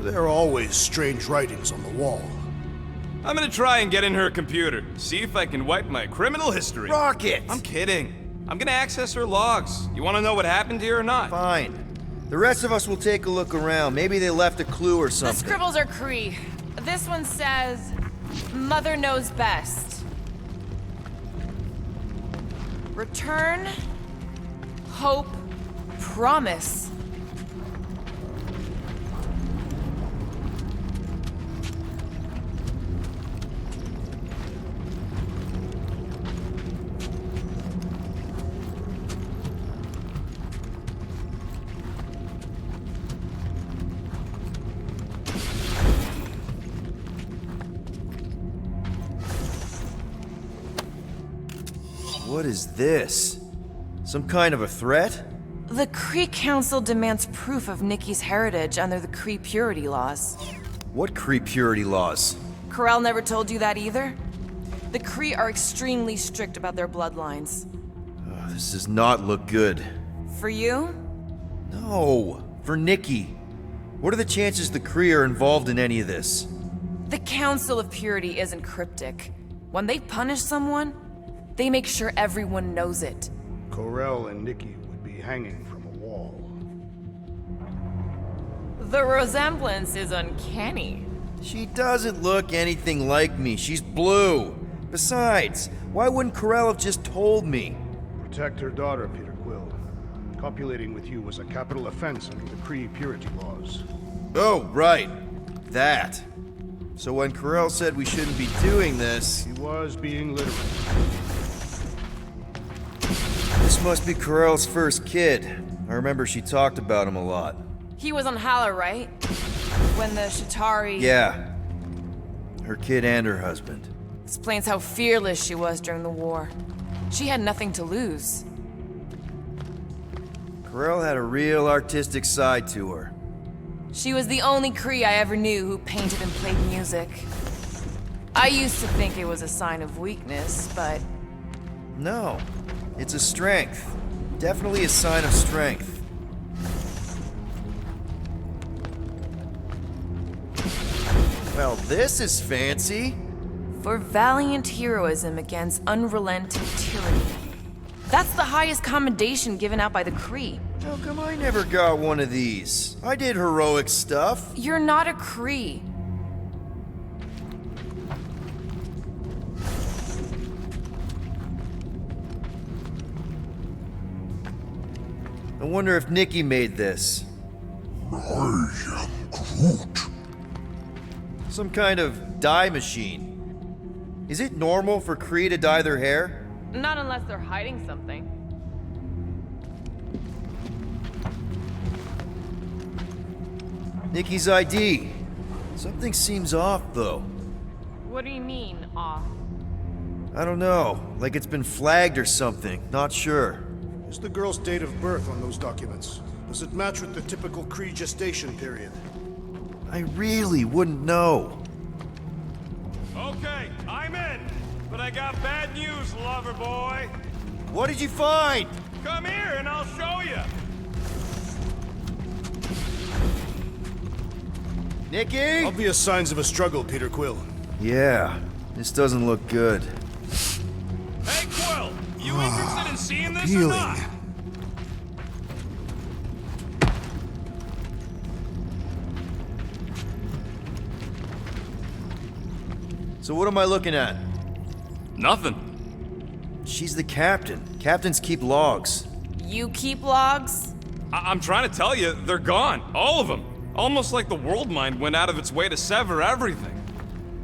Speaker 6: There are always strange writings on the wall.
Speaker 5: I'm gonna try and get in her computer, see if I can wipe my criminal history.
Speaker 1: Rocket!
Speaker 5: I'm kidding. I'm gonna access her logs. You wanna know what happened here or not?
Speaker 1: Fine. The rest of us will take a look around. Maybe they left a clue or something.
Speaker 14: The scribbles are Cree. This one says, Mother knows best. Return, hope, promise.
Speaker 1: What is this? Some kind of a threat?
Speaker 14: The Cree Council demands proof of Nikki's heritage under the Cree purity laws.
Speaker 1: What Cree purity laws?
Speaker 14: Corel never told you that either? The Cree are extremely strict about their bloodlines.
Speaker 1: Oh, this does not look good.
Speaker 14: For you?
Speaker 1: No, for Nikki. What are the chances the Cree are involved in any of this?
Speaker 14: The Council of Purity isn't cryptic. When they punish someone, they make sure everyone knows it.
Speaker 6: Corel and Nikki would be hanging from a wall.
Speaker 14: The resemblance is uncanny.
Speaker 1: She doesn't look anything like me. She's blue. Besides, why wouldn't Corel have just told me?
Speaker 6: Protect her daughter, Peter Quill. Copulating with you was a capital offense under the Cree purity laws.
Speaker 1: Oh, right. That. So when Corel said we shouldn't be doing this...
Speaker 6: He was being literal.
Speaker 1: This must be Corel's first kid. I remember she talked about him a lot.
Speaker 14: He was on Hala, right? When the Shatari...
Speaker 1: Yeah. Her kid and her husband.
Speaker 14: Explains how fearless she was during the war. She had nothing to lose.
Speaker 1: Corel had a real artistic side to her.
Speaker 14: She was the only Cree I ever knew who painted and played music. I used to think it was a sign of weakness, but...
Speaker 1: No. It's a strength. Definitely a sign of strength. Well, this is fancy.
Speaker 14: For valiant heroism against unrelenting tyranny. That's the highest commendation given out by the Cree.
Speaker 1: How come I never got one of these? I did heroic stuff.
Speaker 14: You're not a Cree.
Speaker 1: I wonder if Nikki made this.
Speaker 8: I am Groot.
Speaker 1: Some kind of dye machine. Is it normal for Cree to dye their hair?
Speaker 14: Not unless they're hiding something.
Speaker 1: Nikki's ID. Something seems off, though.
Speaker 14: What do you mean, off?
Speaker 1: I don't know. Like it's been flagged or something. Not sure.
Speaker 6: Is the girl's date of birth on those documents? Does it match with the typical Cree gestation period?
Speaker 1: I really wouldn't know.
Speaker 5: Okay, I'm in. But I got bad news, lover boy.
Speaker 1: What did you find?
Speaker 5: Come here and I'll show you.
Speaker 1: Nikki?
Speaker 6: Obvious signs of a struggle, Peter Quill.
Speaker 1: Yeah, this doesn't look good.
Speaker 5: Hey, Quill, you interested in seeing this or not?
Speaker 1: So what am I looking at?
Speaker 5: Nothing.
Speaker 1: She's the captain. Captains keep logs.
Speaker 14: You keep logs?
Speaker 5: I'm trying to tell you, they're gone. All of them. Almost like the world mind went out of its way to sever everything.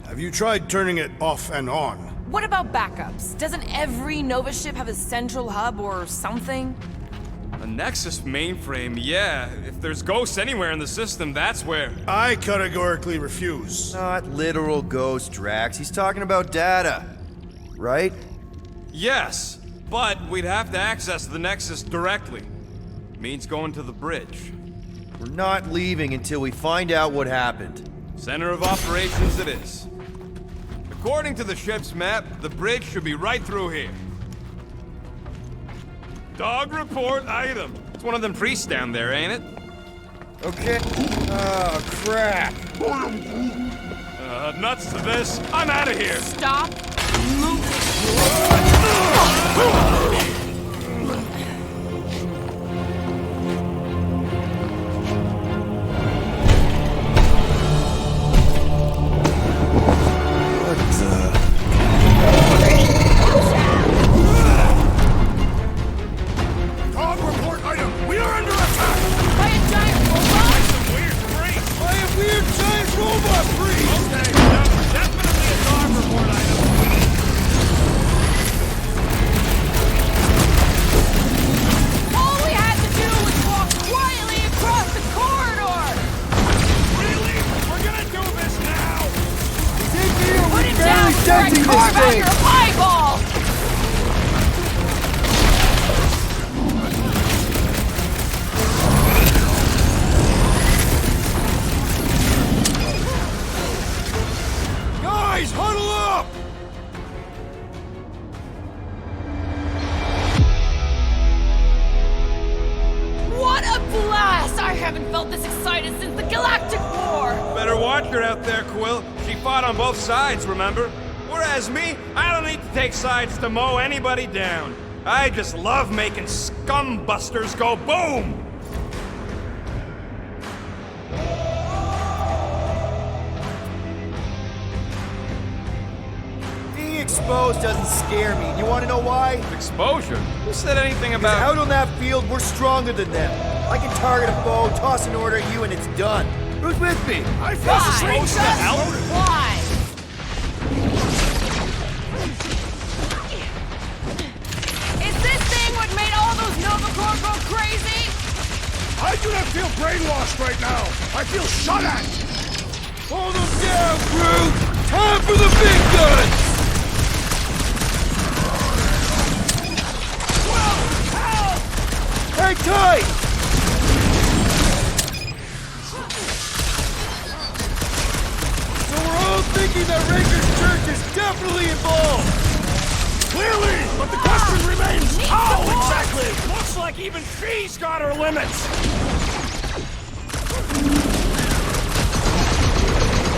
Speaker 6: Have you tried turning it off and on?
Speaker 14: What about backups? Doesn't every Nova ship have a central hub or something?
Speaker 12: A Nexus mainframe, yeah. If there's ghosts anywhere in the system, that's where.
Speaker 6: I categorically refuse.
Speaker 1: Not literal ghost, Drax. He's talking about data. Right?
Speaker 12: Yes, but we'd have to access the Nexus directly. Means going to the bridge.
Speaker 1: We're not leaving until we find out what happened.
Speaker 12: Center of operations it is. According to the ship's map, the bridge should be right through here. Dog report item. It's one of them priests down there, ain't it?
Speaker 1: Okay. Oh, crap.
Speaker 12: Nuts to this. I'm out of here.
Speaker 9: Stop moving.
Speaker 6: Dog report item! We are under attack!
Speaker 9: By a giant robot?
Speaker 12: Some weird freaks.
Speaker 6: By a weird giant robot priest!
Speaker 12: Okay, definitely a dog report item.
Speaker 9: All we had to do was walk quietly across the corridor!
Speaker 12: Really? We're gonna do this now?
Speaker 9: Put him down before I carve out your eyeball!
Speaker 6: Guys, huddle up!
Speaker 9: What a blast! I haven't felt this excited since the Galactic War!
Speaker 12: Better watch her out there, Quill. She fought on both sides, remember? Whereas me, I don't need to take sides to mow anybody down. I just love making scumbusters go boom!
Speaker 1: Being exposed doesn't scare me. You want to know why?
Speaker 12: Exposure? Who said anything
Speaker 1: Because
Speaker 12: about...
Speaker 1: out on that field, we're stronger than them. I can target a foe, toss an order at you, and it's done. Who's with me?
Speaker 6: I feel
Speaker 9: Why?
Speaker 6: supposed to help!
Speaker 9: Why? Is this thing what made all those Nova Corps go crazy?
Speaker 6: I do not feel brainwashed right now! I feel shot at!
Speaker 1: Hold them down, Groot! Time for the big guns! Hang tight! So we're all thinking that Ranger's Church is definitely involved!
Speaker 6: Clearly! But the question remains, how exactly?
Speaker 12: Looks like even she's got her limits!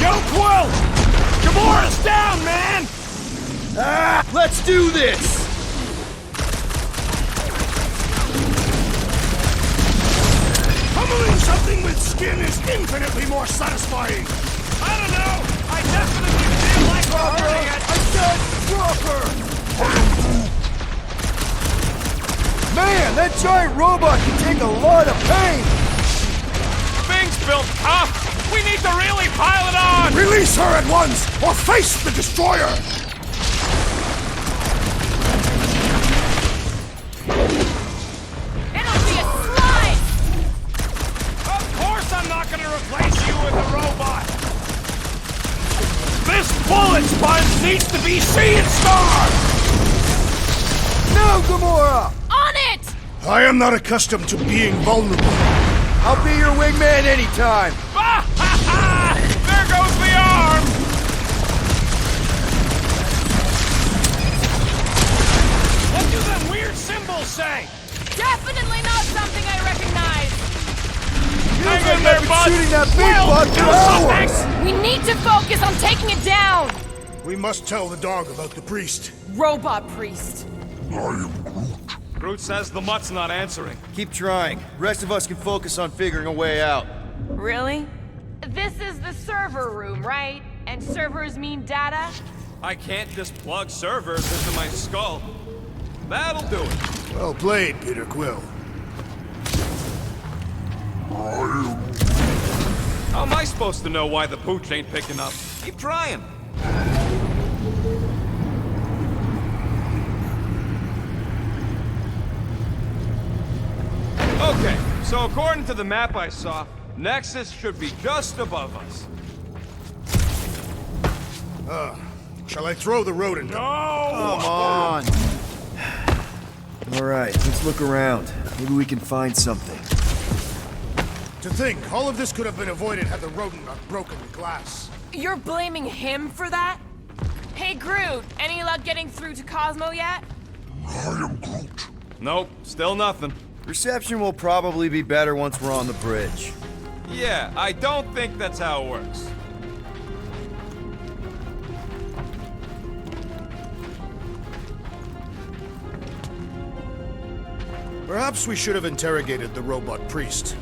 Speaker 12: Yo, Quill! Gamora's down, man!
Speaker 1: Ah! Let's do this!
Speaker 6: Pummeling something with skin is infinitely more satisfying!
Speaker 12: I don't know! I definitely feel like we're hurting it!
Speaker 1: I said drop her! Man, that giant robot can take a lot of pain!
Speaker 12: Thing's built tough! We need to really pile it on!
Speaker 6: Release her at once, or face the destroyer!
Speaker 9: It'll be a slide!
Speaker 12: Of course I'm not gonna replace you with a robot! This bullet sponge needs to be seeing stars!
Speaker 1: No, Gamora!
Speaker 9: On it!
Speaker 6: I am not accustomed to being vulnerable.
Speaker 1: I'll be your wingman anytime!
Speaker 12: There goes the arm! What do them weird symbols say?
Speaker 9: Definitely not something I recognize!
Speaker 1: I've been shooting that big bug for hours!
Speaker 9: We need to focus on taking it down!
Speaker 6: We must tell the dog about the priest.
Speaker 9: Robot priest.
Speaker 12: Groot says the mutt's not answering.
Speaker 1: Keep trying. Rest of us can focus on figuring a way out.
Speaker 14: Really? This is the server room, right? And servers mean data?
Speaker 12: I can't just plug servers into my skull. That'll do it.
Speaker 6: Well played, Peter Quill.
Speaker 12: How am I supposed to know why the pooch ain't picking up? Keep trying. Okay, so according to the map I saw, Nexus should be just above us.
Speaker 6: Shall I throw the rodent?
Speaker 12: No!
Speaker 1: Come on! Alright, let's look around. Maybe we can find something.
Speaker 6: To think, all of this could have been avoided had the rodent not broken the glass.
Speaker 14: You're blaming him for that? Hey, Groot, any luck getting through to Cosmo yet?
Speaker 12: Nope, still nothing.
Speaker 1: Reception will probably be better once we're on the bridge.
Speaker 12: Yeah, I don't think that's how it works.
Speaker 6: Perhaps we should have interrogated the robot priest.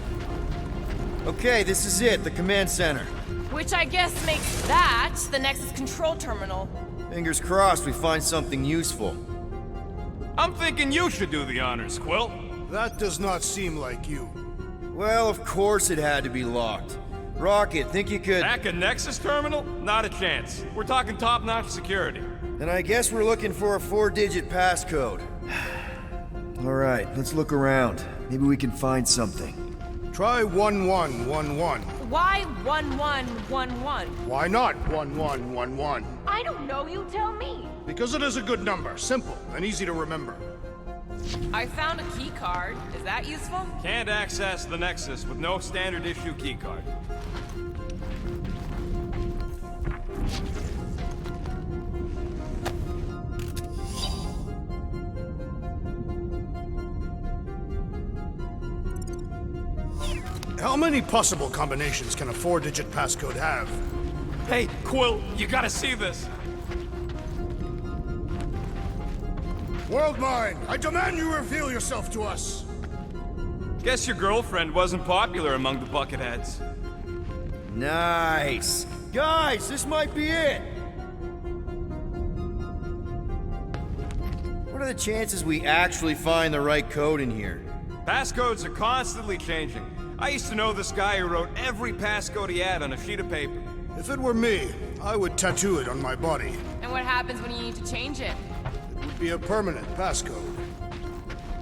Speaker 1: Okay, this is it, the command center.
Speaker 14: Which I guess makes that the Nexus control terminal.
Speaker 1: Fingers crossed we find something useful.
Speaker 12: I'm thinking you should do the honors, Quill.
Speaker 6: That does not seem like you.
Speaker 1: Well, of course it had to be locked. Rocket, think you could...
Speaker 12: Hack a Nexus terminal? Not a chance. We're talking top-notch security.
Speaker 1: And I guess we're looking for a 4-digit passcode. Alright, let's look around. Maybe we can find something.
Speaker 6: Try 1111.
Speaker 14: Why 1111?
Speaker 6: Why not 1111?
Speaker 20: I don't know, you tell me.
Speaker 6: Because it is a good number, simple and easy to remember.
Speaker 14: I found a key card. Is that useful?
Speaker 12: Can't access the Nexus with no standard issue keycard.
Speaker 6: How many possible combinations can a 4-digit passcode have?
Speaker 12: Hey, Quill, you gotta see this.
Speaker 6: Worldmind, I demand you reveal yourself to us!
Speaker 12: Guess your girlfriend wasn't popular among the bucketheads.
Speaker 1: Nice! Guys, this might be it! What are the chances we actually find the right code in here?
Speaker 12: Passcodes are constantly changing. I used to know this guy who wrote every passcode he had on a sheet of paper.
Speaker 6: If it were me, I would tattoo it on my body.
Speaker 14: And what happens when you need to change it?
Speaker 6: It would be a permanent passcode.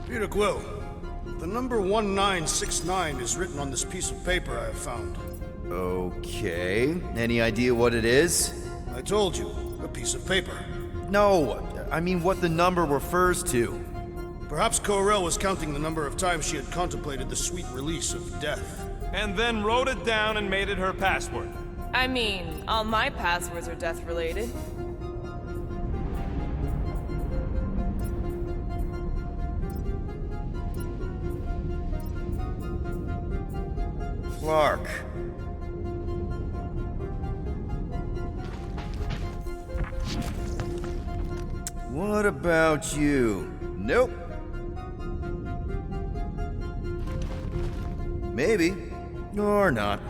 Speaker 6: Peter Quill, the number 1969 is written on this piece of paper I have found.
Speaker 1: Okay. Any idea what it is?
Speaker 6: I told you, a piece of paper.
Speaker 1: No, I mean what the number refers to.
Speaker 6: Perhaps Ko-Rel was counting the number of times she had contemplated the sweet release of death.
Speaker 12: And then wrote it down and made it her password.
Speaker 14: I mean, all my passwords are death-related.
Speaker 1: Clark. What about you? Nope. Maybe. Or not.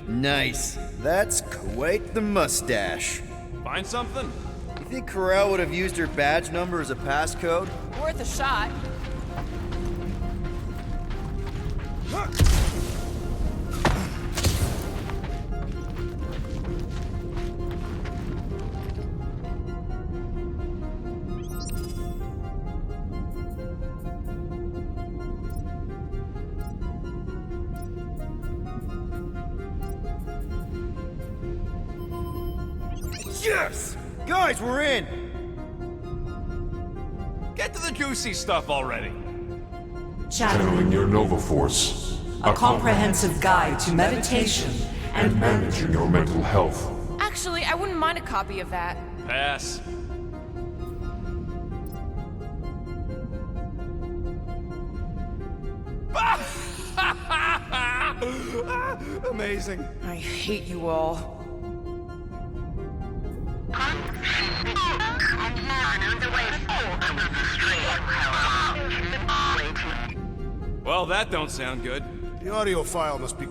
Speaker 1: Nice. That's quite the mustache.
Speaker 12: Find something?
Speaker 1: You think Ko-Rel would have used her badge number as a passcode?
Speaker 14: Worth a shot.
Speaker 1: Yes! Guys, we're in!
Speaker 12: Get to the juicy stuff already.
Speaker 8: Channeling your Nova Force.
Speaker 11: A comprehensive guide to meditation
Speaker 8: and managing your mental health.
Speaker 14: Actually, I wouldn't mind a copy of that.
Speaker 12: Pass. Amazing.
Speaker 14: I hate you all.
Speaker 12: Well, that don't sound good.
Speaker 6: The audio file must be...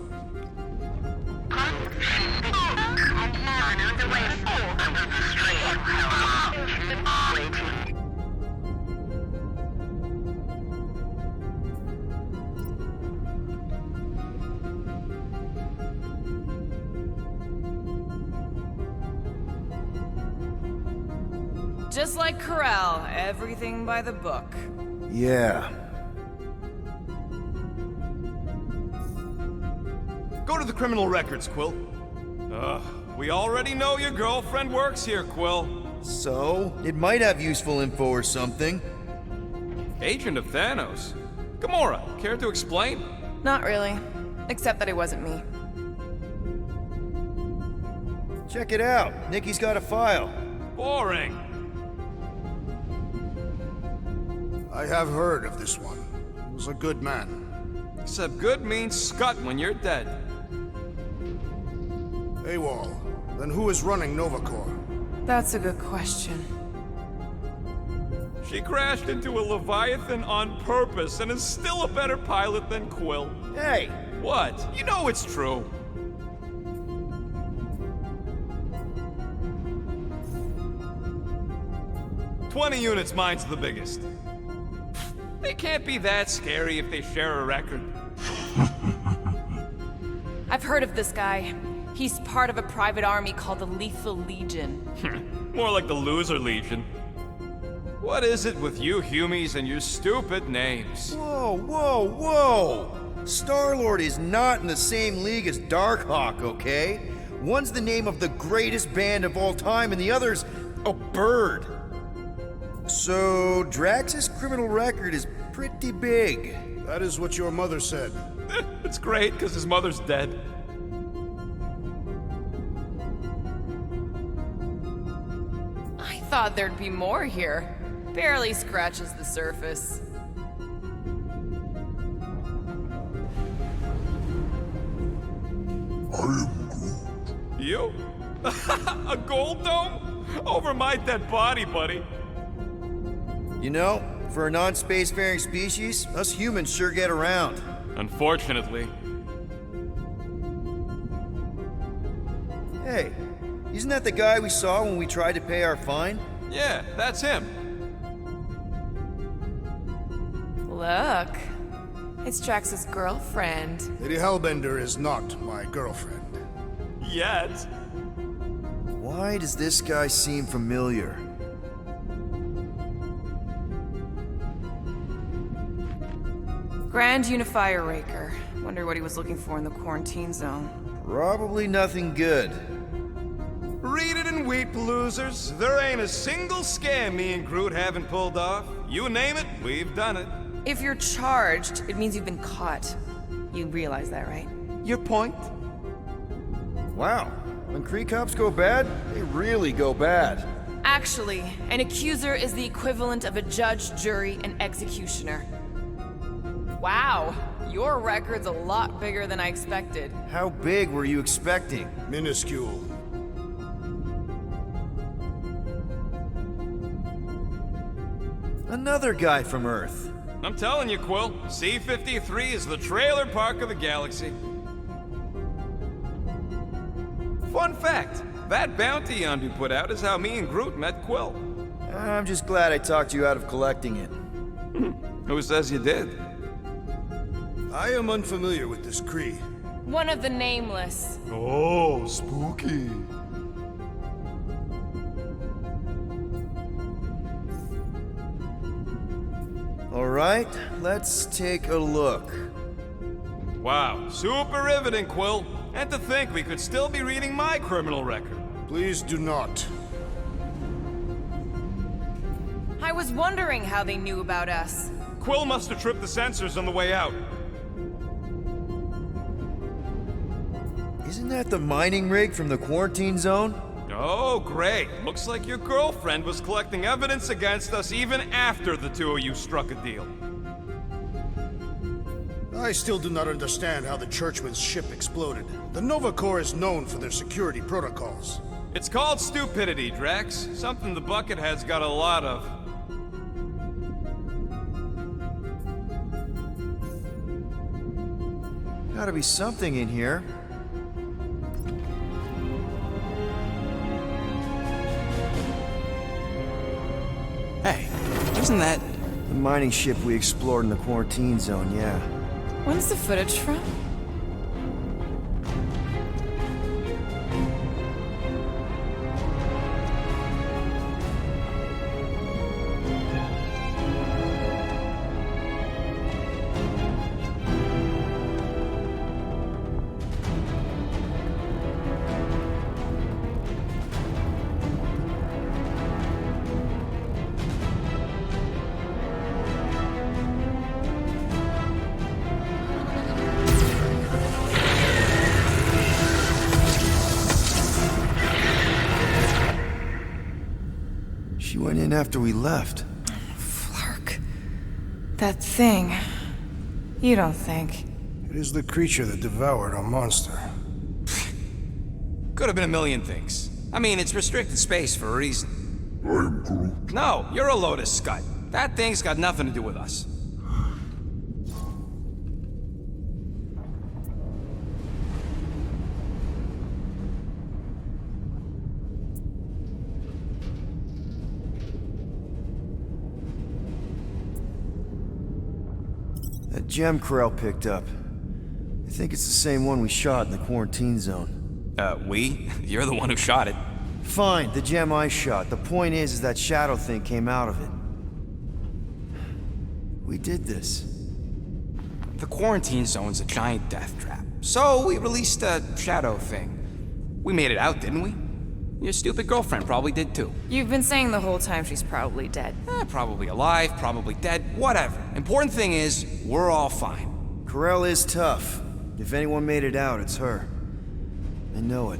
Speaker 14: Just like Corel, everything by the book.
Speaker 1: Yeah.
Speaker 12: Go to the criminal records, Quill. We already know your girlfriend works here, Quill.
Speaker 1: So? It might have useful info or something.
Speaker 12: Agent of Thanos? Gamora, care to explain?
Speaker 14: Not really. Except that it wasn't me.
Speaker 1: Check it out. Nikki's got a file.
Speaker 12: Boring.
Speaker 3: I have heard of this one. He was a good man.
Speaker 12: Except good means scut when you're dead.
Speaker 3: AWOL. Then who is running Novacore?
Speaker 14: That's a good question.
Speaker 12: She crashed into a Leviathan on purpose and is still a better pilot than Quill.
Speaker 1: Hey!
Speaker 12: What? You know it's true. "20 units, mine's the biggest. They can't be that scary if they share a record.
Speaker 14: I've heard of this guy. He's part of a private army called the Lethal Legion.
Speaker 12: More like the Loser Legion. What is it with you Humies and your stupid names?
Speaker 1: Whoa, whoa, whoa! Star-Lord is not in the same league as Darkhawk, okay? One's the name of the greatest band of all time, and the other's a bird. So, Drax's criminal record is pretty big.
Speaker 3: That is what your mother said.
Speaker 12: It's great, because his mother's dead.
Speaker 14: I thought there'd be more here. Barely scratches the surface.
Speaker 12: You? A gold dome? Over my dead body, buddy.
Speaker 1: You know, for a non-spacefaring species, us humans sure get around.
Speaker 12: Unfortunately.
Speaker 1: Hey, isn't that the guy we saw when we tried to pay our fine?
Speaker 12: Yeah, that's him.
Speaker 14: Look. It's Drax's girlfriend.
Speaker 3: Lady Hellbender is not my girlfriend.
Speaker 12: Yet.
Speaker 1: Why does this guy seem familiar?
Speaker 14: Grand Unifier Raker. Wonder what he was looking for in the quarantine zone.
Speaker 1: Probably nothing good.
Speaker 12: Read it and weep, losers. There ain't a single scam me and Groot haven't pulled off. You name it, we've done it.
Speaker 14: If you're charged, it means you've been caught. You realize that, right?
Speaker 12: Your point?
Speaker 1: Wow. When Kree cops go bad, they really go bad.
Speaker 14: Actually, an accuser is the equivalent of a judge, jury, and executioner. Wow, your record's a lot bigger than I expected.
Speaker 1: How big were you expecting?
Speaker 3: Minuscule.
Speaker 1: Another guy from Earth.
Speaker 12: I'm telling you, Quill, C-53 is the trailer park of the galaxy. Fun fact, that bounty Yondu put out is how me and Groot met Quill.
Speaker 1: I'm just glad I talked you out of collecting it.
Speaker 12: Who says you did?
Speaker 3: I am unfamiliar with this Kree.
Speaker 14: One of the Nameless.
Speaker 12: Oh, spooky.
Speaker 1: All right, let's take a look.
Speaker 12: Wow, super riveting, Quill. And to think we could still be reading my criminal record.
Speaker 3: Please do not.
Speaker 14: I was wondering how they knew about us.
Speaker 12: Quill must have tripped the sensors on the way out.
Speaker 1: Isn't that the mining rig from the quarantine zone?
Speaker 12: Oh, great. Looks like your girlfriend was collecting evidence against us even after the two of you struck a deal.
Speaker 3: I still do not understand how the Churchman's ship exploded. The Nova Corps is known for their security protocols.
Speaker 12: It's called stupidity, Drax. Something the Buckethead's got a lot of.
Speaker 1: Gotta be something in here.
Speaker 2: Hey, isn't that...
Speaker 1: The mining ship we explored in the quarantine zone, yeah.
Speaker 14: When's the footage from?
Speaker 1: She went in after we left.
Speaker 4: Flark. That thing. You don't think?
Speaker 6: It is the creature that devoured our monster.
Speaker 2: Could have been a million things. I mean, it's restricted space for a reason.
Speaker 8: I'm Groot.
Speaker 2: No, you're a load of scud. That thing's got nothing to do with us.
Speaker 1: That gem Corell picked up. I think it's the same one we shot in the quarantine zone.
Speaker 2: We? You're the one who shot it.
Speaker 1: Fine, the gem I shot. The point is that shadow thing came out of it. We did this.
Speaker 2: The quarantine zone's a giant death trap. So we released a shadow thing. We made it out, didn't we? Your stupid girlfriend probably did too.
Speaker 4: You've been saying the whole time she's probably dead.
Speaker 2: Probably alive, probably dead, whatever. Important thing is, we're all fine.
Speaker 1: Corell is tough. If anyone made it out, it's her. I know it.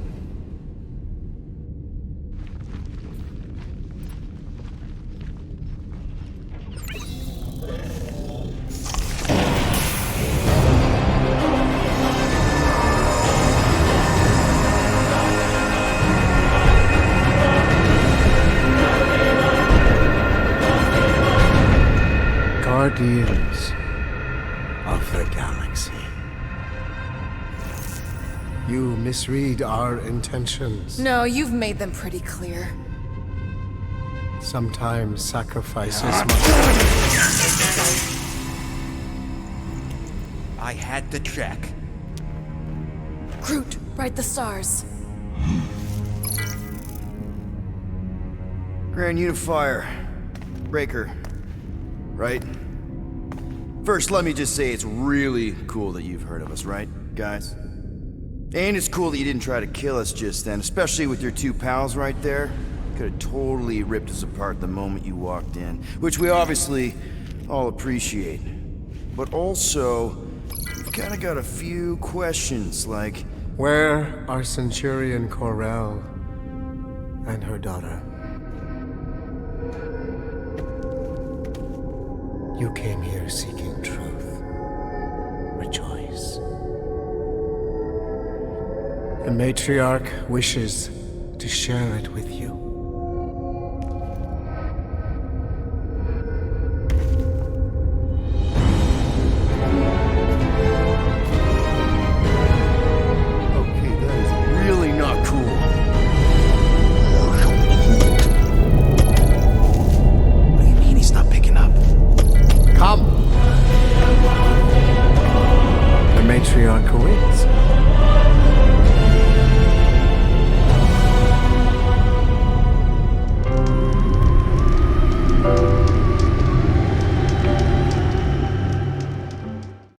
Speaker 6: Guardians of the Galaxy. You misread our intentions.
Speaker 4: No, you've made them pretty clear.
Speaker 6: Sometimes sacrifices
Speaker 2: I had to check.
Speaker 4: Groot, write the stars.
Speaker 1: Grand Unifier. Breaker. Right? First, let me just say it's really cool that you've heard of us, right, guys? And it's cool that you didn't try to kill us just then, especially with your two pals right there. Could have totally ripped us apart the moment you walked in, which we obviously all appreciate. But also, we've kind of got a few questions, like...
Speaker 6: Where are Centurion Corell and her daughter? You came here seeking truth. Rejoice. The matriarch wishes to share it with you.